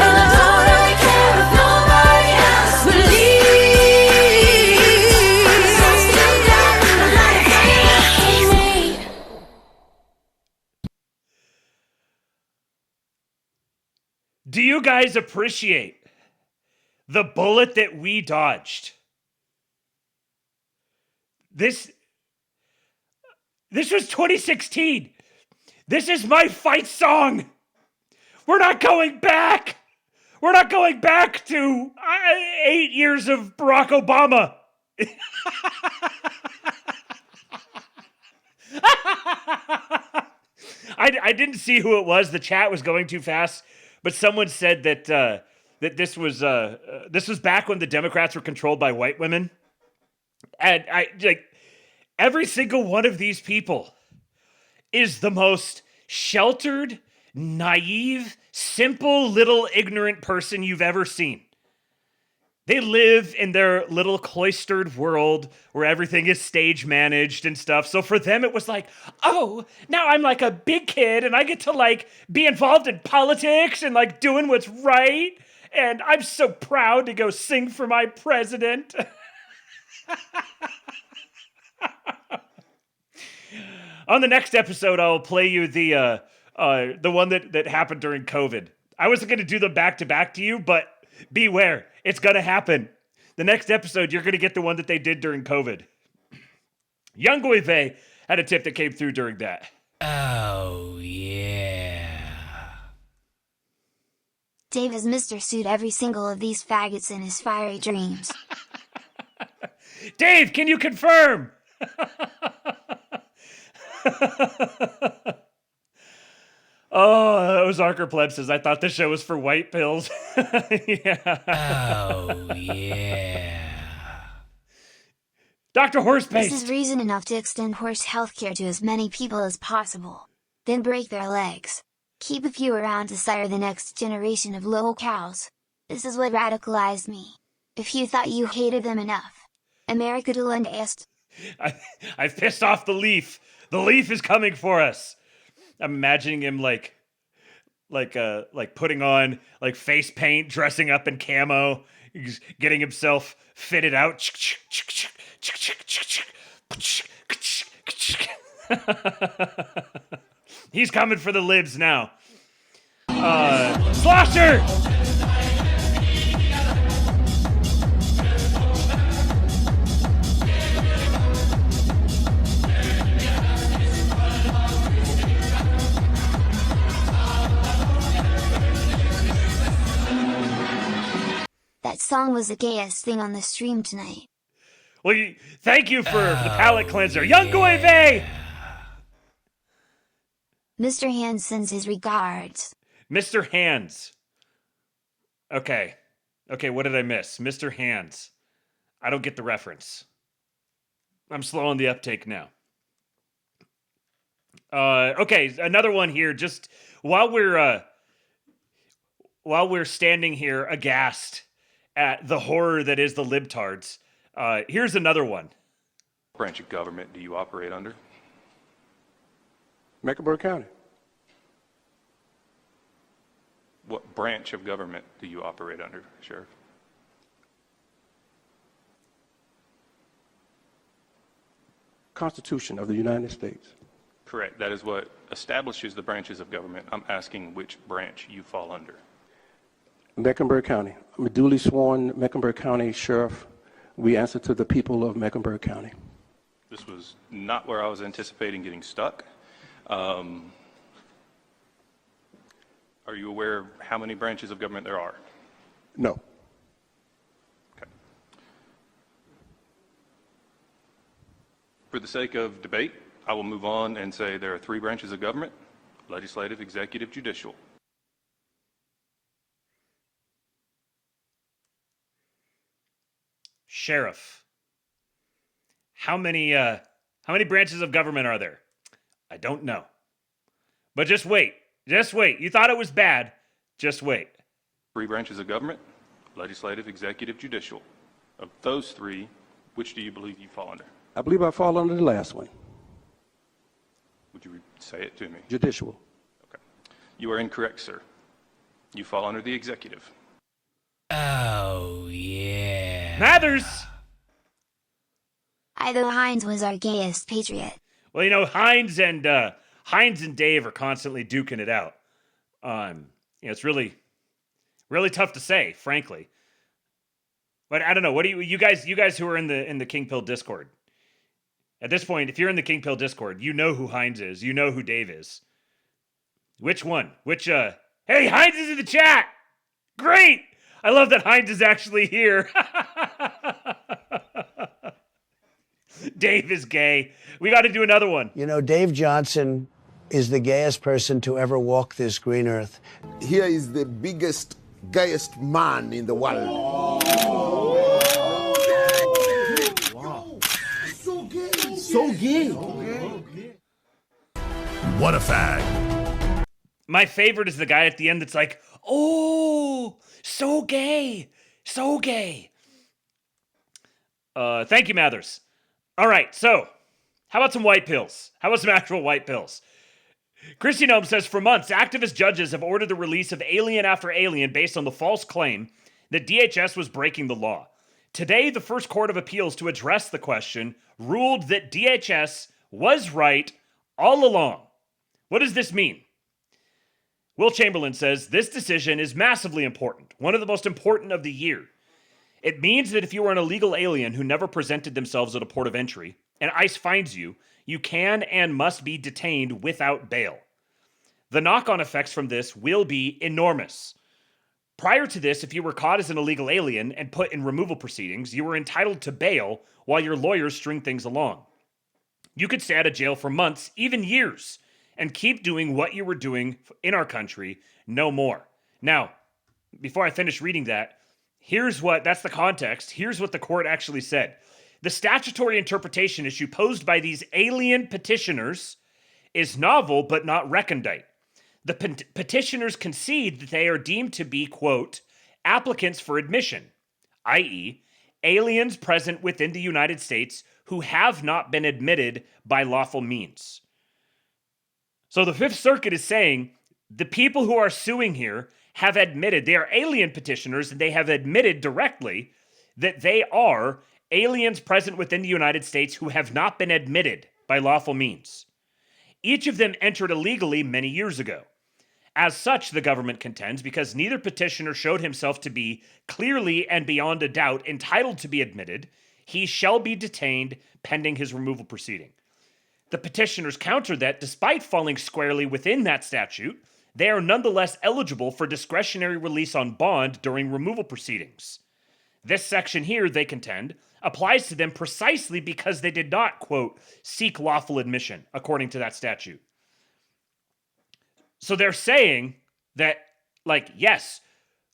And I don't really care if nobody else believes. I'm still got the life I made. Do you guys appreciate the bullet that we dodged? This was 2016. This is my fight song. We're not going back. We're not going back to 8 years of Barack Obama. I didn't see who it was. The chat was going too fast, but someone said that that this was back when the Democrats were controlled by white women, and every single one of these people is the most sheltered, naive, simple, little ignorant person you've ever seen. They live in their little cloistered world where everything is stage managed and stuff. So for them, it was like, oh, now I'm like a big kid and I get to like be involved in politics and like doing what's right. And I'm so proud to go sing for my president. On the next episode, I'll play you the one that happened during COVID. I wasn't going to do them back to back to you, but beware, it's going to happen. The next episode, you're going to get the one that they did during COVID. Young Gueve had a tip that came through during that. Oh, yeah. Dave has Mr. Suit every single of these faggots in his fiery dreams. Dave, can you confirm? Oh, Ozarker Pleb says, I thought the show was for white pills. Yeah. Oh, yeah. Dr. Horsepaste. This is reason enough to extend horse healthcare to as many people as possible. Then break their legs. Keep a few around to sire the next generation of little cows. This is what radicalized me. If you thought you hated them enough, America to lend est. I've pissed off the leaf. The leaf is coming for us. I'm imagining him like putting on like face paint, dressing up in camo, he's getting himself fitted out. He's coming for the libs now. Slosher! That song was the gayest thing on the stream tonight. Well, thank you for the palate cleanser. Young Gueve! Mr. Hands sends his regards. Mr. Hands. Okay, what did I miss? Mr. Hands. I don't get the reference. I'm slow on the uptake now. Okay, another one here. Just while we're standing here aghast at the horror that is the libtards, here's another one. What branch of government do you operate under? Mecklenburg County. What branch of government do you operate under, Sheriff? Constitution of the United States. Correct. That is what establishes the branches of government. I'm asking which branch you fall under. Mecklenburg County. I'm a duly sworn Mecklenburg County Sheriff. We answer to the people of Mecklenburg County. This was not where I was anticipating getting stuck. Are you aware of how many branches of government there are? No. Okay. For the sake of debate, I will move on and say there are 3 branches of government: legislative, executive, judicial. Sheriff, How many branches of government are there? I don't know. But just wait. Just wait. You thought it was bad. Just wait. 3 branches of government: legislative, executive, judicial. Of those 3, which do you believe you fall under? I believe I fall under the last one, Would you say it to me? judicial. You are incorrect, sir. You fall under the executive. Oh, yeah. Mathers! Idaho Hines was our gayest patriot. Well, you know, Hines and Dave are constantly duking it out. It's really tough to say, frankly. But I don't know. What do you guys who are in the King Pill Discord? At this point, if you're in the King Pill Discord, you know who Hines is. You know who Dave is. Which one? Hey, Hines is in the chat! Great! I love that Hines is actually here. Dave is gay. We got to do another one. You know, Dave Johnson is the gayest person to ever walk this green earth. Here is the biggest, gayest man in the world. Wow. So gay. So gay. What a fag. My favorite is the guy at the end that's like, oh, so gay. So gay. Thank you, Mathers. All right, so how about some white pills? How about some actual white pills? Christian Ohm says, for months, activist judges have ordered the release of alien after alien based on the false claim that DHS was breaking the law. Today, the first court of appeals to address the question ruled that DHS was right all along. What does this mean? Will Chamberlain says, this decision is massively important, one of the most important of the year. It means that if you are an illegal alien who never presented themselves at a port of entry, and ICE finds you, you can and must be detained without bail. The knock-on effects from this will be enormous. Prior to this, if you were caught as an illegal alien and put in removal proceedings, you were entitled to bail while your lawyers string things along. You could stay out of jail for months, even years, and keep doing what you were doing in our country, no more. Now, before I finish reading that, that's the context. Here's what the court actually said. The statutory interpretation issue posed by these alien petitioners is novel but not recondite. The petitioners concede that they are deemed to be, quote, applicants for admission, i.e., aliens present within the United States who have not been admitted by lawful means. So the Fifth Circuit is saying the people who are suing here have admitted, they are alien petitioners, and they have admitted directly that they are aliens present within the United States who have not been admitted by lawful means. Each of them entered illegally many years ago. As such, the government contends, because neither petitioner showed himself to be clearly and beyond a doubt entitled to be admitted, he shall be detained pending his removal proceeding. The petitioners counter that despite falling squarely within that statute, they are nonetheless eligible for discretionary release on bond during removal proceedings. This section here, they contend, applies to them precisely because they did not, quote, seek lawful admission, according to that statute. So they're saying that, yes,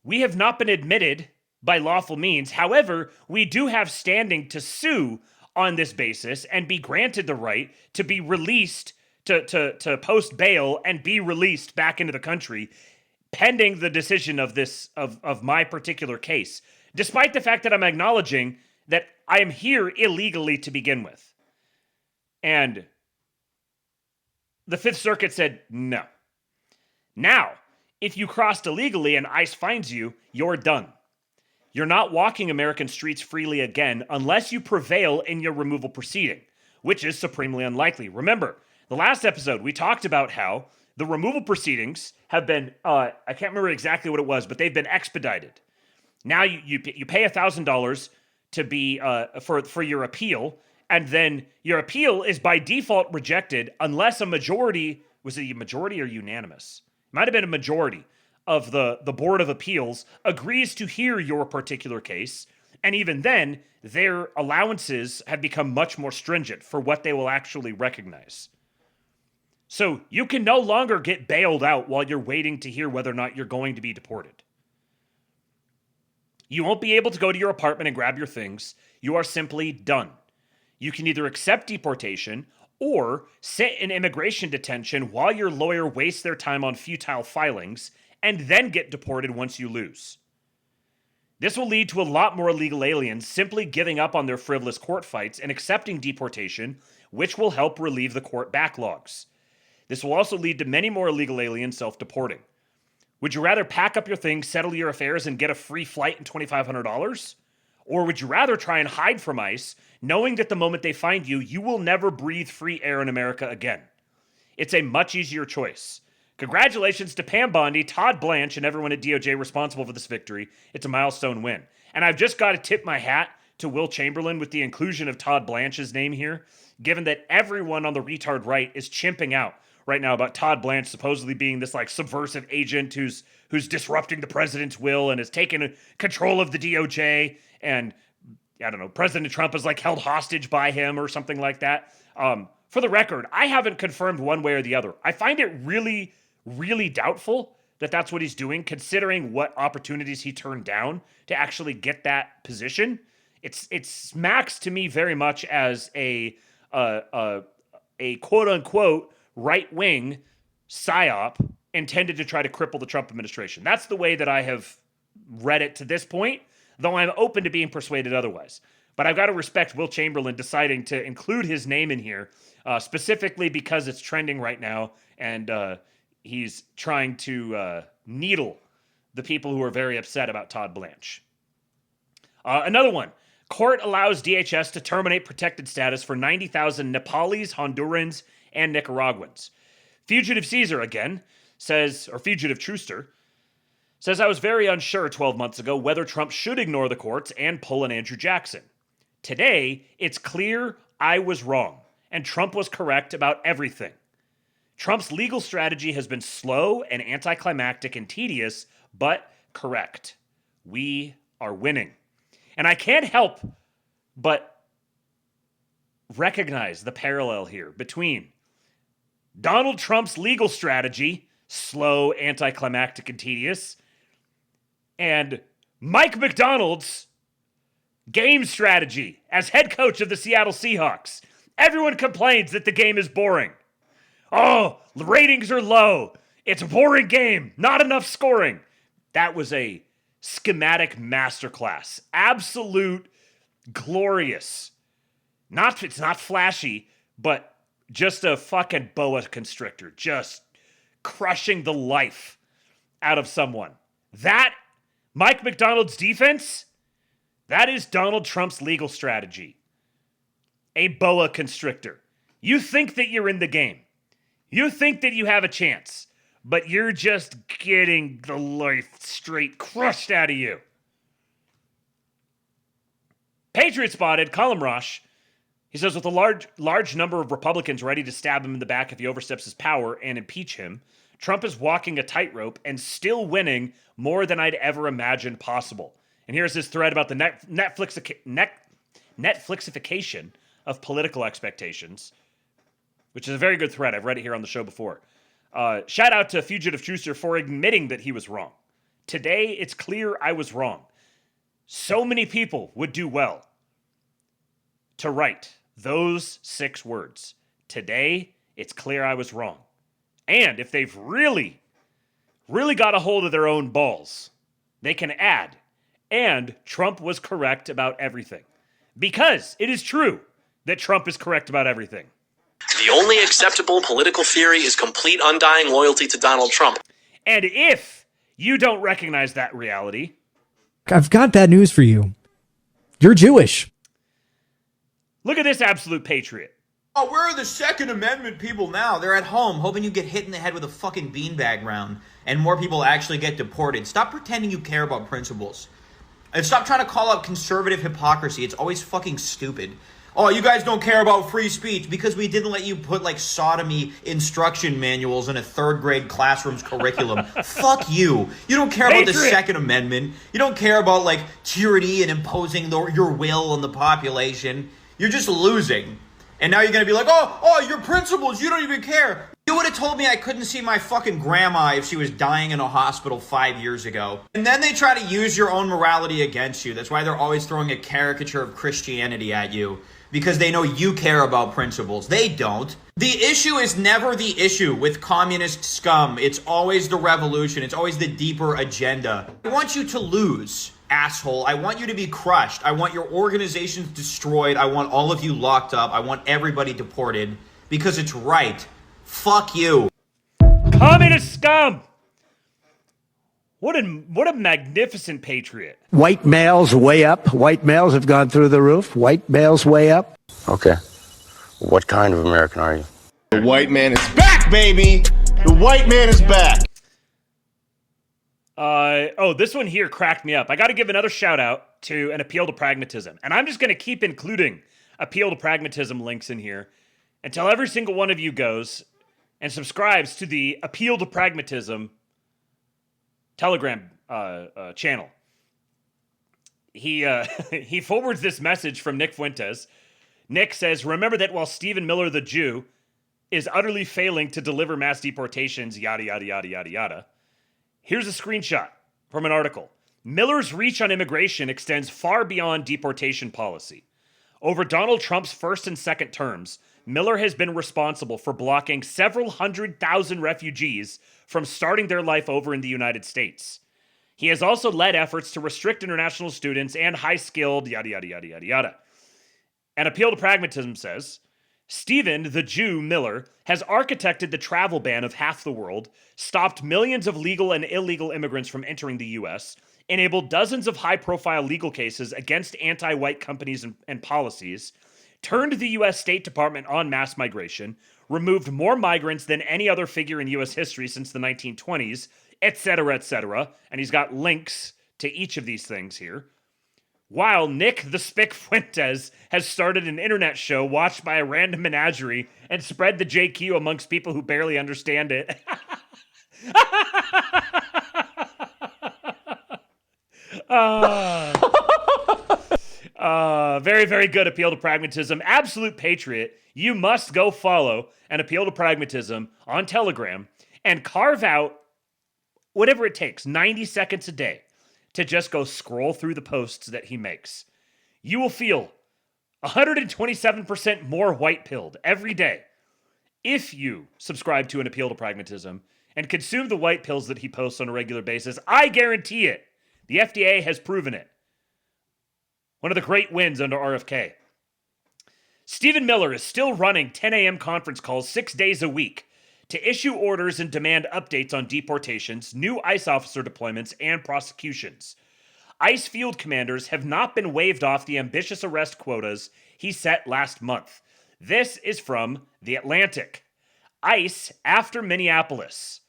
we have not been admitted by lawful means. However, we do have standing to sue on this basis and be granted the right to be released, to post bail and be released back into the country pending the decision of my particular case, despite the fact that I'm acknowledging that I am here illegally to begin with. And the Fifth Circuit said no. Now, if you crossed illegally and ICE finds you, you're done. You're not walking American streets freely again unless you prevail in your removal proceeding, which is supremely unlikely. Remember, the last episode, we talked about how the removal proceedings have been, I can't remember exactly what it was, but they've been expedited. Now you pay $1,000 to be, for your appeal, and then your appeal is by default rejected unless a majority, was it a majority or unanimous? It might have been a majority of the Board of Appeals agrees to hear your particular case, and even then, their allowances have become much more stringent for what they will actually recognize. So you can no longer get bailed out while you're waiting to hear whether or not you're going to be deported. You won't be able to go to your apartment and grab your things. You are simply done. You can either accept deportation or sit in immigration detention while your lawyer wastes their time on futile filings and then get deported once you lose. This will lead to a lot more illegal aliens simply giving up on their frivolous court fights and accepting deportation, which will help relieve the court backlogs. This will also lead to many more illegal aliens self-deporting. Would you rather pack up your things, settle your affairs, and get a free flight and $2,500? Or would you rather try and hide from ICE, knowing that the moment they find you, you will never breathe free air in America again? It's a much easier choice. Congratulations to Pam Bondi, Todd Blanche, and everyone at DOJ responsible for this victory. It's a milestone win. And I've just got to tip my hat to Will Chamberlain with the inclusion of Todd Blanche's name here, given that everyone on the retard right is chimping out right now about Todd Blanche supposedly being this like subversive agent who's disrupting the president's will and has taken control of the DOJ, and I don't know, President Trump is like held hostage by him or something like that. For the record, I haven't confirmed one way or the other. I find it really, really doubtful that that's what he's doing, considering what opportunities he turned down to actually get that position. It smacks to me very much as a quote unquote right wing psyop intended to try to cripple the Trump administration. That's the way that I have read it to this point, though I'm open to being persuaded otherwise. But I've got to respect Will Chamberlain deciding to include his name in here, specifically because it's trending right now, and he's trying to needle the people who are very upset about Todd Blanche. Another one. Court allows DHS to terminate protected status for 90,000 Nepalese, Hondurans, and Nicaraguans. Fugitive Caesar again says, or Fugitive Truster, says, I was very unsure 12 months ago whether Trump should ignore the courts and pull an Andrew Jackson. Today, it's clear I was wrong, and Trump was correct about everything. Trump's legal strategy has been slow and anticlimactic and tedious, but correct. We are winning. And I can't help but recognize the parallel here between Donald Trump's legal strategy, slow, anticlimactic, and tedious, and Mike McDonald's game strategy as head coach of the Seattle Seahawks. Everyone complains that the game is boring. Oh, the ratings are low. It's a boring game. Not enough scoring. That was a schematic masterclass. Absolute glorious. It's not flashy, but just a fucking boa constrictor. Just crushing the life out of someone. That, Mike McDonald's defense, that is Donald Trump's legal strategy. A boa constrictor. You think that you're in the game. You think that you have a chance, but you're just getting the life straight crushed out of you. Patriot Spotted, Colin Rosh, he says, with a large number of Republicans ready to stab him in the back if he oversteps his power and impeach him, Trump is walking a tightrope and still winning more than I'd ever imagined possible. And here's his thread about the Netflixification of political expectations, which is a very good thread. I've read it here on the show before. Shout out to Fugitive Truster for admitting that he was wrong. Today, it's clear I was wrong. So many people would do well to write those 6 words. Today, it's clear I was wrong. And if they've really, really got a hold of their own balls, they can add, and Trump was correct about everything. Because it is true that Trump is correct about everything. The only acceptable political theory is complete undying loyalty to Donald Trump. And if you don't recognize that reality, I've got bad news for you. You're Jewish. Look at this absolute patriot. Oh, where are the Second Amendment people now? They're at home hoping you get hit in the head with a fucking beanbag round and more people actually get deported. Stop pretending you care about principles. And stop trying to call out conservative hypocrisy. It's always fucking stupid. Oh, you guys don't care about free speech because we didn't let you put, like, sodomy instruction manuals in a 3rd grade classroom's curriculum. Fuck you. You don't care about the Second Amendment. You don't care about, like, tyranny and imposing your will on the population. You're just losing. And now you're going to be like, oh, your principles, you don't even care. You You would have told me I couldn't see my fucking grandma if she was dying in a hospital 5 years ago. And then they try to use your own morality against you. That's why they're always throwing a caricature of Christianity at you. Because they know you care about principles. They don't. The issue is never the issue with communist scum. It's always the revolution. It's always the deeper agenda. I want you to lose, asshole. I want you to be crushed. I want your organizations destroyed. I want all of you locked up. I want everybody deported. Because it's right. Fuck you. Communist scum! What a magnificent patriot. White males way up. White males have gone through the roof. White males way up. Okay. What kind of American are you? The white man is back, baby! The white man is back! This one here cracked me up. I got to give another shout out to an appeal to pragmatism. And I'm just going to keep including appeal to pragmatism links in here until every single one of you goes and subscribes to the appeal to pragmatism Telegram channel. He forwards this message from Nick Fuentes. Nick says, remember that while Stephen Miller the Jew is utterly failing to deliver mass deportations, yada, yada, yada, yada, yada. Here's a screenshot from an article. Miller's reach on immigration extends far beyond deportation policy. Over Donald Trump's first and second terms, Miller has been responsible for blocking several 100,000 refugees from starting their life over in the United States. He has also led efforts to restrict international students and high-skilled yada, yada, yada, yada, yada. An appeal to pragmatism says, Stephen, the Jew, Miller, has architected the travel ban of half the world, stopped millions of legal and illegal immigrants from entering the U.S., enabled dozens of high-profile legal cases against anti-white companies and policies, turned the U.S. State Department on mass migration, removed more migrants than any other figure in U.S. history since the 1920s, etc., etc. And he's got links to each of these things here. While Nick the Spick Fuentes has started an internet show watched by a random menagerie and spread the JQ amongst people who barely understand it. Very, very good appeal to pragmatism. Absolute patriot. You must go follow an appeal to pragmatism on Telegram and carve out whatever it takes, 90 seconds a day, to just go scroll through the posts that he makes. You will feel 127% more white-pilled every day if you subscribe to an appeal to pragmatism and consume the white pills that he posts on a regular basis. I guarantee it. The FDA has proven it. One of the great wins under RFK. Stephen Miller is still running 10 a.m. conference calls 6 days a week to issue orders and demand updates on deportations, new ICE officer deployments, and prosecutions. ICE field commanders have not been waved off the ambitious arrest quotas he set last month. This is from The Atlantic. ICE after Minneapolis.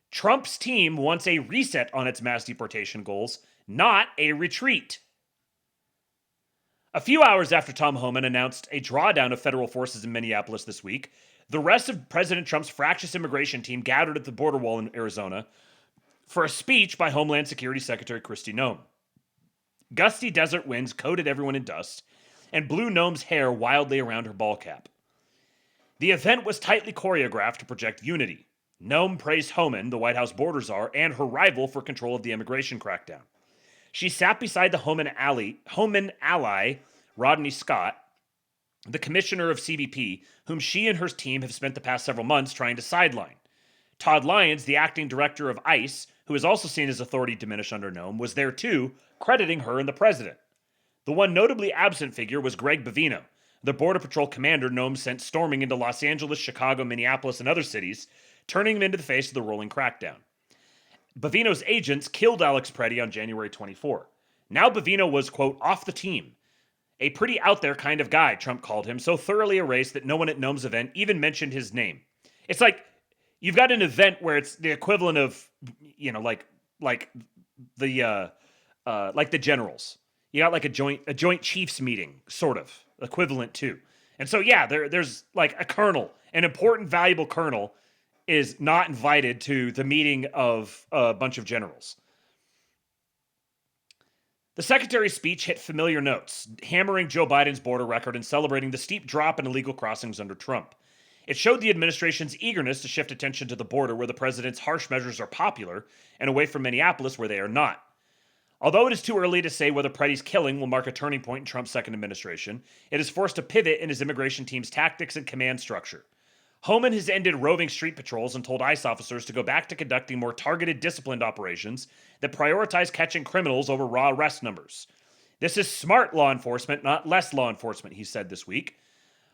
Trump's team wants a reset on its mass deportation goals, not a retreat. A few hours after Tom Homan announced a drawdown of federal forces in Minneapolis this week, the rest of President Trump's fractious immigration team gathered at the border wall in Arizona for a speech by Homeland Security Secretary Kristi Noem. Gusty desert winds coated everyone in dust, and blew Noem's hair wildly around her ball cap. The event was tightly choreographed to project unity. Noem praised Homan, the White House border czar, and her rival for control of the immigration crackdown. She sat beside the Homan ally, Rodney Scott, the commissioner of CBP, whom she and her team have spent the past several months trying to sideline. Todd Lyons, the acting director of ICE, who is also seen as authority diminished under Noem, was there too, crediting her and the president. The one notably absent figure was Greg Bavino, the Border Patrol commander Noem sent storming into Los Angeles, Chicago, Minneapolis, and other cities, turning him into the face of the rolling crackdown. Bavino's agents killed Alex Preddy on January 24. Now Bavino was, quote, off the team. A pretty out there kind of guy, Trump called him, so thoroughly erased that no one at Noem's event even mentioned his name. It's like you've got an event where it's the equivalent of, you know, like the generals. You got like a joint chiefs meeting, sort of equivalent to. And so yeah, there's like a colonel, an important, valuable colonel, is not invited to the meeting of a bunch of generals. The secretary's speech hit familiar notes, hammering Joe Biden's border record and celebrating the steep drop in illegal crossings under Trump. It showed the administration's eagerness to shift attention to the border where the president's harsh measures are popular and away from Minneapolis where they are not. Although it is too early to say whether Preddy's killing will mark a turning point in Trump's second administration, it is forced to pivot in his immigration team's tactics and command structure. Homan has ended roving street patrols and told ICE officers to go back to conducting more targeted, disciplined operations that prioritize catching criminals over raw arrest numbers. This is smart law enforcement, not less law enforcement, he said this week.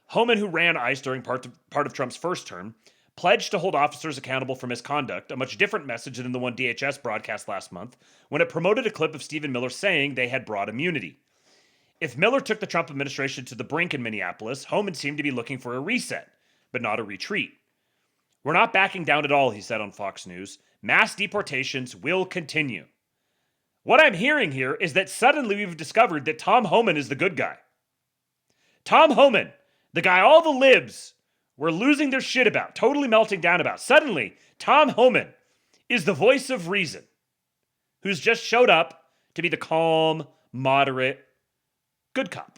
Homan, who ran ICE during part of Trump's first term, pledged to hold officers accountable for misconduct, a much different message than the one DHS broadcast last month when it promoted a clip of Stephen Miller saying they had broad immunity. If Miller took the Trump administration to the brink in Minneapolis, Homan seemed to be looking for a reset, but not a retreat. We're not backing down at all, he said on Fox News. Mass deportations will continue. What I'm hearing here is that suddenly we've discovered that Tom Homan is the good guy. Tom Homan, the guy all the libs were losing their shit about, totally melting down about. Suddenly, Tom Homan is the voice of reason, who's just showed up to be the calm, moderate, good cop.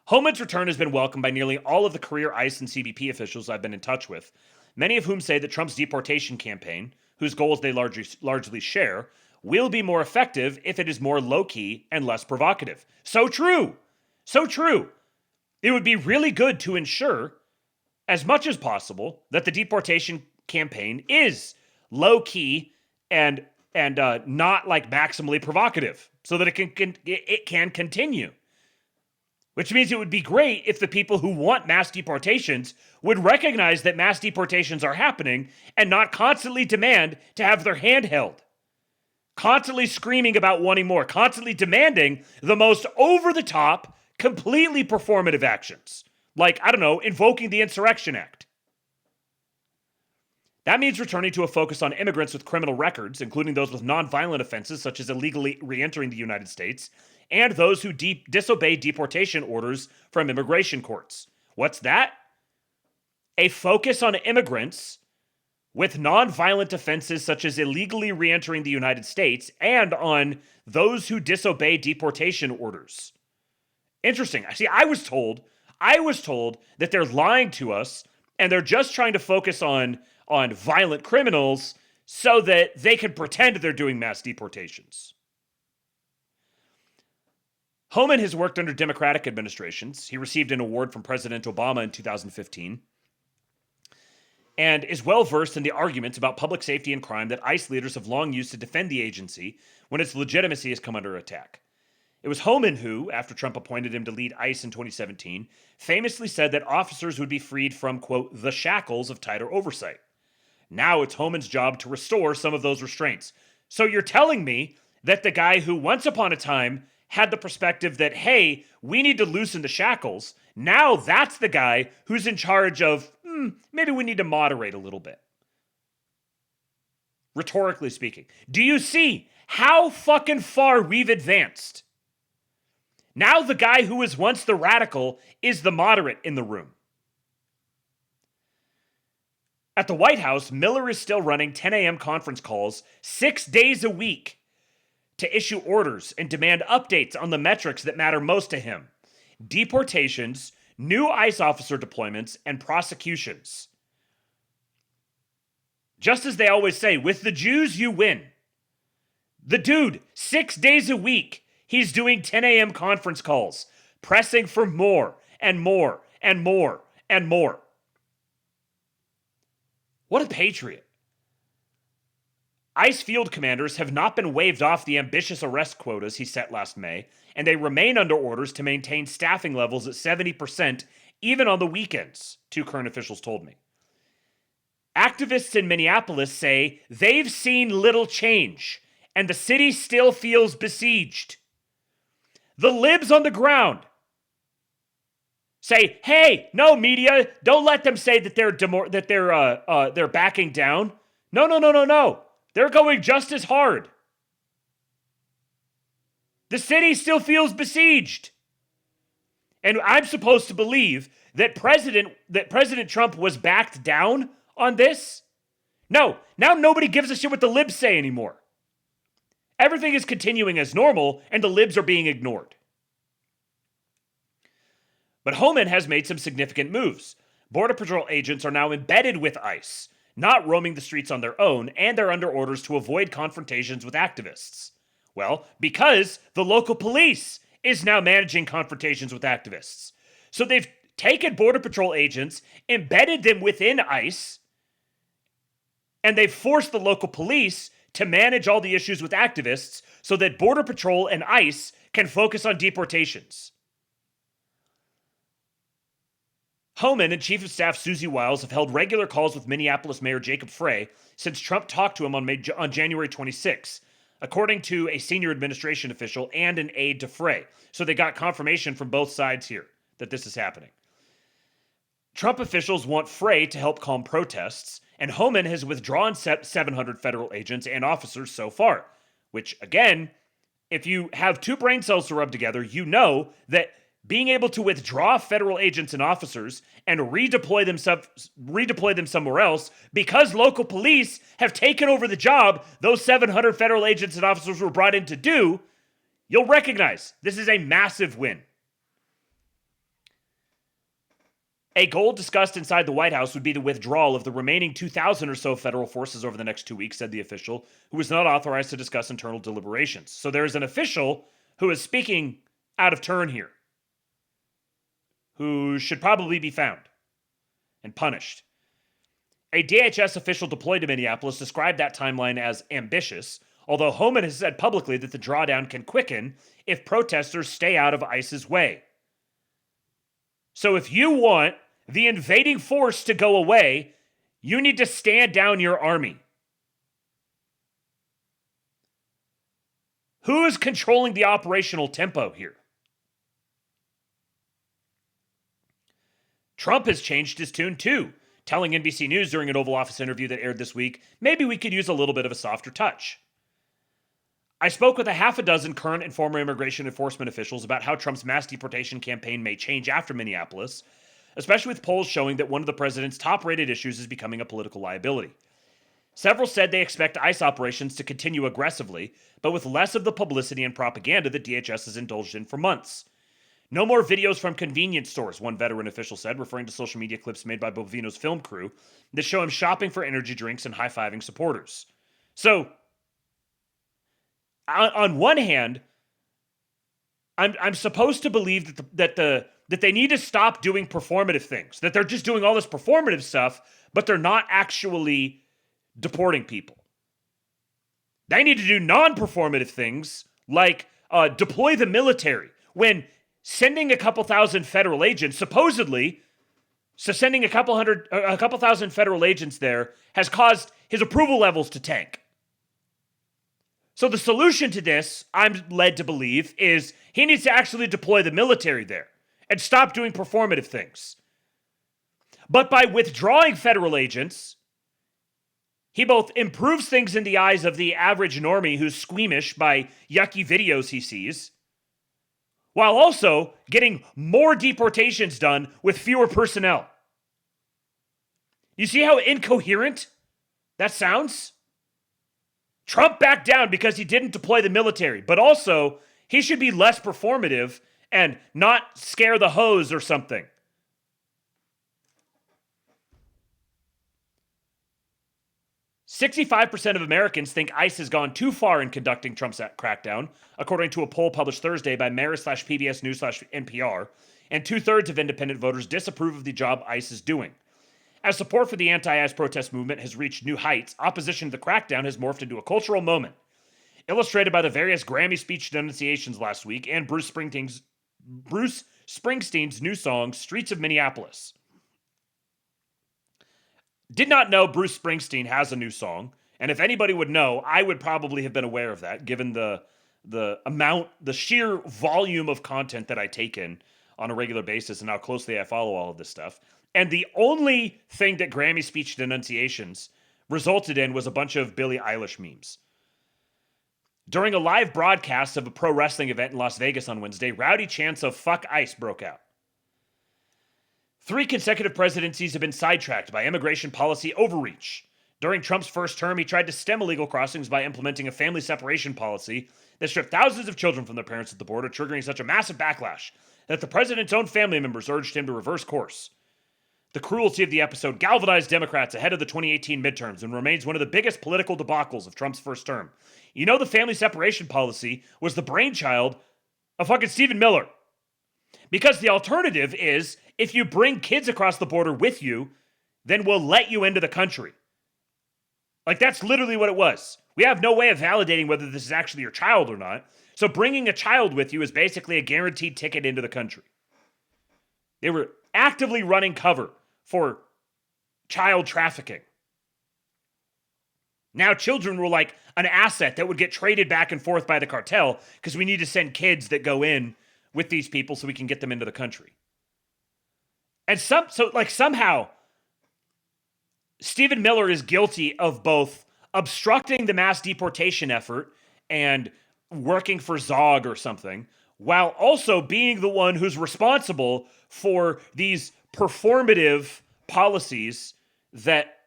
Homan's return has been welcomed by nearly all of the career ICE and CBP officials I've been in touch with, many of whom say that Trump's deportation campaign, whose goals they largely share, will be more effective if it is more low-key and less provocative. So true! So true! It would be really good to ensure, as much as possible, that the deportation campaign is low-key and not like maximally provocative, so that it can continue. Which means it would be great if the people who want mass deportations would recognize that mass deportations are happening and not constantly demand to have their hand held. Constantly screaming about wanting more, constantly demanding the most over-the-top, completely performative actions. Like, I don't know, invoking the Insurrection Act. That means returning to a focus on immigrants with criminal records, including those with nonviolent offenses such as illegally re-entering the United States, and those who disobey deportation orders from immigration courts. What's that? A focus on immigrants with nonviolent offenses such as illegally re-entering the United States and on those who disobey deportation orders. Interesting. See, I was told that they're lying to us and they're just trying to focus on violent criminals so that they can pretend they're doing mass deportations. Homan has worked under Democratic administrations. He received an award from President Obama in 2015 and is well-versed in the arguments about public safety and crime that ICE leaders have long used to defend the agency when its legitimacy has come under attack. It was Homan who, after Trump appointed him to lead ICE in 2017, famously said that officers would be freed from, quote, the shackles of tighter oversight. Now it's Homan's job to restore some of those restraints. So you're telling me that the guy who once upon a time had the perspective that, hey, we need to loosen the shackles, now that's the guy who's in charge of, maybe we need to moderate a little bit. Rhetorically speaking. Do you see how fucking far we've advanced? Now the guy who was once the radical is the moderate in the room. At the White House, Miller is still running 10 a.m. conference calls 6 days a week to issue orders and demand updates on the metrics that matter most to him: deportations, new ICE officer deployments, and prosecutions. Just as they always say, with the Jews, you win. The dude, 6 days a week, he's doing 10 a.m. conference calls, pressing for more and more and more and more. What a patriot. ICE field commanders have not been waved off the ambitious arrest quotas he set last May, and they remain under orders to maintain staffing levels at 70% even on the weekends, two current officials told me. Activists in Minneapolis say they've seen little change, and the city still feels besieged. The libs on the ground say, hey, no, media, don't let them say that they're backing down. No. They're going just as hard. The city still feels besieged. And I'm supposed to believe that President Trump was backed down on this? No, now nobody gives a shit what the libs say anymore. Everything is continuing as normal, and the libs are being ignored. But Homan has made some significant moves. Border Patrol agents are now embedded with ICE, not roaming the streets on their own, and they're under orders to avoid confrontations with activists. Well, because the local police is now managing confrontations with activists. So they've taken Border Patrol agents, embedded them within ICE, and they've forced the local police to manage all the issues with activists so that Border Patrol and ICE can focus on deportations. Homan and Chief of Staff Susie Wiles have held regular calls with Minneapolis Mayor Jacob Frey since Trump talked to him on January 26, according to a senior administration official and an aide to Frey. So they got confirmation from both sides here that this is happening. Trump officials want Frey to help calm protests, and Homan has withdrawn 700 federal agents and officers so far, which, again, if you have two brain cells to rub together, you know that being able to withdraw federal agents and officers and redeploy them somewhere else because local police have taken over the job those 700 federal agents and officers were brought in to do, you'll recognize this is a massive win. A goal discussed inside the White House would be the withdrawal of the remaining 2,000 or so federal forces over the next 2 weeks, said the official, who was not authorized to discuss internal deliberations. So there is an official who is speaking out of turn here, who should probably be found and punished. A DHS official deployed to Minneapolis described that timeline as ambitious, although Homan has said publicly that the drawdown can quicken if protesters stay out of ICE's way. So if you want the invading force to go away, you need to stand down your army. Who is controlling the operational tempo here? Trump has changed his tune too, telling NBC News during an Oval Office interview that aired this week, maybe we could use a little bit of a softer touch. I spoke with a half a dozen current and former immigration enforcement officials about how Trump's mass deportation campaign may change after Minneapolis, especially with polls showing that one of the president's top-rated issues is becoming a political liability. Several said they expect ICE operations to continue aggressively, but with less of the publicity and propaganda that DHS has indulged in for months. No more videos from convenience stores, one veteran official said, referring to social media clips made by Bovino's film crew that show him shopping for energy drinks and high-fiving supporters. So, on one hand, I'm supposed to believe that they need to stop doing performative things, that they're just doing all this performative stuff, but they're not actually deporting people. They need to do non-performative things like deploy the military. When sending a couple thousand federal agents, supposedly, so sending a couple thousand federal agents there has caused his approval levels to tank. So the solution to this, I'm led to believe, is he needs to actually deploy the military there and stop doing performative things. But by withdrawing federal agents, he both improves things in the eyes of the average normie who's squeamish by yucky videos he sees, while also getting more deportations done with fewer personnel. You see how incoherent that sounds? Trump backed down because he didn't deploy the military, but also he should be less performative and not scare the hose or something. "65% of Americans think ICE has gone too far in conducting Trump's crackdown, according to a poll published Thursday by Marist/PBS News/NPR, and 2/3 of independent voters disapprove of the job ICE is doing. As support for the anti-ICE protest movement has reached new heights, opposition to the crackdown has morphed into a cultural moment, illustrated by the various Grammy speech denunciations last week and Bruce Springsteen's new song, Streets of Minneapolis. Did not know Bruce Springsteen has a new song, and if anybody would know, I would probably have been aware of that, given the sheer volume of content that I take in on a regular basis and how closely I follow all of this stuff. And the only thing that Grammy speech denunciations resulted in was a bunch of Billie Eilish memes. During a live broadcast of a pro wrestling event in Las Vegas on Wednesday, rowdy chants of "fuck ICE" broke out. 3 consecutive presidencies have been sidetracked by immigration policy overreach. During Trump's first term, he tried to stem illegal crossings by implementing a family separation policy that stripped thousands of children from their parents at the border, triggering such a massive backlash that the president's own family members urged him to reverse course. The cruelty of the episode galvanized Democrats ahead of the 2018 midterms and remains one of the biggest political debacles of Trump's first term. You know, the family separation policy was the brainchild of fucking Stephen Miller. Because the alternative is, if you bring kids across the border with you, then we'll let you into the country. Like, that's literally what it was. We have no way of validating whether this is actually your child or not. So bringing a child with you is basically a guaranteed ticket into the country. They were actively running cover for child trafficking. Now children were like an asset that would get traded back and forth by the cartel because we need to send kids that go in with these people so we can get them into the country. And somehow Stephen Miller is guilty of both obstructing the mass deportation effort and working for Zog or something, while also being the one who's responsible for these performative policies that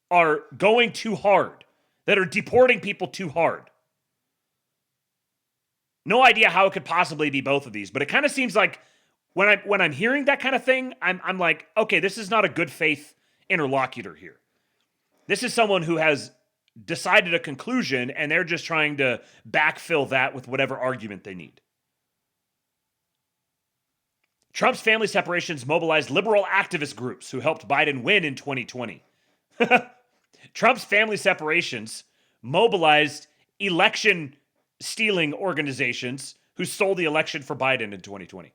are going too hard, that are deporting people too hard. No idea how it could possibly be both of these, but it kind of seems like when I'm hearing that kind of thing, I'm like, okay, this is not a good faith interlocutor here. This is someone who has decided a conclusion and they're just trying to backfill that with whatever argument they need. Trump's family separations mobilized liberal activist groups who helped Biden win in 2020. Trump's family separations mobilized election stealing organizations who stole the election for Biden in 2020.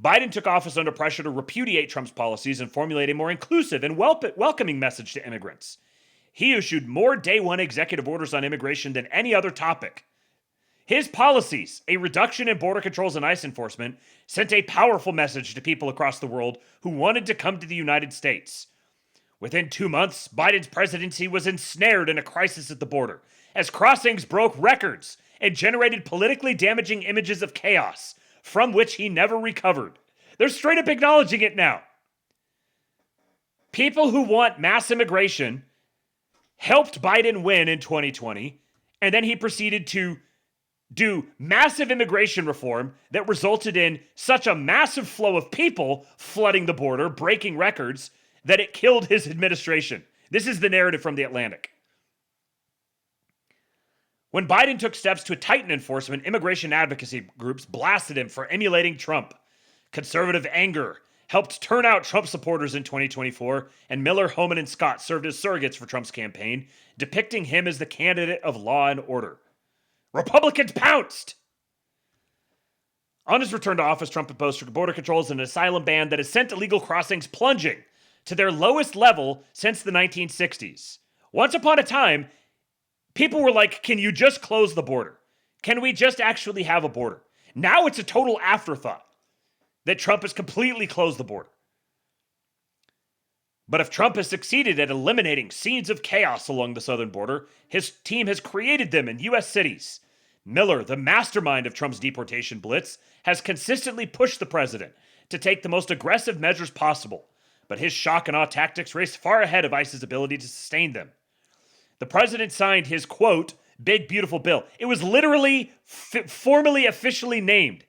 Biden took office under pressure to repudiate Trump's policies and formulate a more inclusive and welcoming message to immigrants. He issued more day one executive orders on immigration than any other topic. His policies, a reduction in border controls and ICE enforcement, sent a powerful message to people across the world who wanted to come to the United States. Within 2 months, Biden's presidency was ensnared in a crisis at the border, as crossings broke records and generated politically damaging images of chaos, from which he never recovered. They're straight up acknowledging it now. People who want mass immigration helped Biden win in 2020, and then he proceeded to do massive immigration reform that resulted in such a massive flow of people flooding the border, breaking records, that it killed his administration. This is the narrative from The Atlantic. When Biden took steps to tighten enforcement, immigration advocacy groups blasted him for emulating Trump. Conservative anger helped turn out Trump supporters in 2024, and Miller, Homan, and Scott served as surrogates for Trump's campaign, depicting him as the candidate of law and order. Republicans pounced! On his return to office, Trump imposed border controls and an asylum ban that has sent illegal crossings plunging to their lowest level since the 1960s. Once upon a time, people were like, can you just close the border? Can we just actually have a border? Now it's a total afterthought that Trump has completely closed the border. But if Trump has succeeded at eliminating scenes of chaos along the southern border, his team has created them in U.S. cities. Miller, the mastermind of Trump's deportation blitz, has consistently pushed the president to take the most aggressive measures possible, but his shock and awe tactics raced far ahead of ICE's ability to sustain them. The president signed his, quote, big beautiful bill. It was literally formally officially named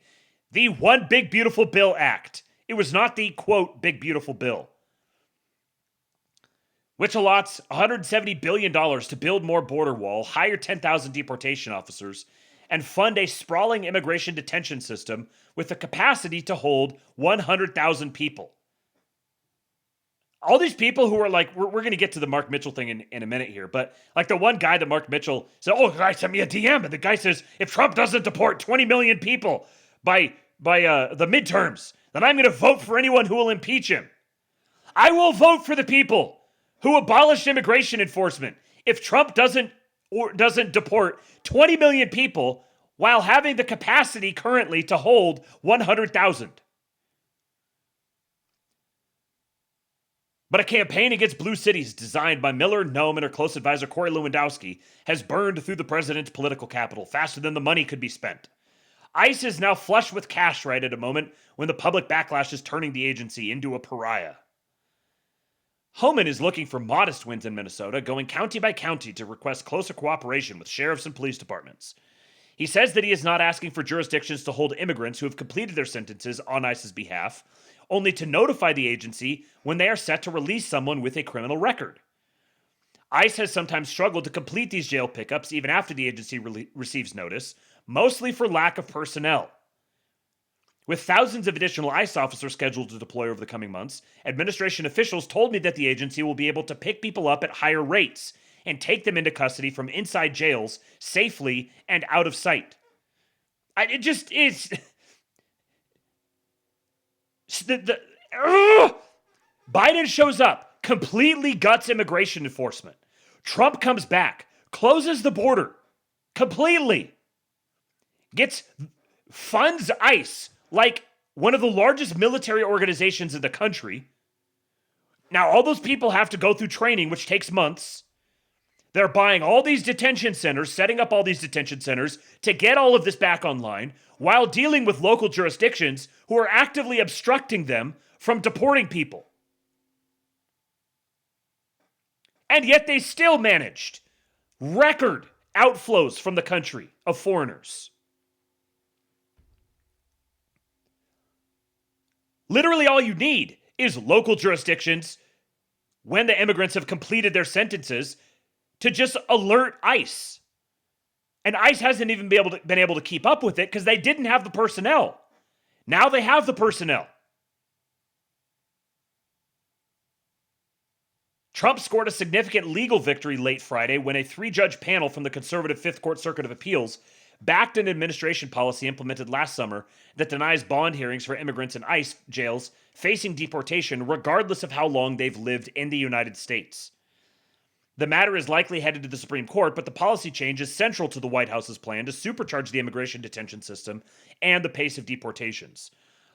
the One Big Beautiful Bill Act. It was not the, quote, big beautiful bill, which allots $170 billion to build more border wall, hire 10,000 deportation officers, and fund a sprawling immigration detention system with the capacity to hold 100,000 people. All these people who are like, we're going to get to the Mark Mitchell thing in a minute here, but like the one guy that Mark Mitchell said, oh, the guy sent me a DM, and the guy says, if Trump doesn't deport 20 million people by the midterms, then I'm going to vote for anyone who will impeach him. I will vote for the people who abolished immigration enforcement if Trump doesn't deport 20 million people while having the capacity currently to hold 100,000. But a campaign against blue cities designed by Miller, Noem, and her close advisor Corey Lewandowski has burned through the president's political capital faster than the money could be spent. ICE is now flush with cash right at a moment when the public backlash is turning the agency into a pariah. Homan is looking for modest wins in Minnesota, going county by county to request closer cooperation with sheriffs and police departments. He says that he is not asking for jurisdictions to hold immigrants who have completed their sentences on ICE's behalf, only to notify the agency when they are set to release someone with a criminal record. ICE has sometimes struggled to complete these jail pickups even after the agency receives notice, mostly for lack of personnel. With thousands of additional ICE officers scheduled to deploy over the coming months, administration officials told me that the agency will be able to pick people up at higher rates and take them into custody from inside jails safely and out of sight. It just is... Biden shows up, completely guts immigration enforcement. Trump comes back, closes the border completely, funds ICE like one of the largest military organizations in the country. Now, all those people have to go through training, which takes months. They're buying all these detention centers, setting up all these detention centers to get all of this back online while dealing with local jurisdictions who are actively obstructing them from deporting people. And yet they still managed record outflows from the country of foreigners. Literally all you need is local jurisdictions, when the immigrants have completed their sentences, to just alert ICE. And ICE hasn't even been able to keep up with it because they didn't have the personnel. Now they have the personnel. Trump scored a significant legal victory late Friday when a 3-judge panel from the conservative Fifth Court Circuit of Appeals backed an administration policy implemented last summer that denies bond hearings for immigrants in ICE jails facing deportation regardless of how long they've lived in the United States. The matter is likely headed to the Supreme Court, but the policy change is central to the White House's plan to supercharge the immigration detention system and the pace of deportations.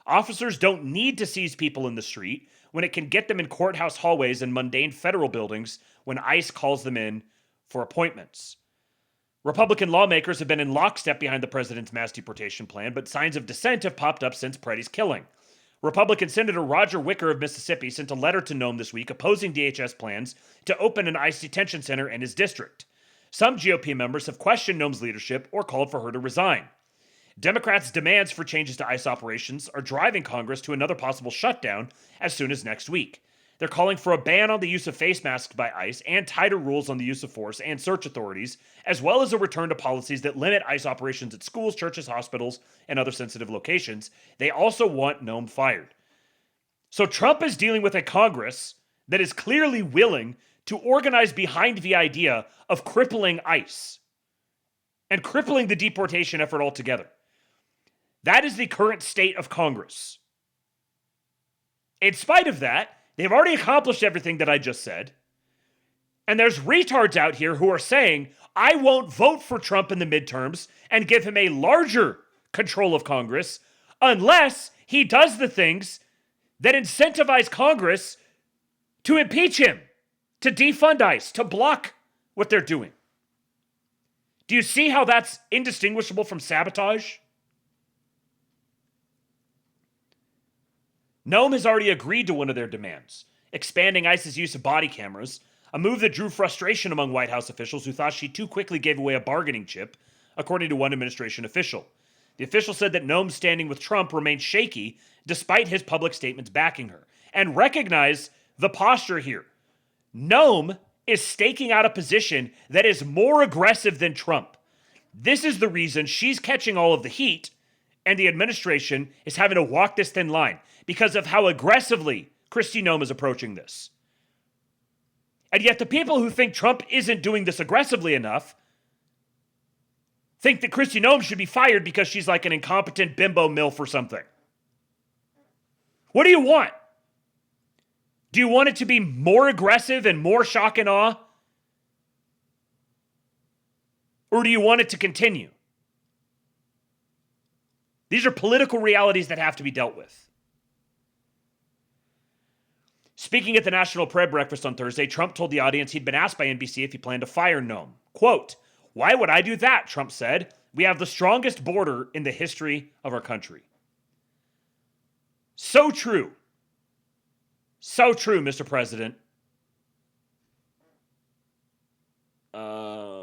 Officers don't need to seize people in the street when it can get them in courthouse hallways and mundane federal buildings when ICE calls them in for appointments. Republican lawmakers have been in lockstep behind the president's mass deportation plan, but signs of dissent have popped up since Preddy's killing. Republican Senator Roger Wicker of Mississippi sent a letter to Nome this week opposing DHS plans to open an ICE detention center in his district. Some GOP members have questioned Nome's leadership or called for her to resign. Democrats' demands for changes to ICE operations are driving Congress to another possible shutdown as soon as next week. They're calling for a ban on the use of face masks by ICE and tighter rules on the use of force and search authorities, as well as a return to policies that limit ICE operations at schools, churches, hospitals, and other sensitive locations. They also want Nome fired. So Trump is dealing with a Congress that is clearly willing to organize behind the idea of crippling ICE and crippling the deportation effort altogether. That is the current state of Congress. In spite of that, they've already accomplished everything that I just said. And there's retards out here who are saying, I won't vote for Trump in the midterms and give him a larger control of Congress unless he does the things that incentivize Congress to impeach him, to defund ICE, to block what they're doing. Do you see how that's indistinguishable from sabotage? Nome has already agreed to one of their demands, expanding ICE's use of body cameras, a move that drew frustration among White House officials who thought she too quickly gave away a bargaining chip, according to one administration official. The official said that Nome's standing with Trump remains shaky despite his public statements backing her, and recognize the posture here. Nome is staking out a position that is more aggressive than Trump. This is the reason she's catching all of the heat, and the administration is having to walk this thin line because of how aggressively Kristi Noem is approaching this. And yet the people who think Trump isn't doing this aggressively enough think that Kristi Noem should be fired because she's like an incompetent bimbo MILF or something. What do you want? Do you want it to be more aggressive and more shock and awe? Or do you want it to continue? These are political realities that have to be dealt with. Speaking at the National Prayer Breakfast on Thursday, Trump told the audience he'd been asked by NBC if he planned to fire Noem. Quote, "Why would I do that?" Trump said. "We have the strongest border in the history of our country." So true. So true, Mr. President.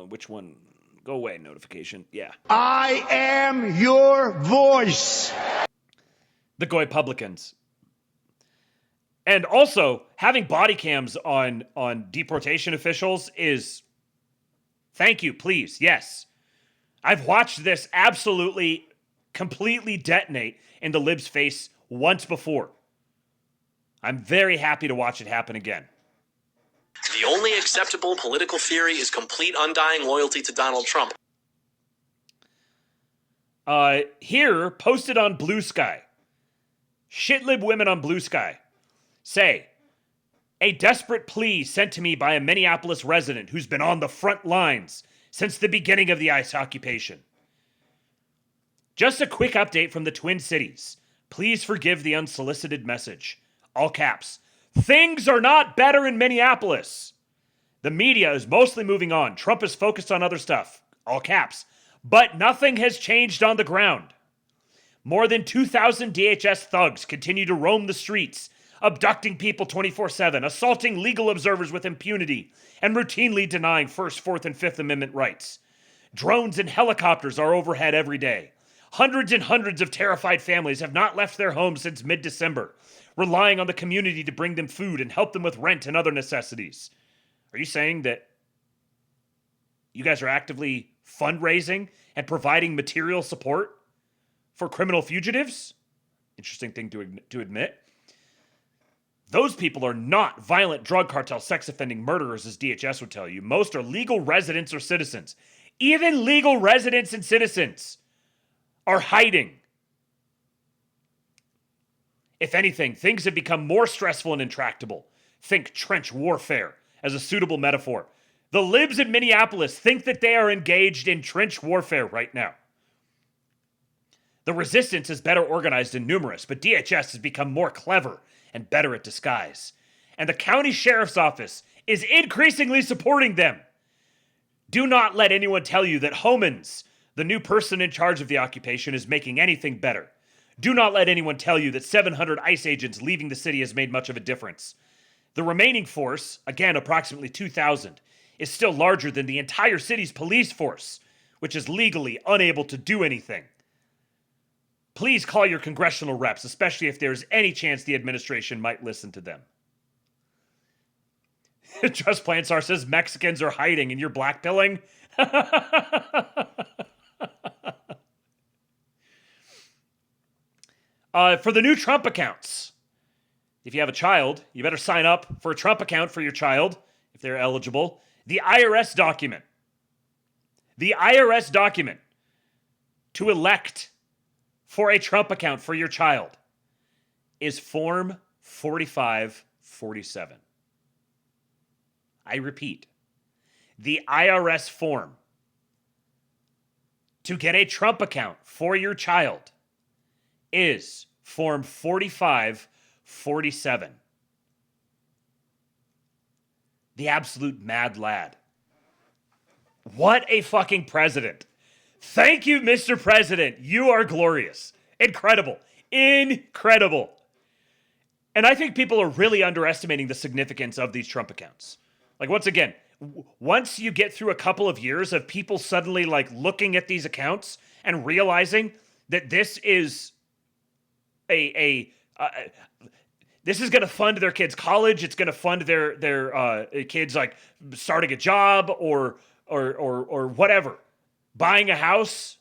Which one? Go away, notification. Yeah. I am your voice. The Goy Publicans. And also, having body cams on deportation officials is, thank you, please, yes. I've watched this absolutely, completely detonate in the lib's face once before. I'm very happy to watch it happen again. The only acceptable political theory is complete undying loyalty to Donald Trump. Here, posted on Blue Sky. Shitlib women on Blue Sky say, a desperate plea sent to me by a Minneapolis resident who's been on the front lines since the beginning of the ICE occupation. Just a quick update from the Twin Cities. Please forgive the unsolicited message. All caps. Things are not better in Minneapolis. The media is mostly moving on. Trump is focused on other stuff. All caps. But nothing has changed on the ground. More than 2,000 DHS thugs continue to roam the streets, abducting people 24/7, assaulting legal observers with impunity, and routinely denying First, Fourth, and Fifth Amendment rights. Drones and helicopters are overhead every day. Hundreds and hundreds of terrified families have not left their homes since mid-December, relying on the community to bring them food and help them with rent and other necessities. Are you saying that you guys are actively fundraising and providing material support for criminal fugitives? Interesting thing to admit. Those people are not violent drug cartel, sex offending murderers, as DHS would tell you. Most are legal residents or citizens. Even legal residents and citizens are hiding. If anything, things have become more stressful and intractable. Think trench warfare as a suitable metaphor. The libs in Minneapolis think that they are engaged in trench warfare right now. The resistance is better organized and numerous, but DHS has become more clever and better at disguise. And the county sheriff's office is increasingly supporting them. Do not let anyone tell you that Homans, the new person in charge of the occupation, is making anything better. Do not let anyone tell you that 700 ICE agents leaving the city has made much of a difference. The remaining force, again approximately 2,000, is still larger than the entire city's police force, which is legally unable to do anything. Please call your congressional reps, especially if there's any chance the administration might listen to them. Trust Plansar says Mexicans are hiding and you're blackpilling. For the new Trump accounts, if you have a child, you better sign up for a Trump account for your child, if they're eligible. The IRS document. The IRS document to elect for a Trump account for your child is Form 4547. I repeat, the IRS form to get a Trump account for your child is Form 4547. The absolute mad lad. What a fucking president. Thank you, Mr. President. You are glorious. Incredible. Incredible. And I think people are really underestimating the significance of these Trump accounts. Like, once again, once you get through a couple of years of people suddenly like looking at these accounts and realizing that this is this is going to fund their kids' college. It's going to fund their kids like starting a job or whatever, buying a house.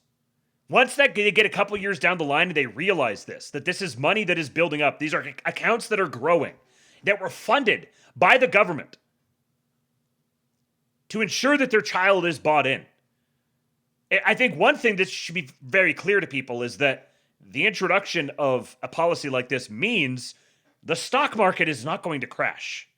Once that they get a couple years down the line and they realize that this is money that is building up. These are accounts that are growing, that were funded by the government to ensure that their child is bought in. I think one thing that should be very clear to people is that the introduction of a policy like this means the stock market is not going to crash.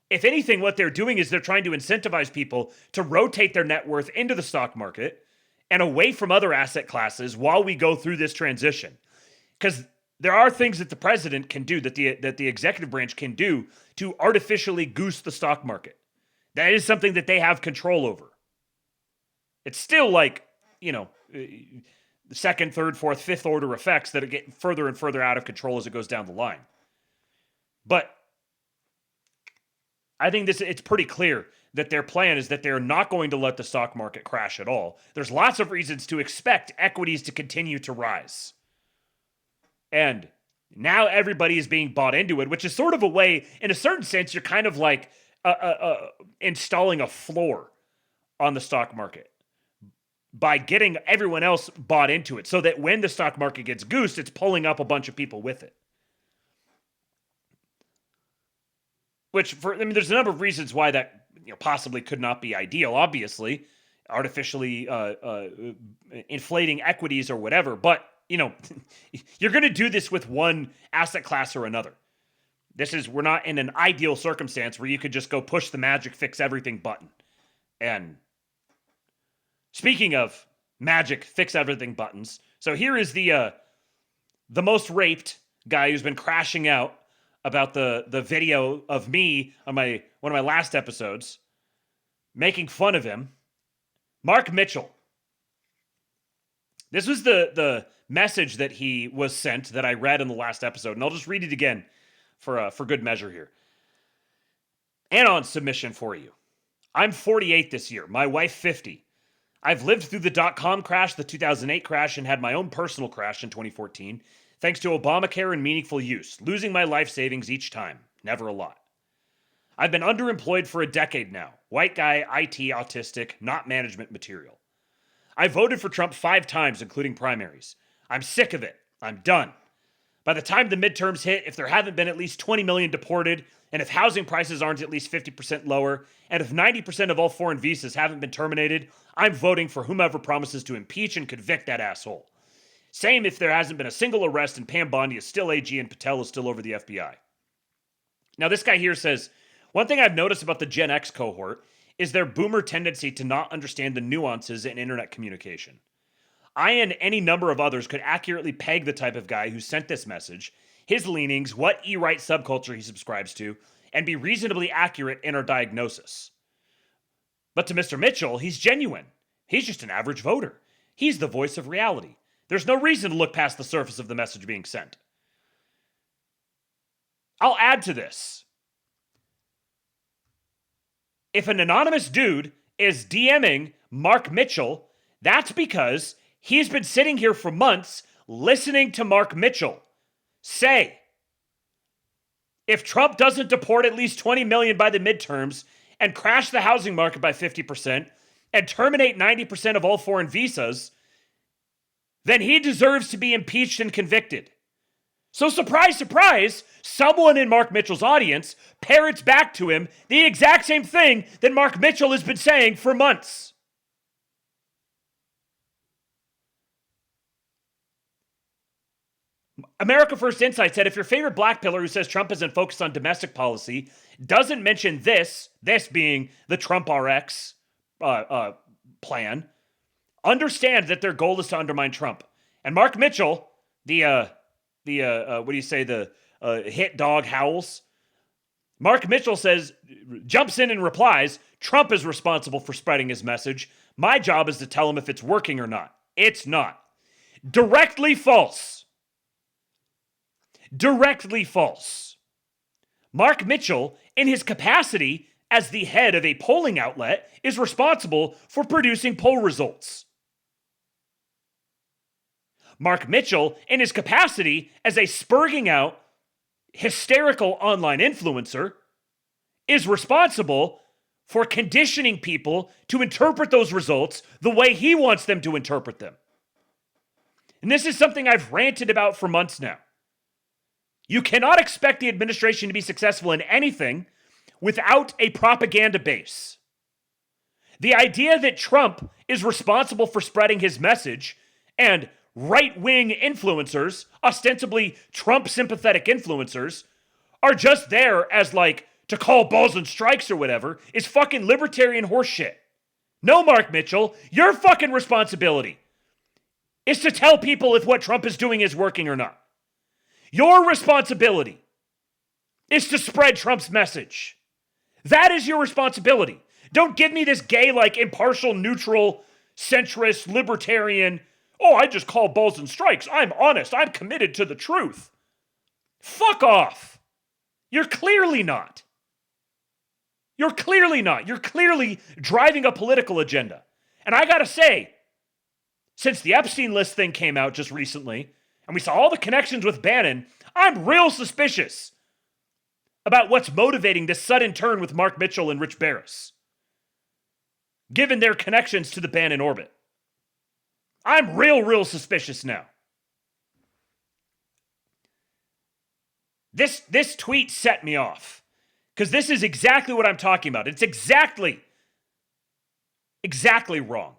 If anything, what they're doing is they're trying to incentivize people to rotate their net worth into the stock market and away from other asset classes while we go through this transition. Because there are things that the president can do, that the executive branch can do to artificially goose the stock market. That is something that they have control over. It's still like, the second, third, fourth, fifth order effects that are getting further and further out of control as it goes down the line. But I think it's pretty clear that their plan is that they're not going to let the stock market crash at all. There's lots of reasons to expect equities to continue to rise. And Now everybody is being bought into it, which is sort of a way, in a certain sense, you're kind of like installing a floor on the stock market by getting everyone else bought into it so that when the stock market gets goosed, it's pulling up a bunch of people with it. There's a number of reasons why that possibly could not be ideal. Obviously, artificially inflating equities or whatever, but you're going to do this with one asset class or another. We're not in an ideal circumstance where you could just go push the magic fix everything button. And speaking of magic fix everything buttons, so here is the most raped guy who's been crashing out about the video of me on one of my last episodes, making fun of him. Mark Mitchell. This was the message that he was sent that I read in the last episode, and I'll just read it again for good measure here. Anon submission for you. I'm 48 this year. My wife 50. I've lived through the .com crash, the 2008 crash, and had my own personal crash in 2014, thanks to Obamacare and meaningful use, losing my life savings each time. Never a lot. I've been underemployed for a decade now. White guy, IT, autistic, not management material. I voted for Trump 5 times, including primaries. I'm sick of it. I'm done. By the time the midterms hit, if there haven't been at least 20 million deported, and if housing prices aren't at least 50% lower, and if 90% of all foreign visas haven't been terminated, I'm voting for whomever promises to impeach and convict that asshole. Same if there hasn't been a single arrest and Pam Bondi is still AG and Patel is still over the FBI. Now this guy here says, one thing I've noticed about the Gen X cohort is their boomer tendency to not understand the nuances in internet communication. I and any number of others could accurately peg the type of guy who sent this message, his leanings, what e-right subculture he subscribes to, and be reasonably accurate in our diagnosis. But to Mr. Mitchell, he's genuine. He's just an average voter. He's the voice of reality. There's no reason to look past the surface of the message being sent. I'll add to this. If an anonymous dude is DMing Mark Mitchell, that's because he's been sitting here for months listening to Mark Mitchell say, if Trump doesn't deport at least 20 million by the midterms and crash the housing market by 50% and terminate 90% of all foreign visas, then he deserves to be impeached and convicted. So surprise, surprise, someone in Mark Mitchell's audience parrots back to him the exact same thing that Mark Mitchell has been saying for months. America First Insight said, if your favorite black pillar who says Trump isn't focused on domestic policy doesn't mention this being the Trump RX plan, understand that their goal is to undermine Trump. And Mark Mitchell, the hit dog howls. Mark Mitchell jumps in and replies, Trump is responsible for spreading his message. My job is to tell him if it's working or not. It's not. Directly false. Directly false. Mark Mitchell, in his capacity as the head of a polling outlet, is responsible for producing poll results. Mark Mitchell, in his capacity as a spurging out, hysterical online influencer, is responsible for conditioning people to interpret those results the way he wants them to interpret them. And this is something I've ranted about for months now. You cannot expect the administration to be successful in anything without a propaganda base. The idea that Trump is responsible for spreading his message and right-wing influencers, ostensibly Trump-sympathetic influencers, are just there as to call balls and strikes or whatever, is fucking libertarian horseshit. No, Mark Mitchell, your fucking responsibility is to tell people if what Trump is doing is working or not. Your responsibility is to spread Trump's message. That is your responsibility. Don't give me this gay, impartial, neutral, centrist, libertarian, oh, I just call balls and strikes. I'm honest. I'm committed to the truth. Fuck off. You're clearly not. You're clearly not. You're clearly driving a political agenda. And I gotta say, since the Epstein list thing came out just recently, and we saw all the connections with Bannon, I'm real suspicious about what's motivating this sudden turn with Mark Mitchell and Rich Barris, given their connections to the Bannon orbit. I'm real suspicious now. This tweet set me off, because this is exactly what I'm talking about. It's exactly wrong.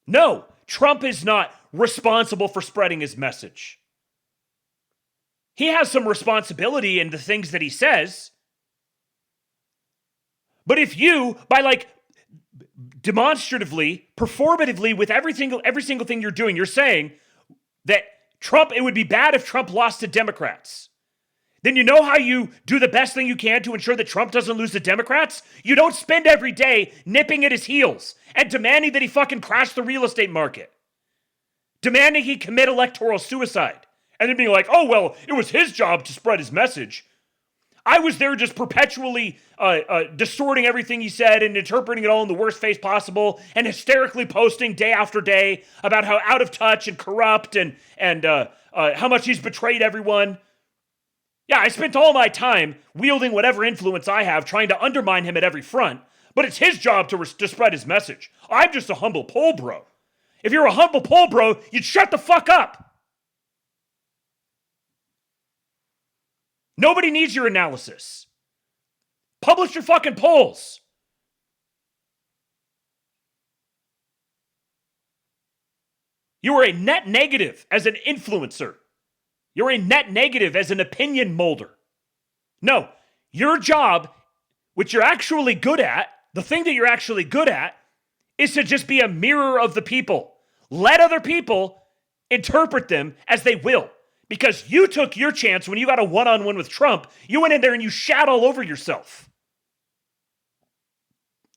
No, Trump is not responsible for spreading his message. He has some responsibility in the things that he says. But if you, by demonstratively, performatively, with every single thing you're doing, you're saying that Trump, it would be bad if Trump lost to Democrats, then you know how you do the best thing you can to ensure that Trump doesn't lose to Democrats? You don't spend every day nipping at his heels and demanding that he fucking crash the real estate market. Demanding he commit electoral suicide. And then being like, oh, well, it was his job to spread his message. I was there just perpetually distorting everything he said and interpreting it all in the worst face possible and hysterically posting day after day about how out of touch and corrupt and how much he's betrayed everyone. Yeah, I spent all my time wielding whatever influence I have trying to undermine him at every front, but it's his job to spread his message. I'm just a humble poll bro. If you're a humble poll bro, you'd shut the fuck up. Nobody needs your analysis. Publish your fucking polls. You are a net negative as an influencer. You're a net negative as an opinion molder. No, your job, which you're actually good at, the thing that you're actually good at, is to just be a mirror of the people. Let other people interpret them as they will. Because you took your chance when you got a one-on-one with Trump. You went in there and you shat all over yourself.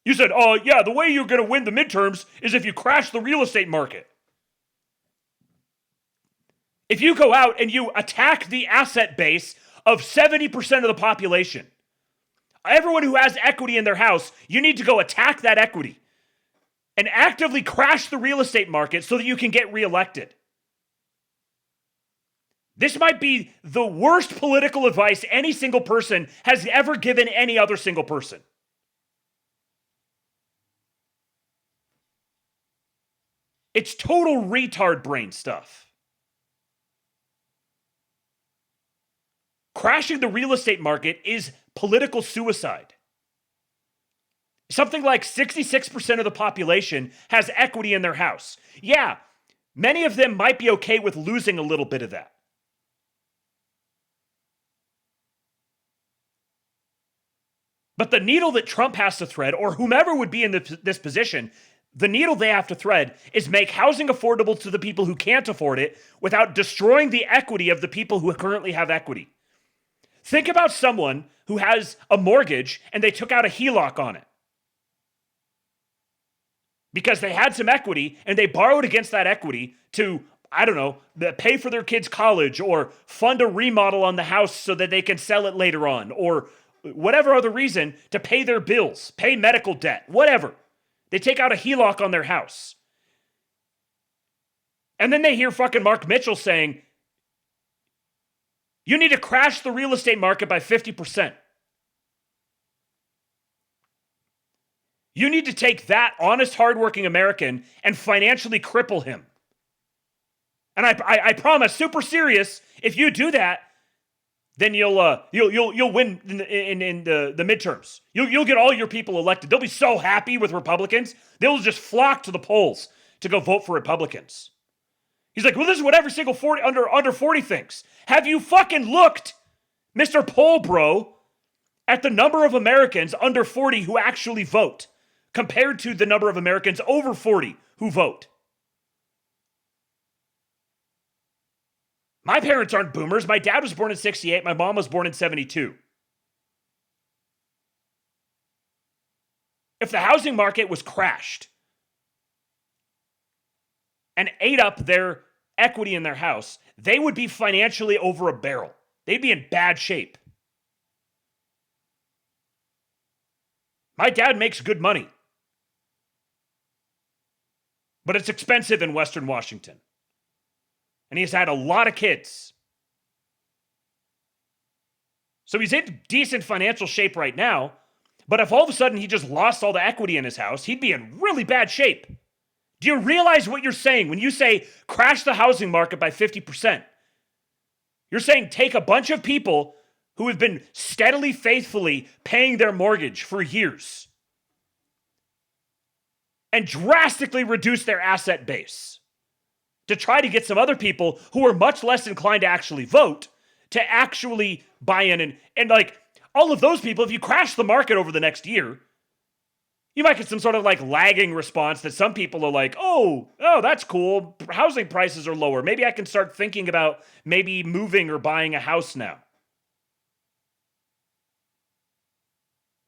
You said, oh, yeah, the way you're going to win the midterms is if you crash the real estate market. If you go out and you attack the asset base of 70% of the population, everyone who has equity in their house, you need to go attack that equity and actively crash the real estate market so that you can get reelected. This might be the worst political advice any single person has ever given any other single person. It's total retard brain stuff. Crashing the real estate market is political suicide. Something like 66% of the population has equity in their house. Yeah, many of them might be okay with losing a little bit of that. But the needle that Trump has to thread, or whomever would be in this position, the needle they have to thread is make housing affordable to the people who can't afford it without destroying the equity of the people who currently have equity. Think about someone who has a mortgage and they took out a HELOC on it because they had some equity and they borrowed against that equity to, I don't know, pay for their kids' college or fund a remodel on the house so that they can sell it later on, or whatever other reason to pay their bills, pay medical debt, whatever. They take out a HELOC on their house. And then they hear fucking Mark Mitchell saying, you need to crash the real estate market by 50%. You need to take that honest, hardworking American and financially cripple him. And I promise, super serious, if you do that, then you'll win in the midterms. You'll get all your people elected. They'll be so happy with Republicans, they'll just flock to the polls to go vote for Republicans. He's like, well, this is what every single 40 under 40 thinks. Have you fucking looked, Mr. Poll Bro, at the number of Americans under 40 who actually vote compared to the number of Americans over 40 who vote? My parents aren't boomers. My dad was born in 68. My mom was born in 72. If the housing market was crashed and ate up their equity in their house, they would be financially over a barrel. They'd be in bad shape. My dad makes good money, but it's expensive in Western Washington. And he's had a lot of kids. So he's in decent financial shape right now, but if all of a sudden he just lost all the equity in his house, he'd be in really bad shape. Do you realize what you're saying when you say crash the housing market by 50%? You're saying take a bunch of people who have been steadily, faithfully paying their mortgage for years and drastically reduce their asset base to try to get some other people who are much less inclined to actually vote to actually buy in. And like all of those people, if you crash the market over the next year, you might get some sort of like lagging response that some people are like, oh, that's cool. Housing prices are lower. Maybe I can start thinking about maybe moving or buying a house now.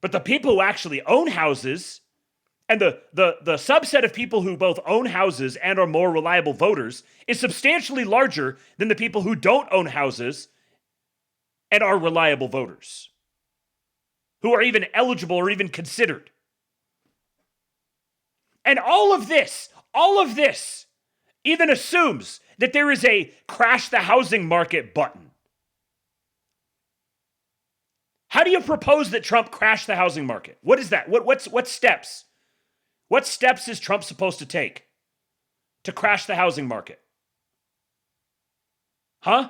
But the people who actually own houses and the subset of people who both own houses and are more reliable voters is substantially larger than the people who don't own houses and are reliable voters, who are even eligible or even considered. And all of this even assumes that there is a crash the housing market button. How do you propose that Trump crash the housing market? What is that? What steps? What steps is Trump supposed to take to crash the housing market? Huh?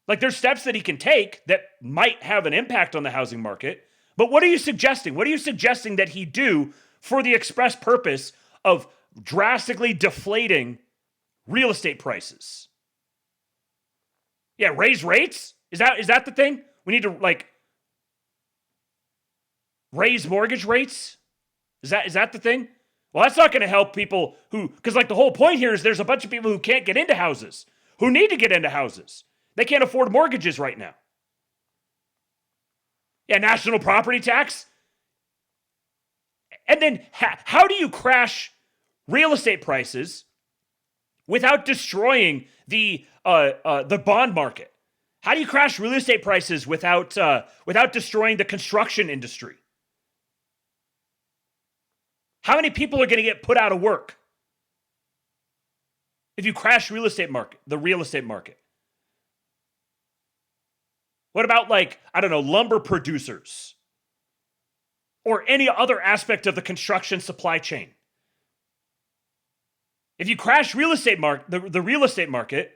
Like there's steps that he can take that might have an impact on the housing market, but what are you suggesting? What are you suggesting that he do for the express purpose of drastically deflating real estate prices? Yeah, raise rates? Is that the thing? We need to like raise mortgage rates? Is that the thing? Well, that's not going to help people because like the whole point here is there's a bunch of people who can't get into houses, who need to get into houses. They can't afford mortgages right now. Yeah, national property tax. And then how do you crash real estate prices without destroying the bond market? How do you crash real estate prices without destroying the construction industry? How many people are going to get put out of work if you crash the real estate market? What about lumber producers or any other aspect of the construction supply chain? If you crash the real estate market,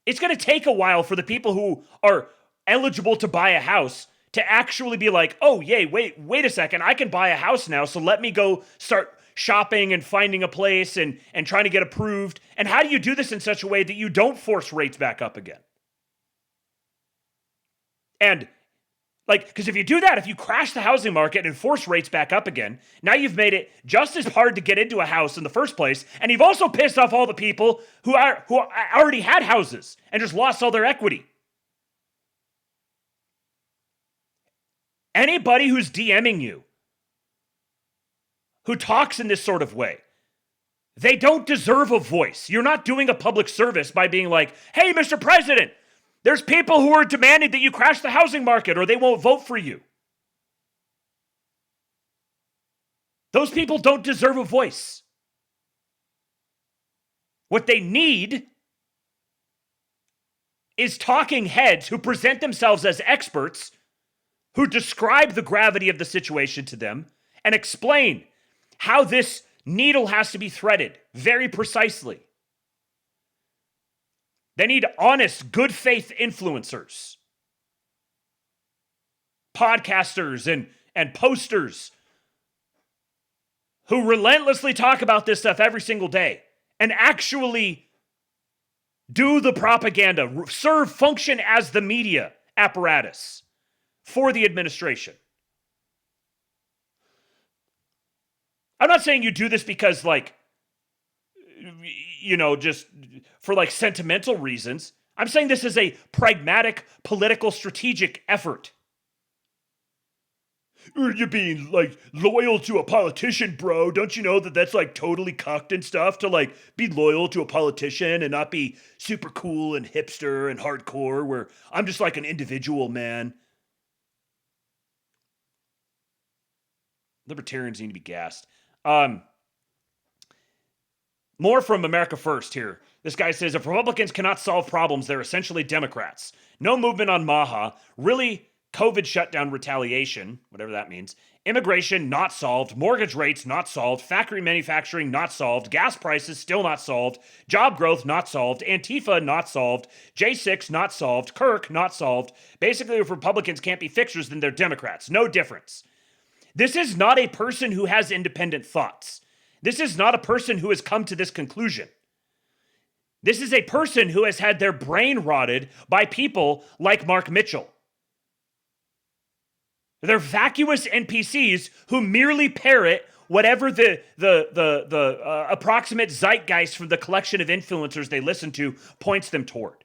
it's going to take a while for the people who are eligible to buy a house to actually be like, oh, yay, wait a second, I can buy a house now, so let me go start shopping and finding a place and trying to get approved. And how do you do this in such a way that you don't force rates back up again? And because if you do that, if you crash the housing market and force rates back up again, now you've made it just as hard to get into a house in the first place, and you've also pissed off all the people who already had houses and just lost all their equity. Anybody who's DMing you, who talks in this sort of way, they don't deserve a voice. You're not doing a public service by being like, hey, Mr. President, there's people who are demanding that you crash the housing market or they won't vote for you. Those people don't deserve a voice. What they need is talking heads who present themselves as experts, who describe the gravity of the situation to them and explain how this needle has to be threaded very precisely. They need honest, good faith influencers, podcasters and posters who relentlessly talk about this stuff every single day and actually do the propaganda, function as the media apparatus for the administration. I'm not saying you do this because just for sentimental reasons. I'm saying this is a pragmatic, political, strategic effort. You're being loyal to a politician, bro. Don't you know that that's totally cucked and stuff to be loyal to a politician and not be super cool and hipster and hardcore where I'm just an individual man. Libertarians need to be gassed. More from America First here. This guy says, if Republicans cannot solve problems, they're essentially Democrats. No movement on Maha. Really, COVID shutdown retaliation, whatever that means. Immigration, not solved. Mortgage rates, not solved. Factory manufacturing, not solved. Gas prices, still not solved. Job growth, not solved. Antifa, not solved. J6, not solved. Kirk, not solved. Basically, if Republicans can't be fixers, then they're Democrats. No difference. This is not a person who has independent thoughts. This is not a person who has come to this conclusion. This is a person who has had their brain rotted by people like Mark Mitchell. They're vacuous NPCs who merely parrot whatever the approximate zeitgeist from the collection of influencers they listen to points them toward.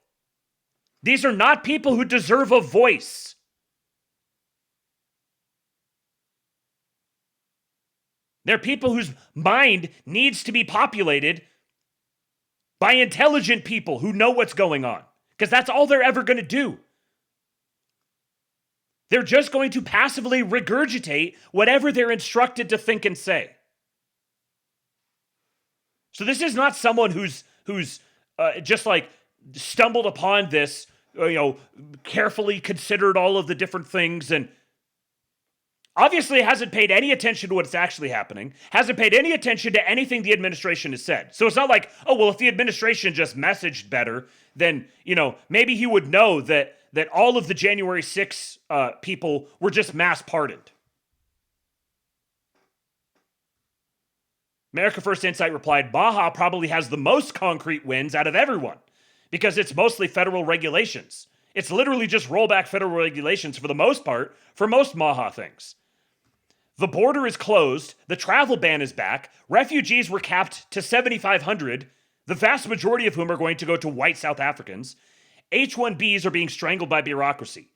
These are not people who deserve a voice. They're people whose mind needs to be populated by intelligent people who know what's going on, because that's all they're ever going to do. They're just going to passively regurgitate whatever they're instructed to think and say. So this is not someone who's just like stumbled upon this, carefully considered all of the different things and obviously hasn't paid any attention to what's actually happening, hasn't paid any attention to anything the administration has said. So it's not like, oh, well, if the administration just messaged better, then, maybe he would know that all of the January 6 people were just mass pardoned. America First Insight replied, Baja probably has the most concrete wins out of everyone because it's mostly federal regulations. It's literally just rollback federal regulations for the most part for most Maha things. The border is closed. The travel ban is back. Refugees were capped to 7,500, the vast majority of whom are going to go to white South Africans. H-1Bs are being strangled by bureaucracy.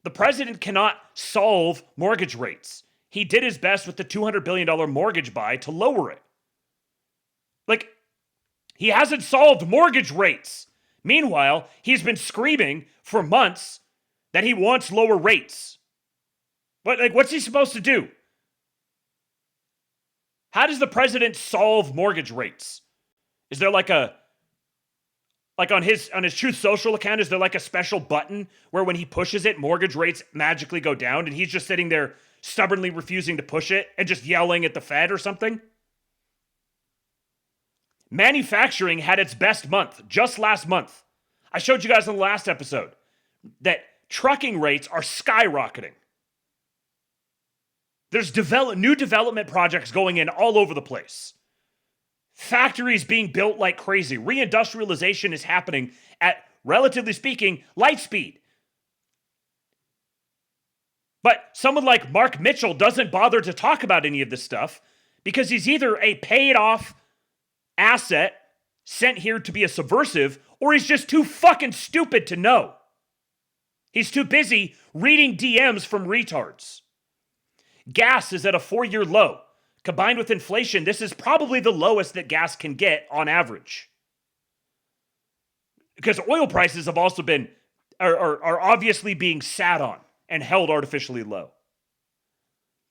The president cannot solve mortgage rates. He did his best with the $200 billion mortgage buy to lower it. He hasn't solved mortgage rates. Meanwhile, he's been screaming for months that he wants lower rates. What's he supposed to do? How does the president solve mortgage rates? Is there on his Truth Social account, is there a special button where when he pushes it, mortgage rates magically go down and he's just sitting there stubbornly refusing to push it and just yelling at the Fed or something? Manufacturing had its best month just last month. I showed you guys in the last episode that trucking rates are skyrocketing. There's new development projects going in all over the place. Factories being built like crazy. Reindustrialization is happening at, relatively speaking, light speed. But someone like Mark Mitchell doesn't bother to talk about any of this stuff because he's either a paid-off asset sent here to be a subversive, or he's just too fucking stupid to know. He's too busy reading DMs from retards. Gas is at a 4-year low. Combined with inflation, this is probably the lowest that gas can get on average. Because oil prices have also are obviously being sat on and held artificially low.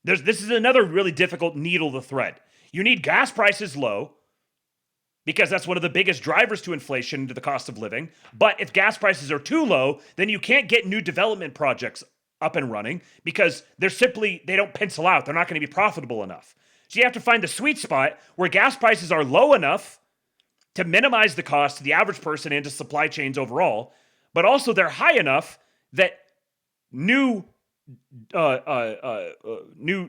This is another really difficult needle to thread. You need gas prices low, because that's one of the biggest drivers to inflation, to the cost of living. But if gas prices are too low, then you can't get new development projects up and running because they don't pencil out. They're not going to be profitable enough. So you have to find the sweet spot where gas prices are low enough to minimize the cost to the average person and to supply chains overall, but also they're high enough that new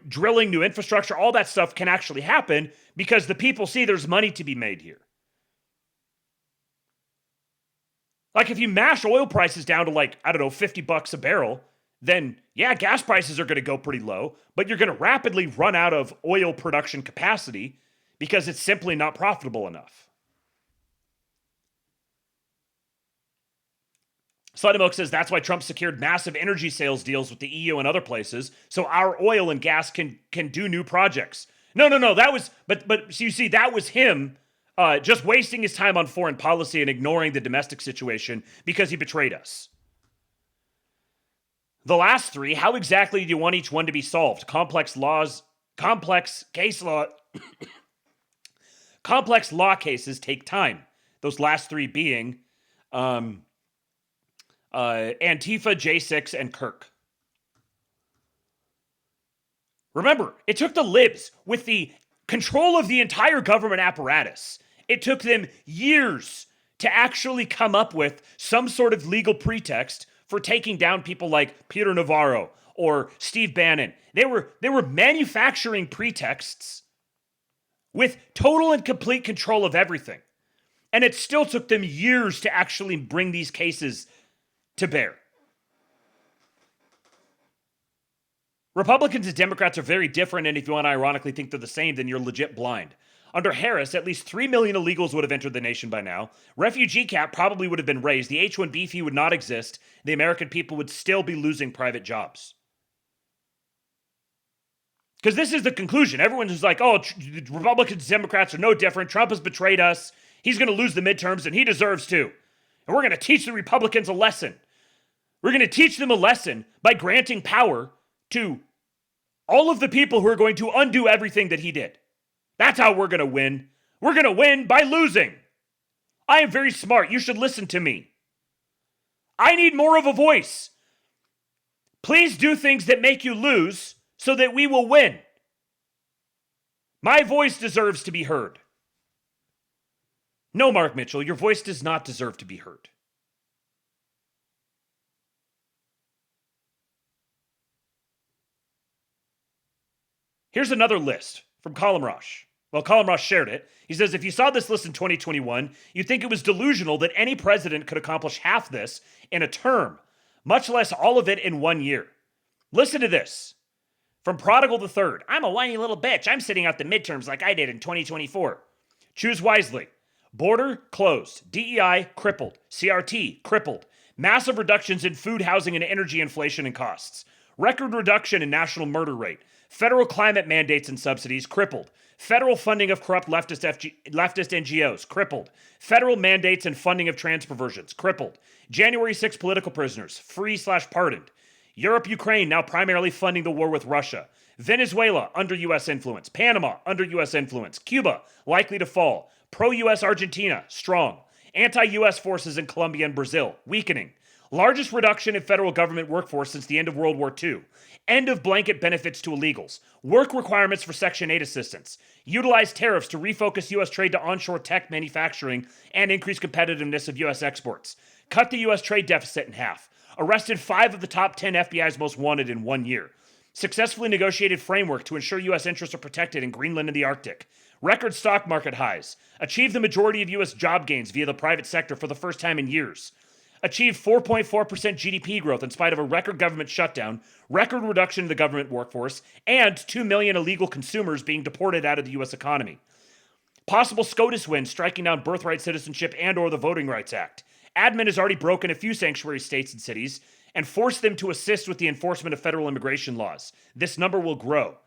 drilling, new infrastructure, all that stuff can actually happen because the people see there's money to be made here. If you mash oil prices down to $50 a barrel, then yeah, gas prices are going to go pretty low, but you're going to rapidly run out of oil production capacity because it's simply not profitable enough. Slidemoke says that's why Trump secured massive energy sales deals with the EU and other places, so our oil and gas can do new projects. No, that was, but you see, that was him just wasting his time on foreign policy and ignoring the domestic situation because he betrayed us. The last three, how exactly do you want each one to be solved? Complex case law, Complex law cases take time. Those last three being Antifa, J6, and Kirk. Remember, it took the libs with the control of the entire government apparatus. It took them years to actually come up with some sort of legal pretext for taking down people like Peter Navarro or Steve Bannon. They were manufacturing pretexts with total and complete control of everything. And it still took them years to actually bring these cases to bear. Republicans and Democrats are very different, and if you want to ironically think they're the same, then you're legit blind. Under Harris, at least 3 million illegals would have entered the nation by now. Refugee cap probably would have been raised. The H-1B fee would not exist. The American people would still be losing private jobs. Because this is the conclusion. Everyone who's like, oh, Republicans and Democrats are no different. Trump has betrayed us. He's going to lose the midterms, and he deserves to. And we're going to teach the Republicans a lesson. We're going to teach them a lesson by granting power to all of the people who are going to undo everything that he did. That's how we're going to win. We're going to win by losing. I am very smart. You should listen to me. I need more of a voice. Please do things that make you lose so that we will win. My voice deserves to be heard. No, Mark Mitchell, your voice does not deserve to be heard. Here's another list from Colin Rosh. Well, Colin Rosh shared it. He says, if you saw this list in 2021, you'd think it was delusional that any president could accomplish half this in a term, much less all of it in 1 year. Listen to this. From Prodigal the Third. I'm a whiny little bitch. I'm sitting out the midterms like I did in 2024. Choose wisely. Border closed. DEI crippled. CRT crippled. Massive reductions in food, housing, and energy inflation and costs. Record reduction in national murder rate. Federal climate mandates and subsidies crippled. Federal funding of corrupt leftist NGOs crippled. Federal mandates and funding of trans perversions crippled. January 6 political prisoners free/pardoned. Europe, Ukraine now primarily funding the war with Russia. Venezuela under U.S. influence. Panama under U.S. influence. Cuba likely to fall. Pro-U.S. Argentina strong. Anti-U.S. forces in Colombia and Brazil weakening. Largest reduction in federal government workforce since the end of World War II. End of blanket benefits to illegals. Work requirements for Section 8 assistance. Utilize tariffs to refocus U.S. trade to onshore tech manufacturing and increase competitiveness of U.S. exports. Cut the U.S. trade deficit in half. Arrested 5 of the top 10 FBI's most wanted in 1 year. Successfully negotiated framework to ensure U.S. interests are protected in Greenland and the Arctic. Record stock market highs. Achieved the majority of U.S. job gains via the private sector for the first time in years. Achieved 4.4% GDP growth in spite of a record government shutdown, record reduction in the government workforce, and 2 million illegal consumers being deported out of the U.S. economy. Possible SCOTUS win striking down birthright citizenship and or the Voting Rights Act. Admin has already broken a few sanctuary states and cities and forced them to assist with the enforcement of federal immigration laws. This number will grow.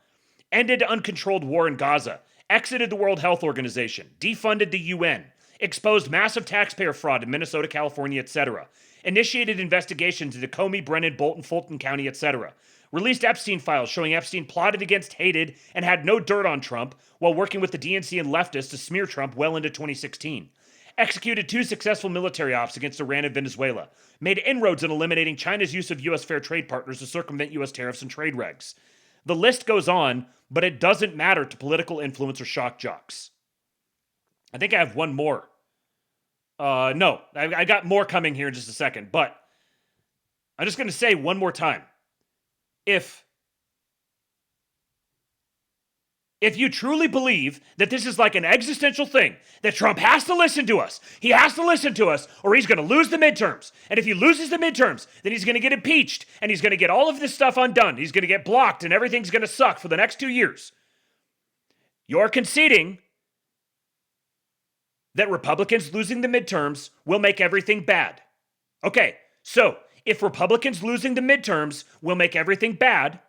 Ended uncontrolled war in Gaza. Exited the World Health Organization. Defunded the UN. Exposed massive taxpayer fraud in Minnesota, California, etc. Initiated investigations into Comey, Brennan, Bolton, Fulton County, etc. Released Epstein files showing Epstein plotted against, hated, and had no dirt on Trump while working with the DNC and leftists to smear Trump well into 2016. Executed 2 successful military ops against Iran and Venezuela. Made inroads in eliminating China's use of U.S. fair trade partners to circumvent U.S. tariffs and trade regs. The list goes on, but it doesn't matter to political influence or shock jocks. I think I have one more. No, I got more coming here in just a second, but I'm just going to say one more time. If you truly believe that this is like an existential thing, that Trump has to listen to us, he has to listen to us, or he's going to lose the midterms. And if he loses the midterms, then he's going to get impeached, and he's going to get all of this stuff undone. He's going to get blocked, and everything's going to suck for the next 2 years. You're conceding that Republicans losing the midterms will make everything bad. Okay, so if Republicans losing the midterms will make everything bad,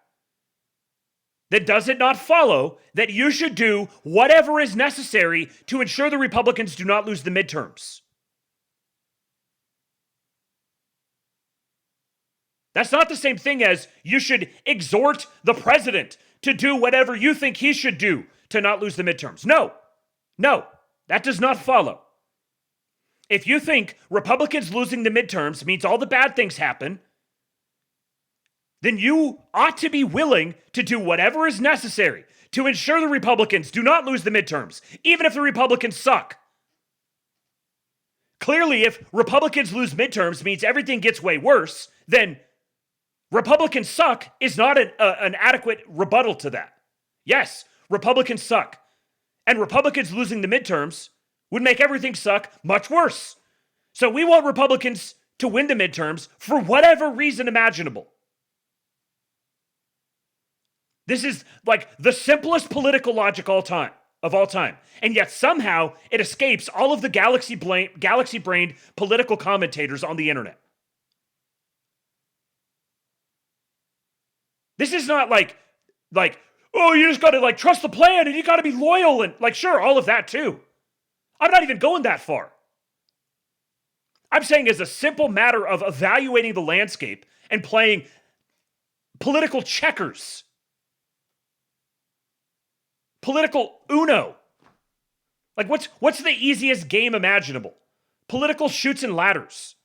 then does it not follow that you should do whatever is necessary to ensure the Republicans do not lose the midterms? That's not the same thing as you should exhort the president to do whatever you think he should do to not lose the midterms. No. That does not follow. If you think Republicans losing the midterms means all the bad things happen, then you ought to be willing to do whatever is necessary to ensure the Republicans do not lose the midterms, even if the Republicans suck. Clearly, if Republicans lose midterms means everything gets way worse, then Republicans suck is not an adequate rebuttal to that. Yes, Republicans suck. And Republicans losing the midterms would make everything suck much worse. So we want Republicans to win the midterms for whatever reason imaginable. This is like the simplest political logic of all time. And yet somehow it escapes all of the galaxy-brained political commentators on the internet. This is not like, oh, you just got to trust the plan and you got to be loyal and sure, all of that too. I'm not even going that far. I'm saying as a simple matter of evaluating the landscape and playing political checkers. Political Uno. What's the easiest game imaginable? Political shoots and ladders.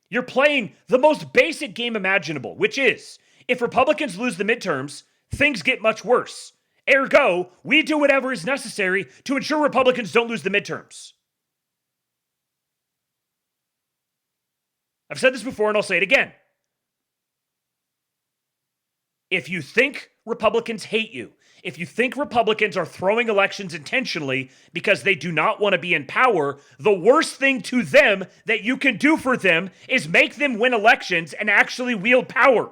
You're playing the most basic game imaginable, which is, if Republicans lose the midterms, things get much worse. Ergo, we do whatever is necessary to ensure Republicans don't lose the midterms. I've said this before and I'll say it again. If you think Republicans hate you, if you think Republicans are throwing elections intentionally because they do not want to be in power, the worst thing to them that you can do for them is make them win elections and actually wield power.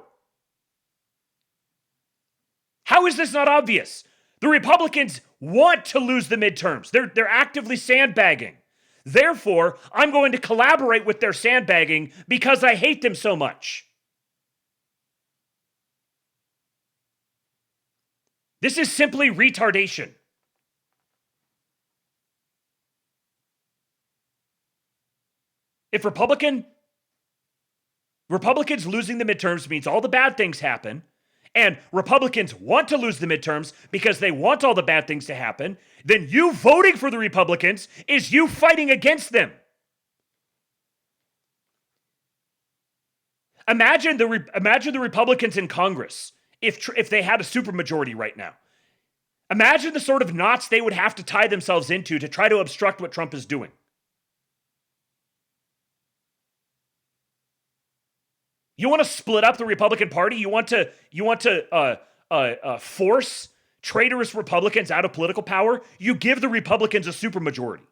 How is this not obvious? The Republicans want to lose the midterms. They're actively sandbagging. Therefore, I'm going to collaborate with their sandbagging because I hate them so much. This is simply retardation. If Republicans losing the midterms means all the bad things happen, and Republicans want to lose the midterms because they want all the bad things to happen, then you voting for the Republicans is you fighting against them. Imagine the Republicans in Congress if they had a supermajority right now. Imagine the sort of knots they would have to tie themselves into to try to obstruct what Trump is doing. You want to split up the Republican Party? You want to force traitorous Republicans out of political power? You give the Republicans a supermajority.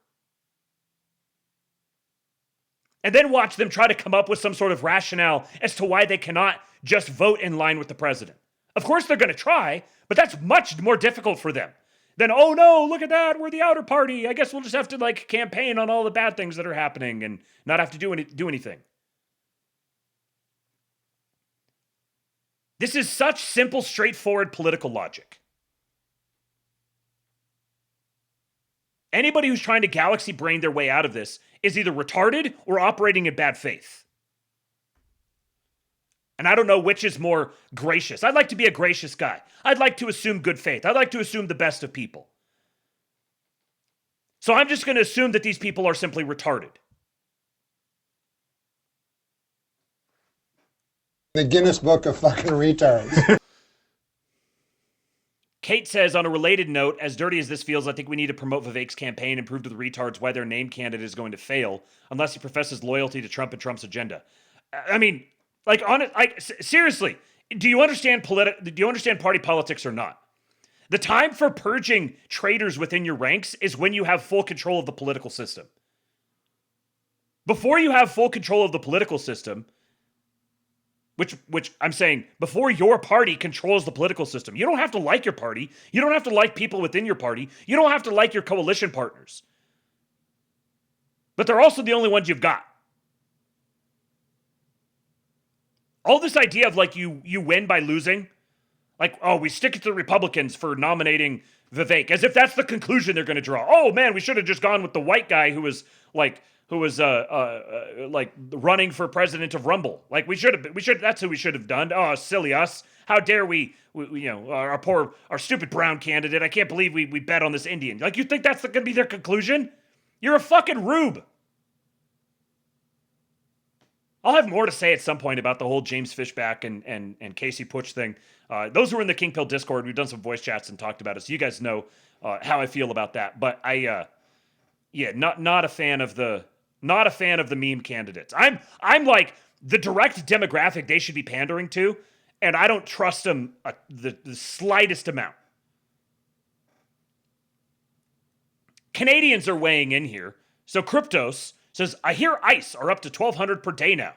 And then watch them try to come up with some sort of rationale as to why they cannot just vote in line with the president. Of course they're going to try, but that's much more difficult for them than, oh no, look at that, we're the outer party. I guess we'll just have to campaign on all the bad things that are happening and not have to do anything. This is such simple, straightforward political logic. Anybody who's trying to galaxy brain their way out of this is either retarded or operating in bad faith. And I don't know which is more gracious. I'd like to be a gracious guy. I'd like to assume good faith. I'd like to assume the best of people. So I'm just going to assume that these people are simply retarded. The Guinness Book of fucking retards. Kate says, on a related note, as dirty as this feels, I think we need to promote Vivek's campaign and prove to the retards why their named candidate is going to fail unless he professes loyalty to Trump and Trump's agenda. I mean, seriously, do you understand party politics or not? The time for purging traitors within your ranks is when you have full control of the political system. Before you have full control of the political system, which I'm saying, before your party controls the political system, you don't have to like your party. You don't have to like people within your party. You don't have to like your coalition partners. But they're also the only ones you've got. All this idea of you win by losing, we stick it to the Republicans for nominating Vivek, as if that's the conclusion they're going to draw. Oh man, we should have just gone with the white guy who was running for president of Rumble. That's who we should have done. Oh, silly us. How dare we our stupid brown candidate. I can't believe we bet on this Indian. You think that's going to be their conclusion? You're a fucking rube. I'll have more to say at some point about the whole James Fishback and Casey Putsch thing. Those who are in the King Pill Discord, we've done some voice chats and talked about it, so you guys know how I feel about that. But not a fan of the meme candidates. I'm like the direct demographic they should be pandering to, and I don't trust them the slightest amount. Canadians are weighing in here. So Kryptos says, I hear ICE are up to 1,200 per day now.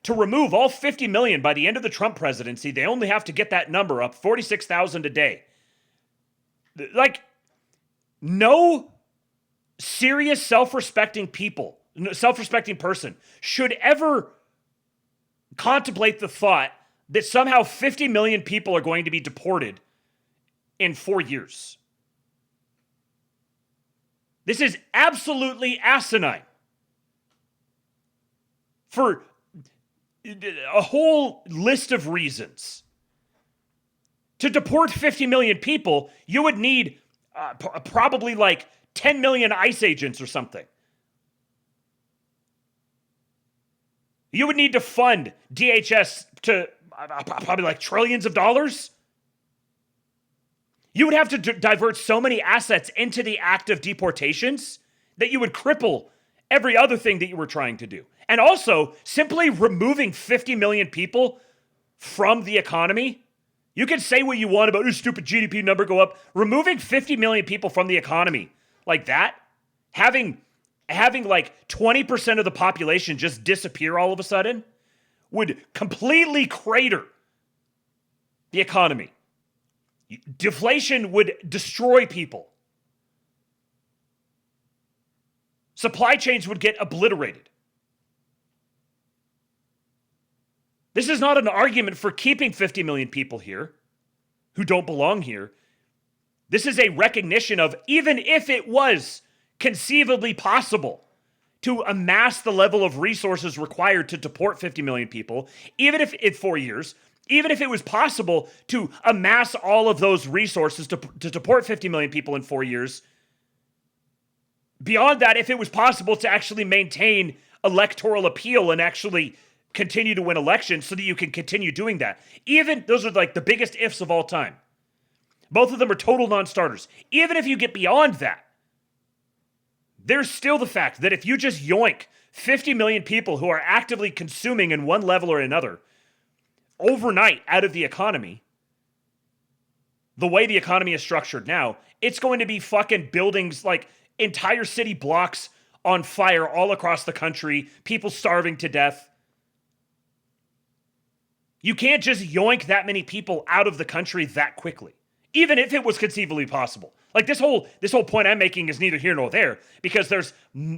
To remove all 50 million by the end of the Trump presidency, they only have to get that number up 46,000 a day. Like, no serious self-respecting person should ever contemplate the thought that somehow 50 million people are going to be deported in 4 years. This is absolutely asinine. For a whole list of reasons. To deport 50 million people, you would need probably like 10 million ICE agents or something. You would need to fund DHS to probably like trillions of dollars. You would have to divert so many assets into the act of deportations that you would cripple every other thing that you were trying to do. And also, simply removing 50 million people from the economy, you can say what you want about your stupid GDP number go up. Removing 50 million people from the economy like that, having like 20% of the population just disappear all of a sudden, would completely crater the economy. Deflation would destroy people. Supply chains would get obliterated. This is not an argument for keeping 50 million people here who don't belong here. This is a recognition of, even if it was conceivably possible to amass the level of resources required to deport 50 million people, even if in 4 years, even if it was possible to amass all of those resources to deport 50 million people in 4 years, beyond that, if it was possible to actually maintain electoral appeal and actually continue to win elections so that you can continue doing that. Even, those are like the biggest ifs of all time. Both of them are total non-starters. Even if you get beyond that, there's still the fact that if you just yoink 50 million people who are actively consuming in one level or another overnight out of the economy, the way the economy is structured now, it's going to be fucking buildings, like entire city blocks on fire all across the country, people starving to death. You can't just yoink that many people out of the country that quickly, even if it was conceivably possible. Like this whole point I'm making is neither here nor there, because there's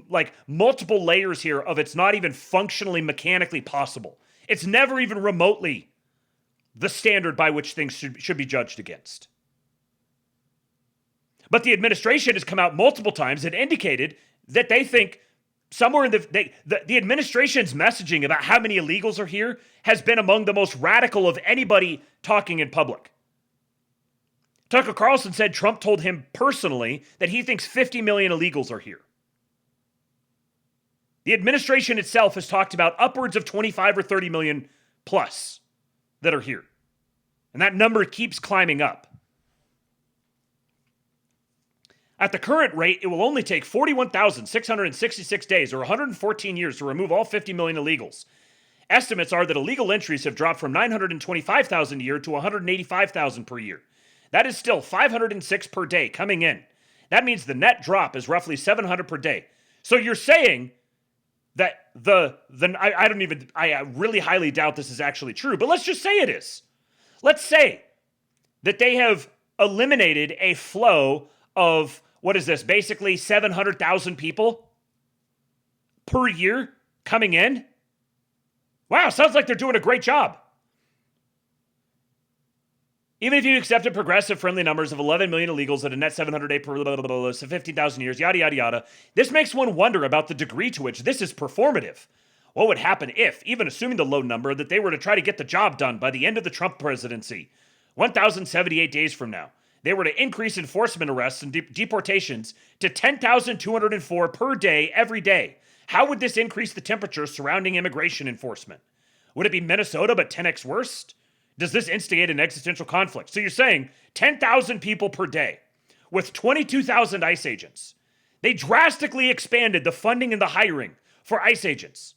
like multiple layers here of it's not even functionally mechanically possible. It's never even remotely the standard by which things should be judged against. But the administration has come out multiple times and indicated that they think somewhere in the administration's messaging about how many illegals are here has been among the most radical of anybody talking in public. Tucker Carlson said Trump told him personally that he thinks 50 million illegals are here. The administration itself has talked about upwards of 25 or 30 million plus that are here. And that number keeps climbing up. At the current rate, it will only take 41,666 days or 114 years to remove all 50 million illegals. Estimates are that illegal entries have dropped from 925,000 a year to 185,000 per year. That is still 506 per day coming in. That means the net drop is roughly 700 per day. So you're saying that I really highly doubt this is actually true, but let's just say it is. Let's say that they have eliminated a flow of, what is this, basically 700,000 people per year coming in. Wow, sounds like they're doing a great job. Even if you accepted progressive friendly numbers of 11 million illegals at a net 700 day per so 15,000 years, yada, yada, yada, this makes one wonder about the degree to which this is performative. What would happen if, even assuming the low number, that they were to try to get the job done by the end of the Trump presidency, 1,078 days from now? they were to increase enforcement arrests and deportations to 10,204 per day every day. How would this increase the temperature surrounding immigration enforcement? Would it be Minnesota but 10x worse? Does this instigate an existential conflict? So you're saying 10,000 people per day with 22,000 ICE agents. They drastically expanded the funding and the hiring for ICE agents.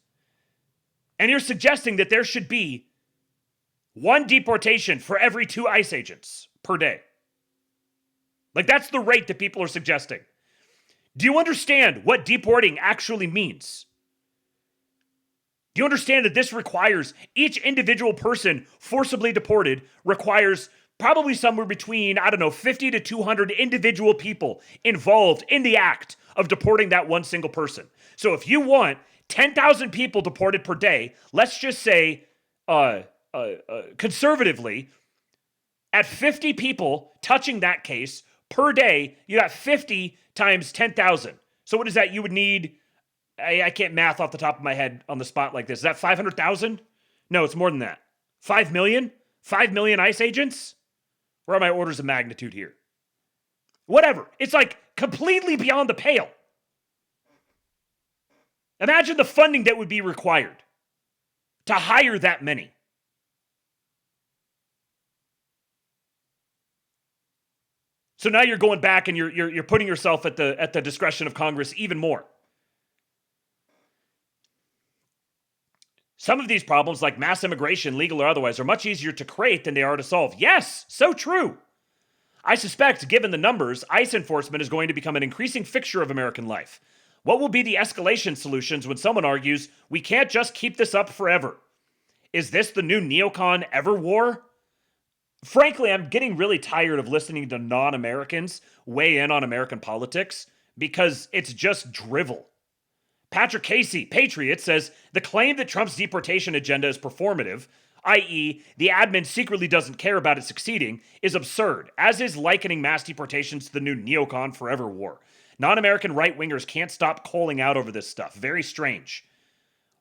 And you're suggesting that there should be one deportation for every 2 ICE agents per day. Like, that's the rate that people are suggesting. Do you understand what deporting actually means? Do you understand that this requires each individual person forcibly deported requires probably somewhere between, 50 to 200 individual people involved in the act of deporting that one single person. So if you want 10,000 people deported per day, let's just say, conservatively, at 50 people touching that case per day, you got 50 times 10,000. So what is that? You would need, I can't math off the top of my head on the spot like this. Is that 500,000? No, it's more than that. 5 million? 5 million ICE agents? Where are my orders of magnitude here? Whatever. It's like completely beyond the pale. Imagine the funding that would be required to hire that many. So now you're going back and you're putting yourself at the discretion of Congress even more. Some of these problems, like mass immigration, legal or otherwise, are much easier to create than they are to solve. Yes, so true. I suspect, given the numbers, ICE enforcement is going to become an increasing fixture of American life. What will be the escalation solutions when someone argues, we can't just keep this up forever? Is this the new neocon ever war? Frankly, I'm getting really tired of listening to non-Americans weigh in on American politics because it's just drivel. Patrick Casey, Patriot, says the claim that Trump's deportation agenda is performative, i.e., the admin secretly doesn't care about it succeeding, is absurd, as is likening mass deportations to the new neocon forever war. Non-American right-wingers can't stop calling out over this stuff. Very strange.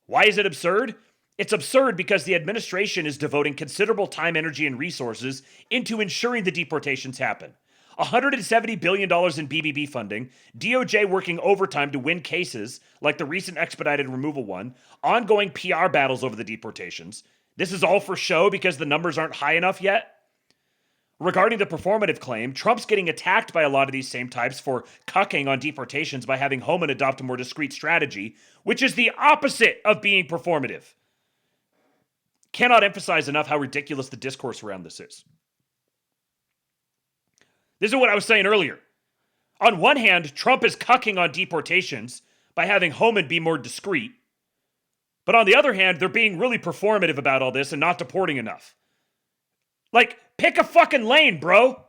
Why is it absurd? It's absurd because the administration is devoting considerable time, energy, and resources into ensuring the deportations happen. $170 billion in BBB funding, DOJ working overtime to win cases like the recent expedited removal one, ongoing PR battles over the deportations. This is all for show because the numbers aren't high enough yet? Regarding the performative claim, Trump's getting attacked by a lot of these same types for cucking on deportations by having Homan adopt a more discreet strategy, which is the opposite of being performative. Cannot emphasize enough how ridiculous the discourse around this is. This is what I was saying earlier. On one hand, Trump is cucking on deportations by having Homan be more discreet. But on the other hand, they're being really performative about all this and not deporting enough. Like, pick a fucking lane, bro.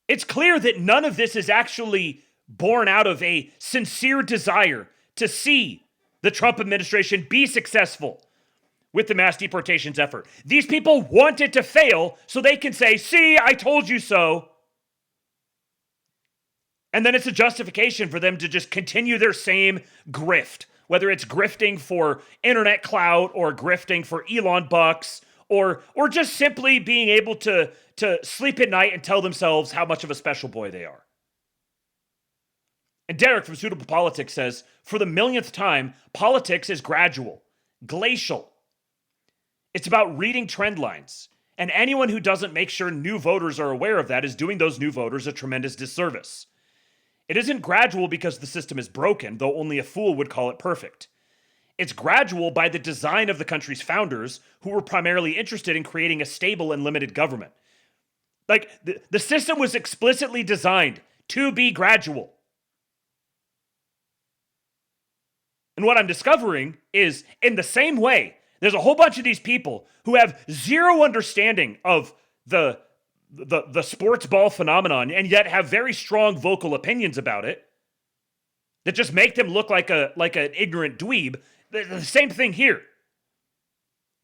It's clear that none of this is actually born out of a sincere desire to see the Trump administration be successful with the mass deportations effort. These people want it to fail so they can say, see, I told you so. And then it's a justification for them to just continue their same grift, whether it's grifting for internet clout or grifting for Elon bucks or just simply being able to sleep at night and tell themselves how much of a special boy they are. And Derek from Suitable Politics says, for the millionth time, politics is gradual, glacial. It's about reading trend lines. And anyone who doesn't make sure new voters are aware of that is doing those new voters a tremendous disservice. It isn't gradual because the system is broken, though only a fool would call it perfect. It's gradual by the design of the country's founders, who were primarily interested in creating a stable and limited government. Like, the system was explicitly designed to be gradual. And what I'm discovering is, in the same way, there's a whole bunch of these people who have zero understanding of the sports ball phenomenon and yet have very strong vocal opinions about it that just make them look like an ignorant dweeb. The same thing here.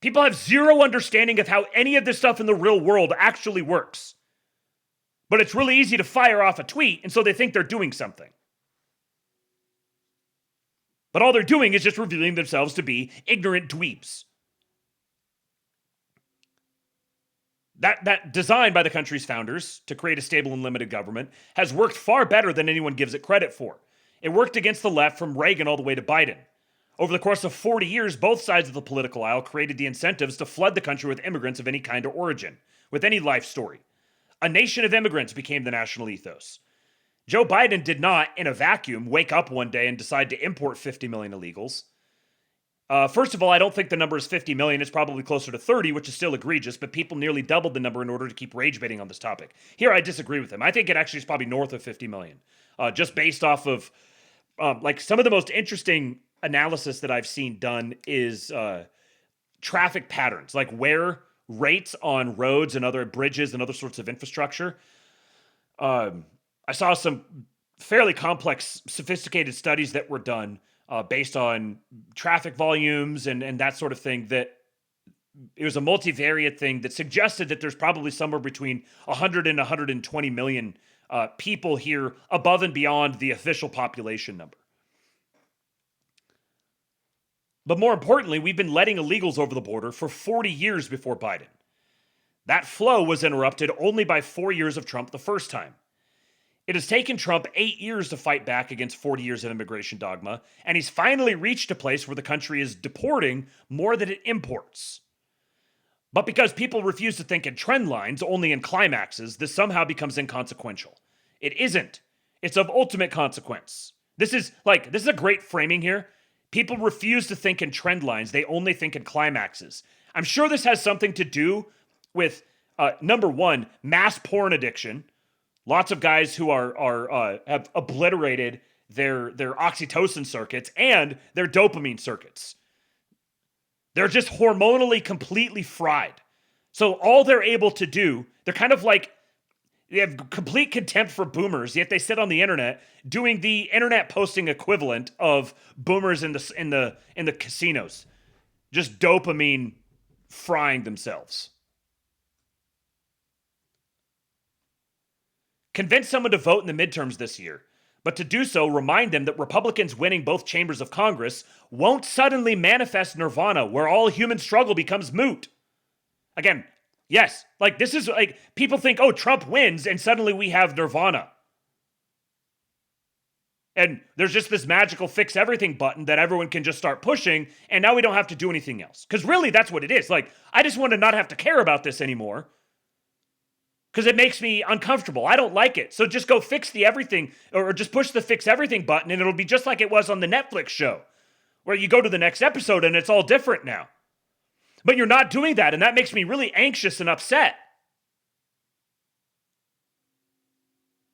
People have zero understanding of how any of this stuff in the real world actually works. But it's really easy to fire off a tweet, and so they think they're doing something. But all they're doing is just revealing themselves to be ignorant dweebs. That design by the country's founders to create a stable and limited government has worked far better than anyone gives it credit for. It worked against the left from Reagan all the way to Biden. Over the course of 40 years, both sides of the political aisle created the incentives to flood the country with immigrants of any kind or origin, with any life story. A nation of immigrants became the national ethos. Joe Biden did not, in a vacuum, wake up one day and decide to import 50 million illegals. First of all, I don't think the number is 50 million. It's probably closer to 30, which is still egregious, but people nearly doubled the number in order to keep rage baiting on this topic. Here, I disagree with him. I think it actually is probably north of 50 million, just based off of, like, some of the most interesting analysis that I've seen done is traffic patterns, like where rates on roads and other bridges and other sorts of infrastructure. I saw some fairly complex, sophisticated studies that were done based on traffic volumes and that sort of thing, that it was a multivariate thing that suggested that there's probably somewhere between 100 and 120 million people here above and beyond the official population number. But more importantly, we've been letting illegals over the border for 40 years before Biden. That flow was interrupted only by 4 years of Trump the first time. It has taken Trump 8 years to fight back against 40 years of immigration dogma, and he's finally reached a place where the country is deporting more than it imports. But because people refuse to think in trend lines, only in climaxes, this somehow becomes inconsequential. It isn't. It's of ultimate consequence. This is a great framing here. People refuse to think in trend lines. They only think in climaxes. I'm sure this has something to do with, number one, mass porn addiction. Lots of guys who have obliterated their oxytocin circuits and their dopamine circuits. They're just hormonally completely fried. So all they're able to do, they're kind of like, they have complete contempt for boomers, yet they sit on the internet doing the internet posting equivalent of boomers in the casinos, just dopamine frying themselves. Convince someone to vote in the midterms this year, but to do so, remind them that Republicans winning both chambers of Congress won't suddenly manifest nirvana where all human struggle becomes moot. Again, yes, this is people think, oh, Trump wins and suddenly we have nirvana. And there's just this magical fix everything button that everyone can just start pushing, and now we don't have to do anything else. Because really, that's what it is. I just want to not have to care about this anymore. Because it makes me uncomfortable. I don't like it. So just go fix the everything, or just push the fix everything button, and it'll be just like it was on the Netflix show, where you go to the next episode and it's all different now. But you're not doing that, and that makes me really anxious and upset.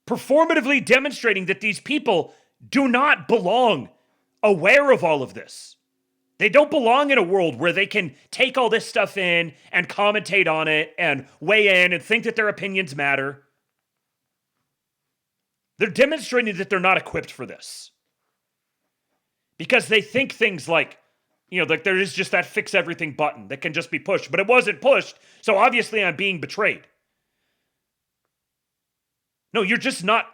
Performatively demonstrating that these people do not belong, aware of all of this. They don't belong in a world where they can take all this stuff in and commentate on it and weigh in and think that their opinions matter. They're demonstrating that they're not equipped for this. Because they think things like there is just that fix everything button that can just be pushed, but it wasn't pushed, so obviously I'm being betrayed. No, you're just not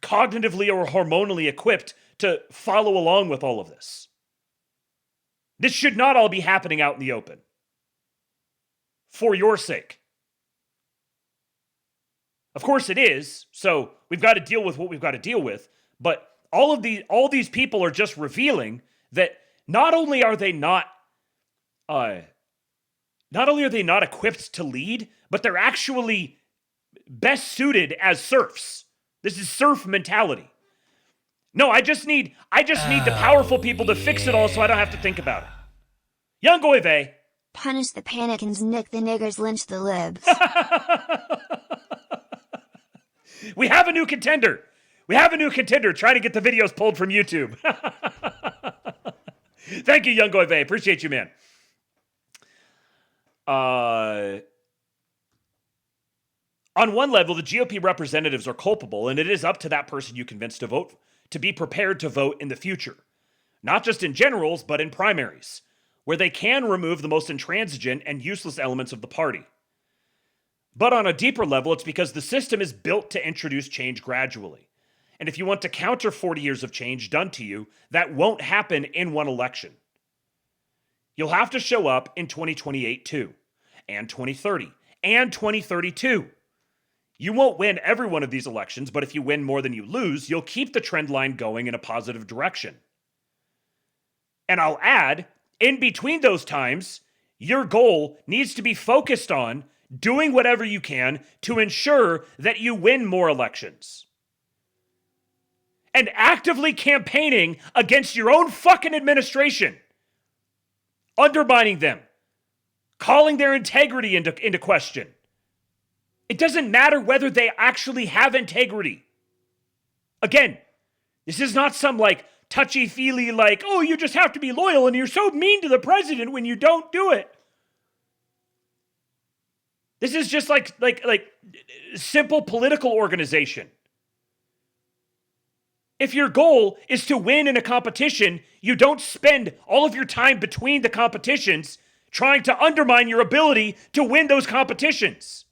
cognitively or hormonally equipped to follow along with all of this. This should not all be happening out in the open. For your sake. Of course it is, so we've got to deal with what we've got to deal with, but all these people are just revealing that not only are they not equipped to lead, but they're actually best suited as serfs. This is serf mentality. No, I just need the powerful people to fix it all so I don't have to think about it. Young Goive. Punish the panicans, nick the niggers, lynch the libs. We have a new contender. Trying to get the videos pulled from YouTube. Thank you, Young Goive. Appreciate you, man. On one level, the GOP representatives are culpable, and it is up to that person you convince to vote to be prepared to vote in the future. Not just in generals, but in primaries, where they can remove the most intransigent and useless elements of the party. But on a deeper level, it's because the system is built to introduce change gradually. And if you want to counter 40 years of change done to you, that won't happen in one election. You'll have to show up in 2028 too, and 2030, and 2032. You won't win every one of these elections, but if you win more than you lose, you'll keep the trend line going in a positive direction. And I'll add, in between those times, your goal needs to be focused on doing whatever you can to ensure that you win more elections. And actively campaigning against your own fucking administration. Undermining them. Calling their integrity into question. It doesn't matter whether they actually have integrity. Again, this is not some like touchy-feely like, oh, you just have to be loyal and you're so mean to the president when you don't do it. This is just like simple political organization. If your goal is to win in a competition, you don't spend all of your time between the competitions trying to undermine your ability to win those competitions.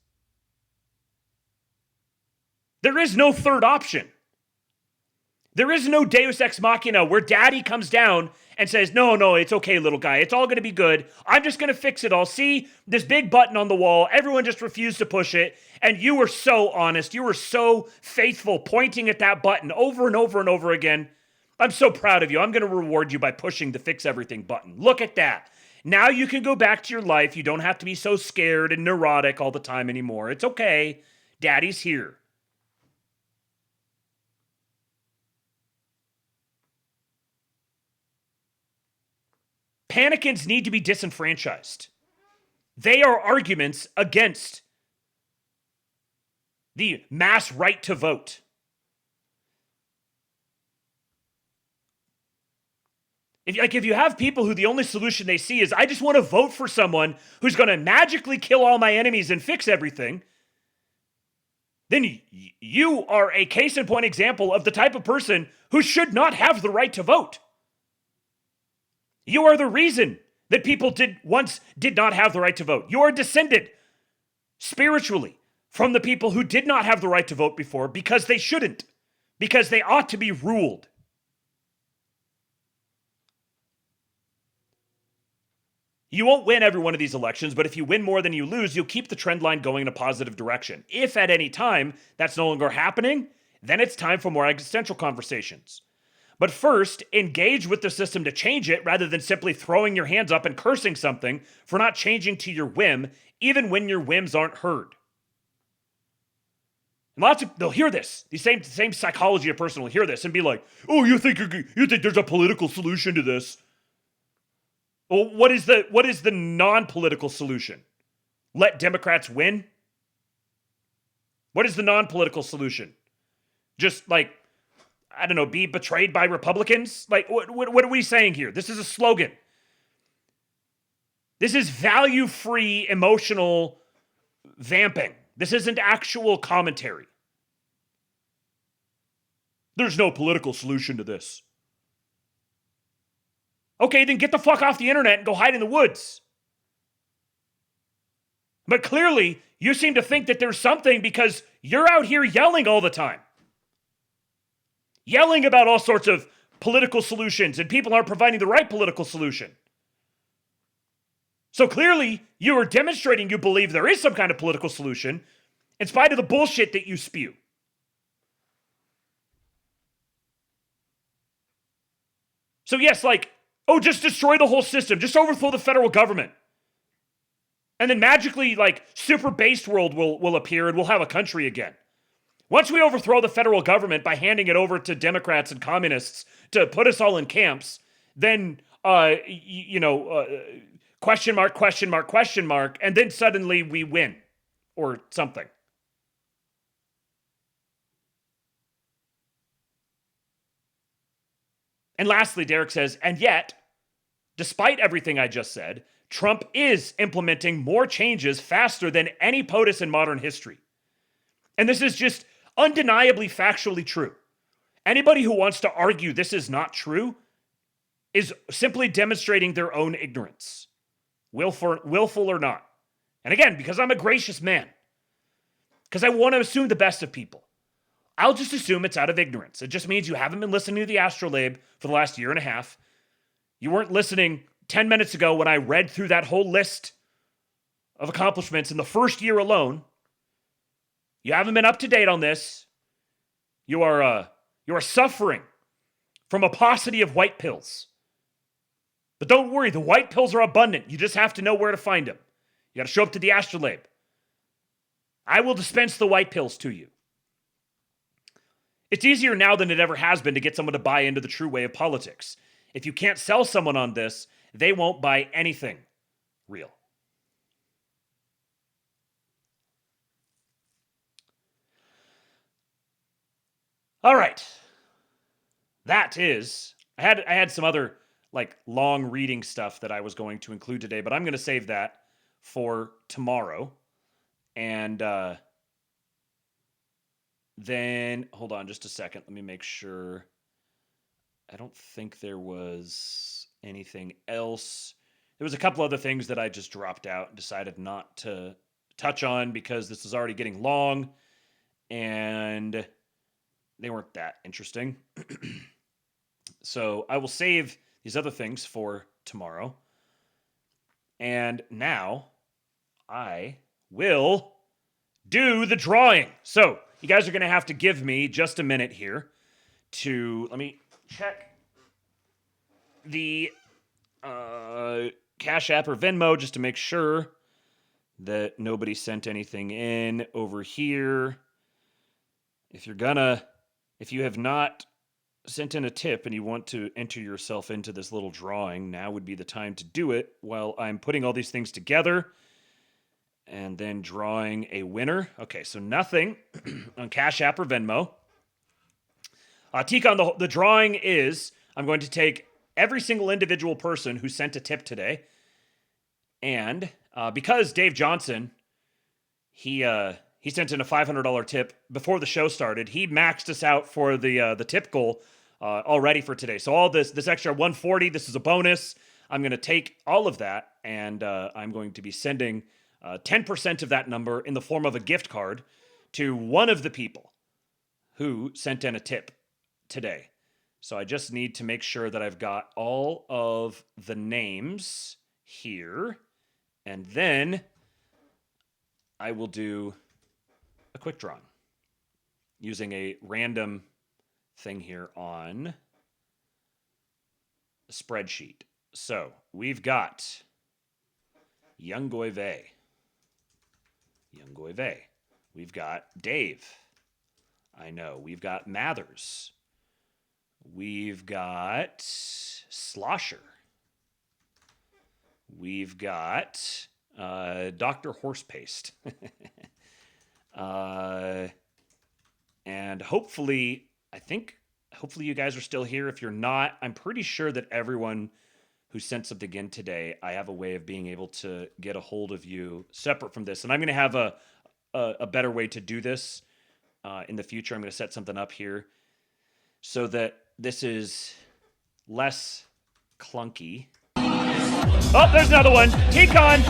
There is no third option. There is no Deus Ex Machina where daddy comes down and says, no, it's okay, little guy. It's all going to be good. I'm just going to fix it all. See this big button on the wall. Everyone just refused to push it. And you were so honest. You were so faithful, pointing at that button over and over and over again. I'm so proud of you. I'm going to reward you by pushing the fix everything button. Look at that. Now you can go back to your life. You don't have to be so scared and neurotic all the time anymore. It's okay. Daddy's here. Panicans need to be disenfranchised. They are arguments against the mass right to vote. If you have people who the only solution they see is, I just want to vote for someone who's going to magically kill all my enemies and fix everything, then you are a case in point example of the type of person who should not have the right to vote. You are the reason that people once did not have the right to vote. You are descended spiritually from the people who did not have the right to vote before because they shouldn't, because they ought to be ruled. You won't win every one of these elections, but if you win more than you lose, you'll keep the trend line going in a positive direction. If at any time that's no longer happening, then it's time for more existential conversations. But first, engage with the system to change it rather than simply throwing your hands up and cursing something for not changing to your whim, even when your whims aren't heard. And they'll hear this. The same psychology of person will hear this and be like, oh, you think there's a political solution to this? Well, what is the non-political solution? Let Democrats win? What is the non-political solution? Just like, I don't know, be betrayed by Republicans? Like, what are we saying here? This is a slogan. This is value-free emotional vamping. This isn't actual commentary. There's no political solution to this. Okay, then get the fuck off the internet and go hide in the woods. But clearly, you seem to think that there's something because you're out here yelling all the time. Yelling about all sorts of political solutions, and people aren't providing the right political solution. So clearly, you are demonstrating you believe there is some kind of political solution in spite of the bullshit that you spew. So yes, like, oh, just destroy the whole system. Just overthrow the federal government. And then magically, like, super based world will appear and we'll have a country again. Once we overthrow the federal government by handing it over to Democrats and communists to put us all in camps, then, question mark, question mark, question mark, and then suddenly we win or something. And lastly, Derek says, and yet, despite everything I just said, Trump is implementing more changes faster than any POTUS in modern history. And this is just undeniably factually true. Anybody who wants to argue this is not true is simply demonstrating their own ignorance, willful or not. And again, because I'm a gracious man, because I want to assume the best of people, I'll just assume it's out of ignorance. It just means you haven't been listening to the ASTROLABE for the last year and a half. You weren't listening 10 minutes ago when I read through that whole list of accomplishments in the first year alone. You haven't been up to date on this. You are suffering from a paucity of white pills. But don't worry, the white pills are abundant. You just have to know where to find them. You got to show up to the ASTROLABE. I will dispense the white pills to you. It's easier now than it ever has been to get someone to buy into the true way of politics. If you can't sell someone on this, they won't buy anything real. All right. That is, I had some other like long reading stuff that I was going to include today, but I'm going to save that for tomorrow. And then, hold on just a second. Let me make sure. I don't think there was anything else. There was a couple other things that I just dropped out and decided not to touch on because this is already getting long and they weren't that interesting. So I will save these other things for tomorrow. And now I will do the drawing. So you guys are going to have to give me just a minute here to, let me check the Cash App or Venmo just to make sure that nobody sent anything in over here. If you have not sent in a tip and you want to enter yourself into this little drawing, now would be the time to do it while I'm putting all these things together and then drawing a winner. Okay, so nothing on Cash App or Venmo. Tika, the drawing is, I'm going to take every single individual person who sent a tip today, and because Dave Johnson, he sent in a $500 tip before the show started. He maxed us out for the tip goal already for today. So all this extra 140, this is a bonus. I'm going to take all of that, and I'm going to be sending 10% of that number in the form of a gift card to one of the people who sent in a tip today. So I just need to make sure that I've got all of the names here, and then I will do a quick drawing using a random thing here on a spreadsheet. So we've got Young Goy Vey. We've got Dave. I know. We've got Mathers. We've got Slosher. We've got Dr. Horsepaste. And hopefully you guys are still here. If you're not, I'm pretty sure that everyone who sent something in today, I have a way of being able to get a hold of you separate from this. And I'm going to have a better way to do this in the future. I'm going to set something up here so that this is less clunky. Oh, there's another one. T-Con.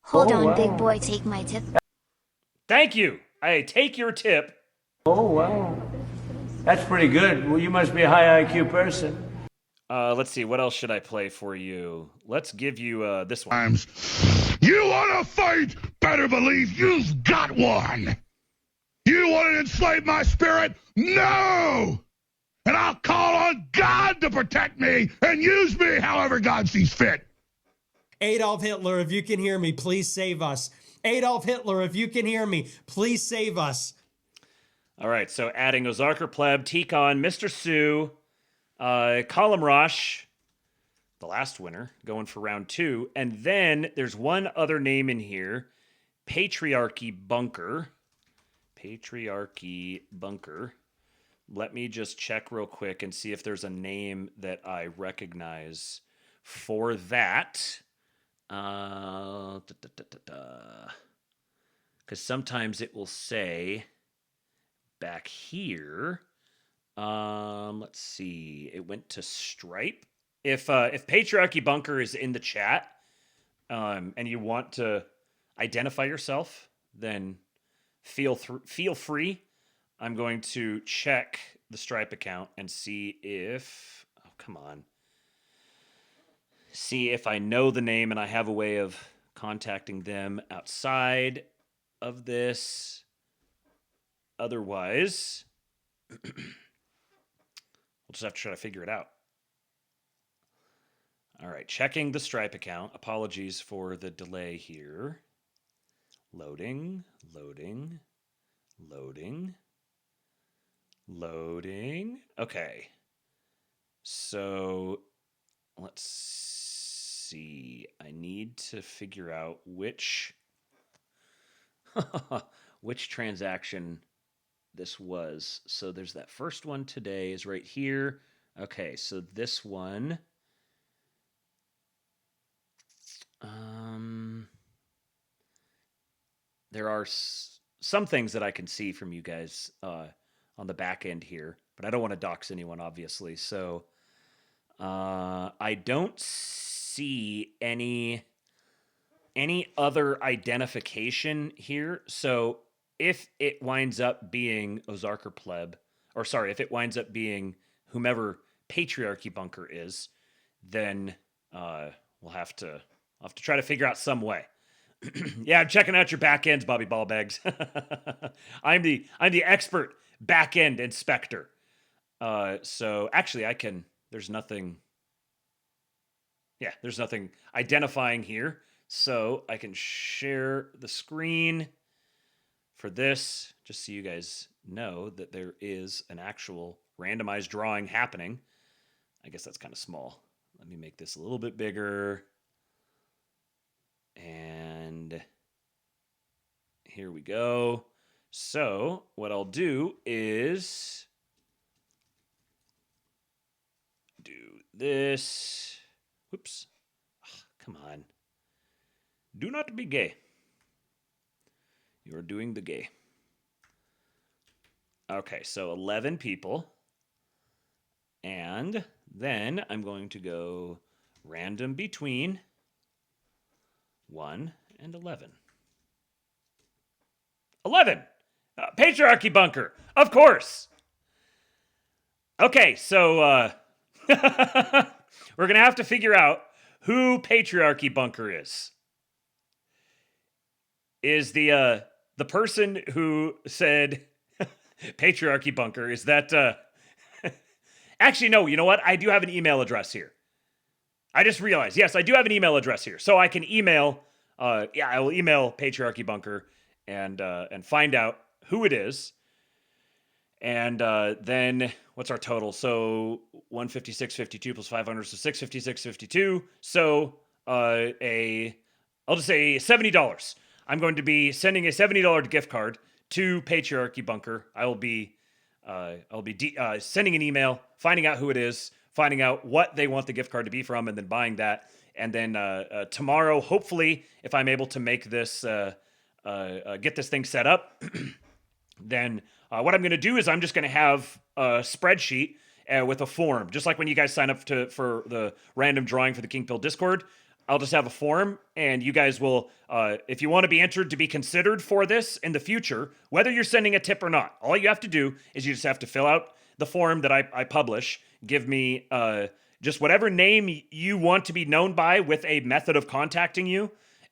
Hold on, big boy, take my tip. Thank you. I take your tip. Oh, wow. That's pretty good. Well, you must be a high IQ person. Let's see. What else should I play for you? Let's give you this one. You want to fight? Better believe you've got one. You want to enslave my spirit? No! And I'll call on God to protect me and use me however God sees fit. Adolf Hitler, if you can hear me, please save us. Adolf Hitler, if you can hear me, please save us. All right, so adding Ozarker Pleb, T-Con, Mr. Sue, Column Rosh, the last winner, going for round 2. And then there's one other name in here, Patriarchy Bunker. Let me just check real quick and see if there's a name that I recognize for that. Because sometimes it will say back here. Let's see. It went to Stripe. If Patriarchy Bunker is in the chat, and you want to identify yourself, then feel free. I'm going to check the Stripe account and see if, oh, come on. See if I know the name and I have a way of contacting them outside of this. Otherwise, we'll just have to try to figure it out. All right, checking the Stripe account. Apologies for the delay here. Loading. Okay. So let's see. I need to figure out which transaction this was. So there's that first one today is right here. Okay, so this one. There are some things that I can see from you guys on the back end here, but I don't want to dox anyone, obviously. So I don't see any other identification here. So if it winds up being Ozark or Pleb, or sorry, if it winds up being whomever Patriarchy Bunker is, then we'll have to try to figure out some way. Yeah, I'm checking out your back ends, Bobby Ballbags. I'm the expert back end inspector. So actually, there's nothing identifying here. So I can share the screen for this, just so you guys know that there is an actual randomized drawing happening. I guess that's kind of small. Let me make this a little bit bigger. And here we go. So what I'll do is do this. Whoops. Oh, come on. Do not be gay. You are doing the gay. Okay, so 11 people. And then I'm going to go random between 1 and 11. 11! Patriarchy Bunker, of course! Okay, so we're going to have to figure out who Patriarchy Bunker is. Is the person who said Patriarchy Bunker, is that... Actually, no, you know what? I do have an email address here. I just realized, yes, I do have an email address here. So I can email, I will email Patriarchy Bunker and find out who it is. And then what's our total? So 156.52 plus 500, so 656.52. So I'll just say $70. I'm going to be sending a $70 gift card to Patriarchy Bunker. I'll be sending an email, finding out who it is, finding out what they want the gift card to be from, and then buying that. And then tomorrow, hopefully, if I'm able to make this, get this thing set up, then what I'm going to do is I'm just going to have a spreadsheet with a form, just like when you guys sign up for the random drawing for the King Pill Discord. I'll just have a form, and you guys will, if you want to be entered to be considered for this in the future, whether you're sending a tip or not, all you have to do is you just have to fill out the form that I publish, give me just whatever name you want to be known by with a method of contacting you,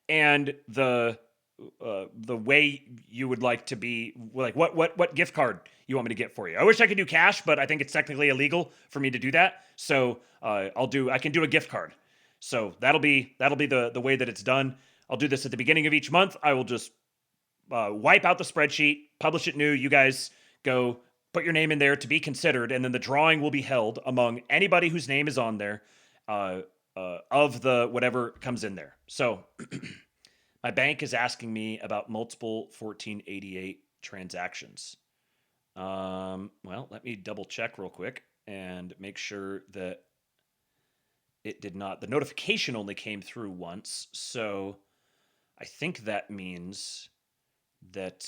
and the way you would like to be, like what gift card you want me to get for you. I wish I could do cash, but I think it's technically illegal for me to do that. So I can do a gift card. So that'll be the way that it's done. I'll do this at the beginning of each month. I will just wipe out the spreadsheet, publish it new. You guys go put your name in there to be considered, and then the drawing will be held among anybody whose name is on there of the whatever comes in there. So my bank is asking me about multiple 1488 transactions. Well, let me double check real quick and make sure that it did not. The notification only came through once, so I think that means that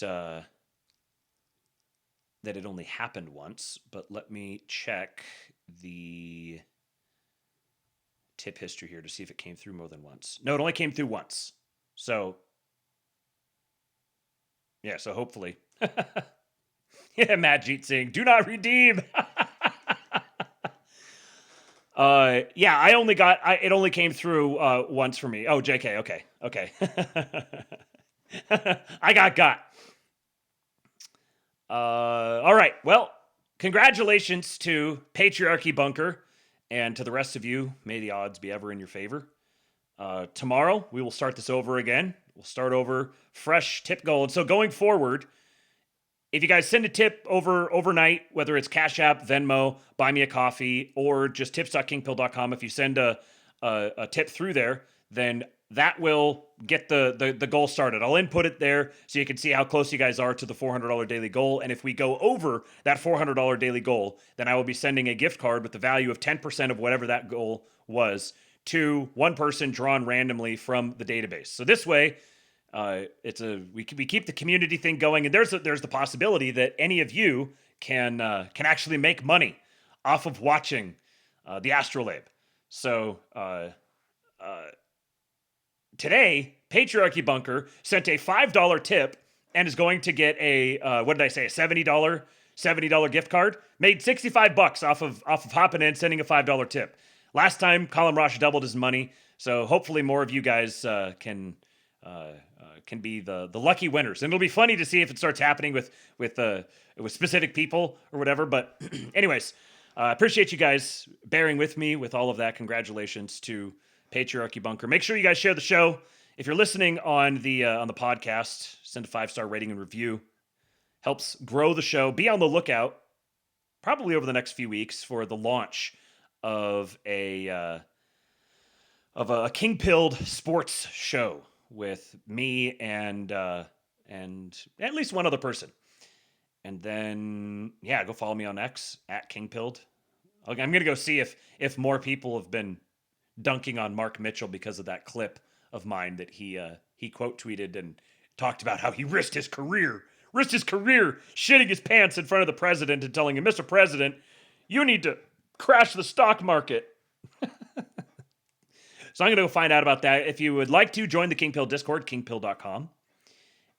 that it only happened once. But let me check the tip history here to see if it came through more than once. No, it only came through once. So, yeah, so hopefully. Yeah, Majit saying, do not redeem. Yeah, I only got, it only came through once for me. Oh, JK, okay. I got. All right, well, congratulations to Patriarchy Bunker, and to the rest of you, may the odds be ever in your favor. Tomorrow, we will start this over again. We'll start over fresh tip goal. And so going forward, if you guys send a tip overnight, whether it's Cash App, Venmo, Buy Me a Coffee, or just tips.kingpill.com, if you send a tip through there, then that will get the goal started. I'll input it there so you can see how close you guys are to the $400 daily goal. And if we go over that $400 daily goal, then I will be sending a gift card with the value of 10% of whatever that goal was to one person drawn randomly from the database. So this way, we keep the community thing going, and there's the possibility that any of you can actually make money off of watching the Astrolabe. So today, Patriarchy Bunker sent a $5 tip and is going to get a what did I say, a $70 gift card. Made $65 off of hopping in, sending a $5 tip. Last time, Colin Rosh doubled his money, so hopefully more of you guys can be the lucky winners. And it'll be funny to see if it starts happening with specific people or whatever. But anyways, appreciate you guys bearing with me with all of that. Congratulations to Patriarchy Bunker. Make sure you guys share the show. If you're listening on the podcast, send a 5-star rating and review. Helps grow the show. Be on the lookout, probably over the next few weeks, for the launch of a king-pilled sports show with me and at least one other person. And then, yeah, go follow me on X at @kingpilled. I'm going to go see if more people have been dunking on Mark Mitchell because of that clip of mine that he quote tweeted and talked about how he risked his career shitting his pants in front of the president and telling him, Mr. President, you need to crash the stock market. So I'm going to go find out about that. If you would like to join the Kingpill Discord, kingpill.com.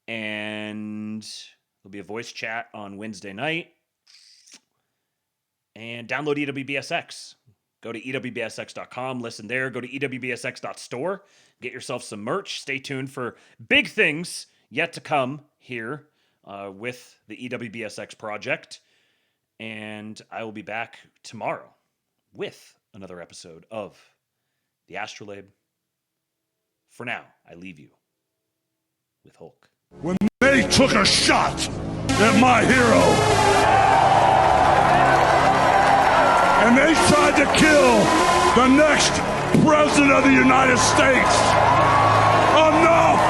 And there'll be a voice chat on Wednesday night. And download EWBSX. Go to EWBSX.com, listen there. Go to EWBSX.store. Get yourself some merch. Stay tuned for big things yet to come here with the EWBSX project. And I will be back tomorrow with another episode of the Astrolabe. For now, I leave you with Hulk. When they took a shot at my hero, and they tried to kill the next president of the United States, enough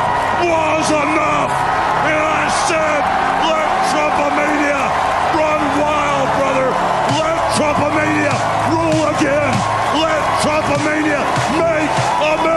was enough. And I said, let Trumpomania run wild, brother. Let Trumpomania rule again. Let Trumpomania make America